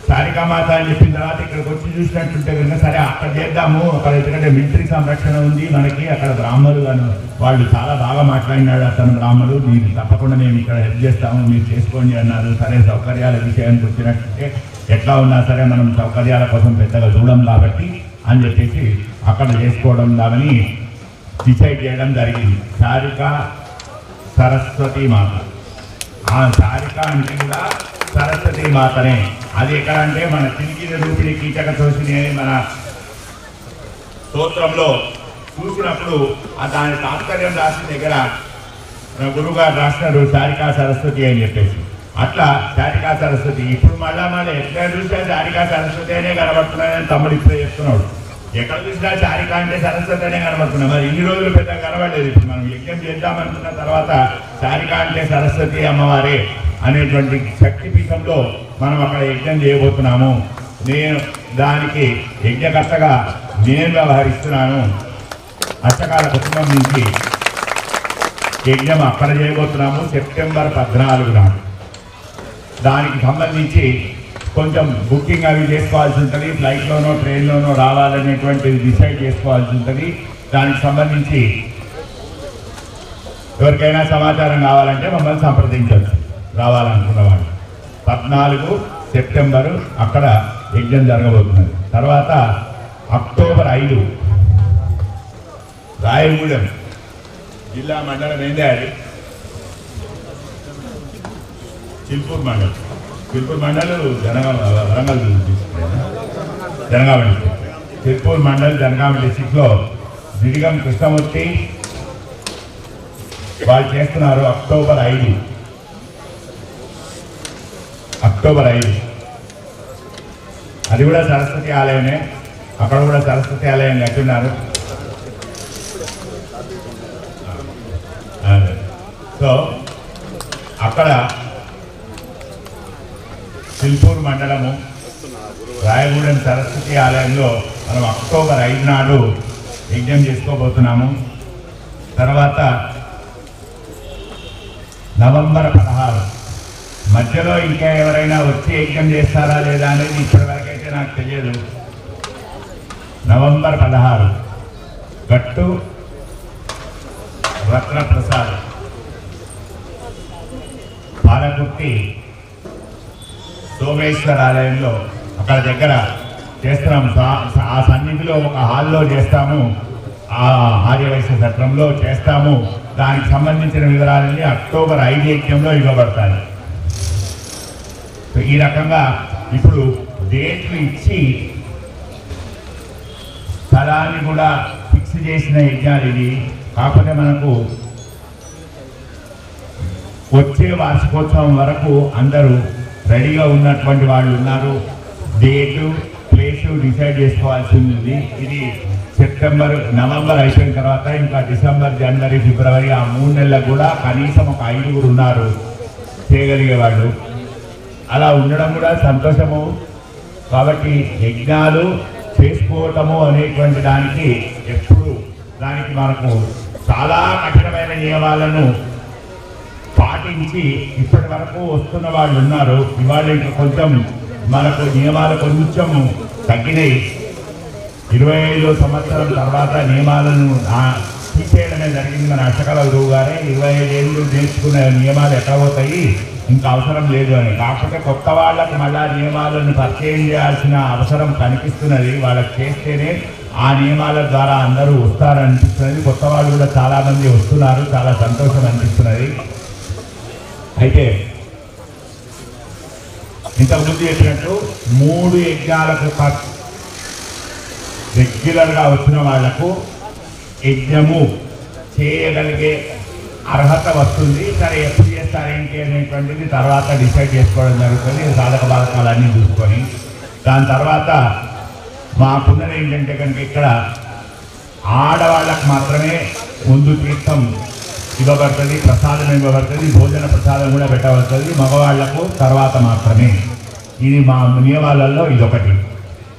సారికా మాత అని చెప్పిన తర్వాత ఇక్కడికి వచ్చి చూసినట్టుంటే కనుక సరే అక్కడ చేద్దాము, అక్కడ ఎందుకంటే మిలిటరీ సంరక్షణ ఉంది మనకి, అక్కడ బ్రాహ్మణులు అని వాళ్ళు చాలా బాగా మాట్లాడినాడు అతను బ్రాహ్మణులు, మీరు తప్పకుండా మేము ఇక్కడ హెల్ప్ చేస్తాము మీరు చేసుకోండి అన్నారు. సరే సౌకర్యాల విషయానికి వచ్చినట్టుంటే ఎట్లా ఉన్నా సరే మనం సౌకర్యాల కోసం పెద్దగా చూడం కాబట్టి అని చెప్పేసి అక్కడ చేసుకోవడం దాని డిసైడ్ చేయడం జరిగింది. సారిక సరస్వతి మాత, ఆ సారిక అంటే కూడా సరస్వతి మాతనే. అది ఎక్కడంటే మన తిరిగిన రూపిణి కీచక తోషిని అని మన స్తోత్రంలో చూసినప్పుడు దాని తాత్పర్యం రాసిన దగ్గర మన గురువుగారు రాసినారు సారికా సరస్వతి అని చెప్పేసి. అట్లా సారికా సరస్వతి ఇప్పుడు మళ్ళా ఎక్కడ చూసినా సారికా సరస్వతి అనే కనబడుతున్నాయని తమ్ముడు ఇప్పుడే చెప్తున్నాడు. ఎక్కడ చూసినా సారిక అంటే సరస్వతి అనే కనబడుతున్నాం. మరి ఇన్ని రోజులు పెద్దగా కనబడలేదు. ఇప్పుడు మనం యజ్ఞం చేద్దామనుకున్న తర్వాత సారిక అంటే సరస్వతి అమ్మవారే అనేటువంటి శక్తిపీఠంలో మనం అక్కడ యజ్ఞం చేయబోతున్నాము. నేను దానికి యజ్ఞకర్తగా నేను వ్యవహరిస్తున్నాను. అష్టకాల కుటుంబం నుంచి యజ్ఞం అక్కడ చేయబోతున్నాము సెప్టెంబర్ 14 నాడు. దానికి సంబంధించి కొంచెం బుకింగ్ అవి చేసుకోవాల్సి ఉంటుంది, ఫ్లైట్లోనో ట్రైన్లోనో రావాలనేటువంటిది డిసైడ్ చేసుకోవాల్సి ఉంటుంది. దానికి సంబంధించి ఎవరికైనా సమాచారం కావాలంటే మమ్మల్ని సంప్రదించవచ్చు రావాలనుకున్న వాళ్ళు. 14 సెప్టెంబరు అక్కడ యజ్ఞం జరగబోతున్నది. తర్వాత అక్టోబర్ 5 రాయగూడెం జిల్లా మండలం ఏందే అది చిల్పూర్ మండలం. చిల్పూర్ మండలం వరంగల్ జనగామ డిస్ట్రిక్ట్. చిల్పూర్ మండల్ జనగామ డిస్ట్రిక్ట్లో దిడిగం కృష్ణమూర్తి వాళ్ళు చేస్తున్నారు అక్టోబర్ 5. అది కూడా సరస్వతి ఆలయమే. అక్కడ కూడా సరస్వతి ఆలయం కట్టున్నారు. సో అక్కడ చిల్పూర్ మండలము రాయగూడెం సరస్వతి ఆలయంలో మనం అక్టోబర్ 5 నాడు యజ్ఞం చేసుకోబోతున్నాము. తర్వాత నవంబర్ 16 మధ్యలో ఇంకా ఎవరైనా వచ్చి యజ్ఞం చేస్తారా లేదా అనేది ఇప్పటివరకైతే నాకు తెలియదు. నవంబర్ 16 గట్టు రత్నప్రసాద్ పాలకుర్తి సోమేశ్వర ఆలయంలో అక్కడ దగ్గర చేస్తున్నాము. ఆ సన్నిధిలో ఒక హాల్లో చేస్తాము, ఆ ఆర్యవైశ్య సత్రంలో చేస్తాము. దానికి సంబంధించిన వివరాలన్నీ అక్టోబర్ 5 యజ్ఞంలో ఇవ్వబడతాయి. ఈ రకంగా ఇప్పుడు డేట్లు ఇచ్చి స్థలాన్ని కూడా ఫిక్స్ చేసిన యజ్ఞాలు ఇది. కాకపోతే మనకు వచ్చే వార్షికోత్సవం వరకు అందరూ రెడీగా ఉన్నటువంటి వాళ్ళు ఉన్నారు. డేటు ప్లేసు డిసైడ్ చేసుకోవాల్సి ఉంది. ఇది నవంబర్ అయిపోయిన తర్వాత ఇంకా డిసెంబర్, జనవరి, ఫిబ్రవరి ఆ 3 నెలలకు కూడా కనీసం ఒక 5 ఉన్నారు చేయగలిగే వాళ్ళు. అలా ఉండడం కూడా సంతోషము. కాబట్టి యజ్ఞాలు చేసుకోవటము అనేటువంటి దానికి ఎప్పుడు దానికి మనకు చాలా కఠినమైన నియమాలను పాటించి ఇప్పటి వరకు వస్తున్న వాళ్ళు ఉన్నారు. ఇవాళ ఇంకా కొంచెం మనకు నియమాలు కొంచెం తగ్గినాయి. 25 సంవత్సరం తర్వాత నియమాలను తీసేయడమే జరిగింది. మన అష్టకల గురువు గారే 25 ఏళ్ళు నేర్చుకున్న నియమాలు ఎక్కడ పోతాయి, ఇంకా అవసరం లేదు అని. కాకపోతే కొత్త వాళ్ళకి మళ్ళా నియమాలను పరిచయం చేయాల్సిన అవసరం కనిపిస్తున్నది. వాళ్ళకి చేస్తేనే ఆ నియమాల ద్వారా అందరూ వస్తారనిపిస్తున్నది. కొత్త వాళ్ళు కూడా చాలామంది వస్తున్నారు, చాలా సంతోషం అనిపిస్తున్నది. అయితే ఇంతకుముందు చెప్పినట్టు 3 యజ్ఞాలకు రెగ్యులర్గా వచ్చిన వాళ్లకు యజ్ఞము చేయగలిగే అర్హత వస్తుంది. సరే ఎప్పుడు చేస్తారు ఏంటి అనేటువంటిది తర్వాత డిసైడ్ చేసుకోవడం జరుగుతుంది, సాధక బాధకాలన్నీ చూసుకొని. దాని తర్వాత మాకున్నది ఏంటంటే కనుక ఇక్కడ ఆడవాళ్ళకు మాత్రమే ముందు తీర్థం ఇవ్వబడుతుంది, ప్రసాదం ఇవ్వబడుతుంది, భోజన ప్రసాదం కూడా పెట్టబడుతుంది. మగవాళ్లకు తర్వాత మాత్రమే. ఇది మా నియమాలలో ఇదొకటి.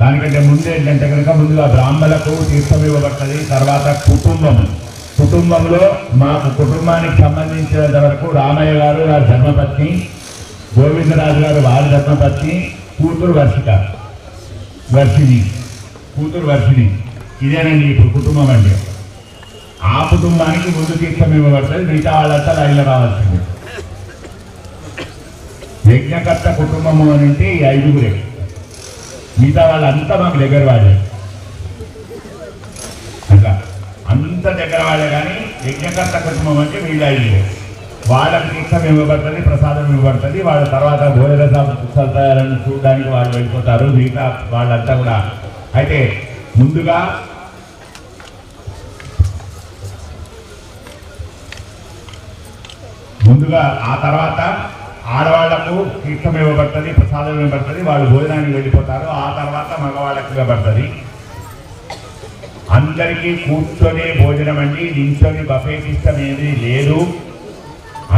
దానికంటే ముందు ఏంటంటే కనుక ముందుగా బ్రాహ్మణులకు తీర్థం ఇవ్వబడుతుంది. తర్వాత కుటుంబంలో మాకు కుటుంబానికి సంబంధించినంత వరకు రామయ్య గారు వారి ధర్మపత్ని, గోవిందరాజు గారు వారి ధర్మపత్ని, కూతురు వర్షిణి ఇదేనండి ఇప్పుడు కుటుంబం అంటే. ఆ కుటుంబానికి ముందు తీర్థం ఇవ్వబడుతుంది, మిగతా వాళ్ళంతా లైన్లో రావాల్సింది. యజ్ఞకర్త కుటుంబము అని అంటే ఈ 5గురే, మిగతా వాళ్ళంతా మాకు దగ్గర వాళ్ళే. అట్లా అంత దగ్గర వాళ్ళే. కానీ యజ్ఞకర్త కుటుంబం అంటే వీళ్ళు 5గురే. వాళ్ళకి తీర్థం ఇవ్వబడుతుంది, ప్రసాదం ఇవ్వబడుతుంది. వాళ్ళ తర్వాత భోజన సదుపాయాలను చూడడానికి వాళ్ళు వెళ్ళిపోతారు, మిగతా వాళ్ళంతా కూడా. అయితే ముందుగా ఆ తర్వాత ఆడవాళ్లకు తీర్థం ఇవ్వబడుతుంది, ప్రసాదం ఇవ్వబడుతుంది, వాళ్ళు భోజనానికి వెళ్ళిపోతారు. ఆ తర్వాత మగవాళ్ళకి ఇవ్వబడుతుంది. అందరికీ కూర్చొని భోజనం అండి, నించొని బఫే సిస్టమ్ ఏది లేదు.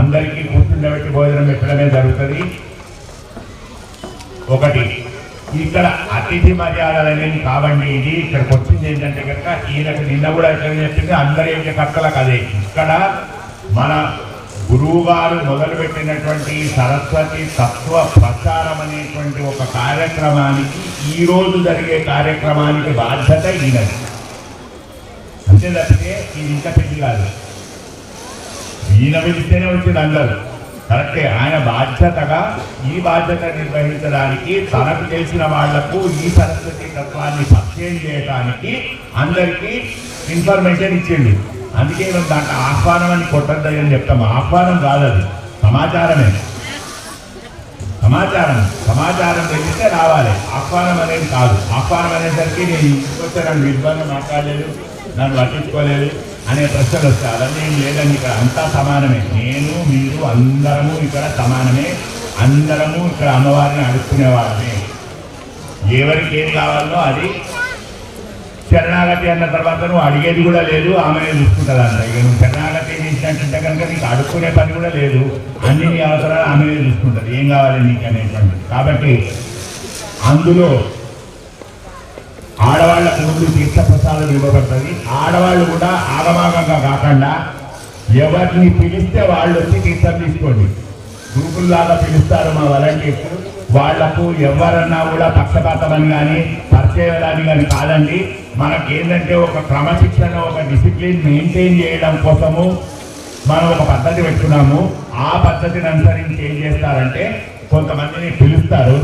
అందరికీ కూర్చుండబెట్టి భోజనం పెట్టడమే జరుగుతుంది. ఒకటి ఇక్కడ అతిథి మర్యాదలు అనేవి కావండి. ఇది ఇక్కడికి వచ్చింది ఏంటంటే కనుక ఈయనకు నిన్న కూడా ఇక్కడ చెప్పింది అందరి యజ్ఞకర్తలకు అదే. ఇక్కడ మన గురువు గారు మొదలుపెట్టినటువంటి సరస్వతి తత్వ ప్రచారం అనేటువంటి ఒక కార్యక్రమానికి, ఈరోజు జరిగే కార్యక్రమానికి బాధ్యత ఈయనది. అంతే తప్పితే ఇది ఇంత పెళ్లి కాదు. ఈయన పిలిస్తేనే వచ్చింది అందరూ కరెక్టే. ఆయన బాధ్యతగా ఈ బాధ్యత నిర్వహించడానికి తనకు తెలిసిన వాళ్లకు ఈ సరస్వతి తత్వాన్ని పరిచయం చేయడానికి అందరికీ ఇన్ఫర్మేషన్ ఇచ్చింది. అందుకే మనం దాంట్లో ఆహ్వానం అని కొట్టద్దని చెప్తాము. ఆహ్వానం కాదు, అది సమాచారమే. సమాచారం తెలిస్తే రావాలి, ఆహ్వానం అనేది కాదు. ఆహ్వానం అనేసరికి నేను ఇంటికి వచ్చే నన్ను ఇబ్బంది మాట్లాడలేదు, నన్ను పట్టించుకోలేదు అనే ప్రశ్నలు వస్తాయి. అవన్నీ ఏం లేదండి. ఇక్కడ అంతా సమానమే. నేను మీరు అందరము ఇక్కడ సమానమే. అందరము ఇక్కడ అమ్మవారిని అడుక్కునేవాళ్ళమే. ఎవరికి ఏం కావాలో అది శరణాగతి అన్న తర్వాత నువ్వు అడిగేది కూడా లేదు, ఆమెనే చూసుకుంటుంది అంట. ఇక నువ్వు శరణాగతి చేసినట్టుంటే కనుక నీకు అడుక్కునే పని కూడా లేదు, అన్ని నీ అవసరాలు ఆమెనే చూసుకుంటుంది. ఏం కావాలి నీకు అనేటువంటిది. కాబట్టి అందులో ఆడవాళ్లకు ముందు తీర్థ ప్రసాదం ఇవ్వబడుతుంది. ఆడవాళ్ళు కూడా ఆగమాగంగా కాకుండా ఎవరిని పిలిస్తే వాళ్ళు వచ్చి తీర్థం తీసుకోండి. గ్రూపుల్లాగా పిలుస్తారు మా వాలంటీర్స్. వాళ్లకు ఎవరన్నా కూడా పక్షపాతమని కానీ పరిచయాలని కానీ కాదండి. మనకేంటంటే ఒక క్రమశిక్షణ, ఒక డిసిప్లిన్ మెయింటైన్ చేయడం కోసము మనం ఒక పద్ధతి పెట్టుకున్నాము. ఆ పద్ధతిని అనుసరించి ఏం చేస్తారంటే కొంతమందిని పిలుస్తారు.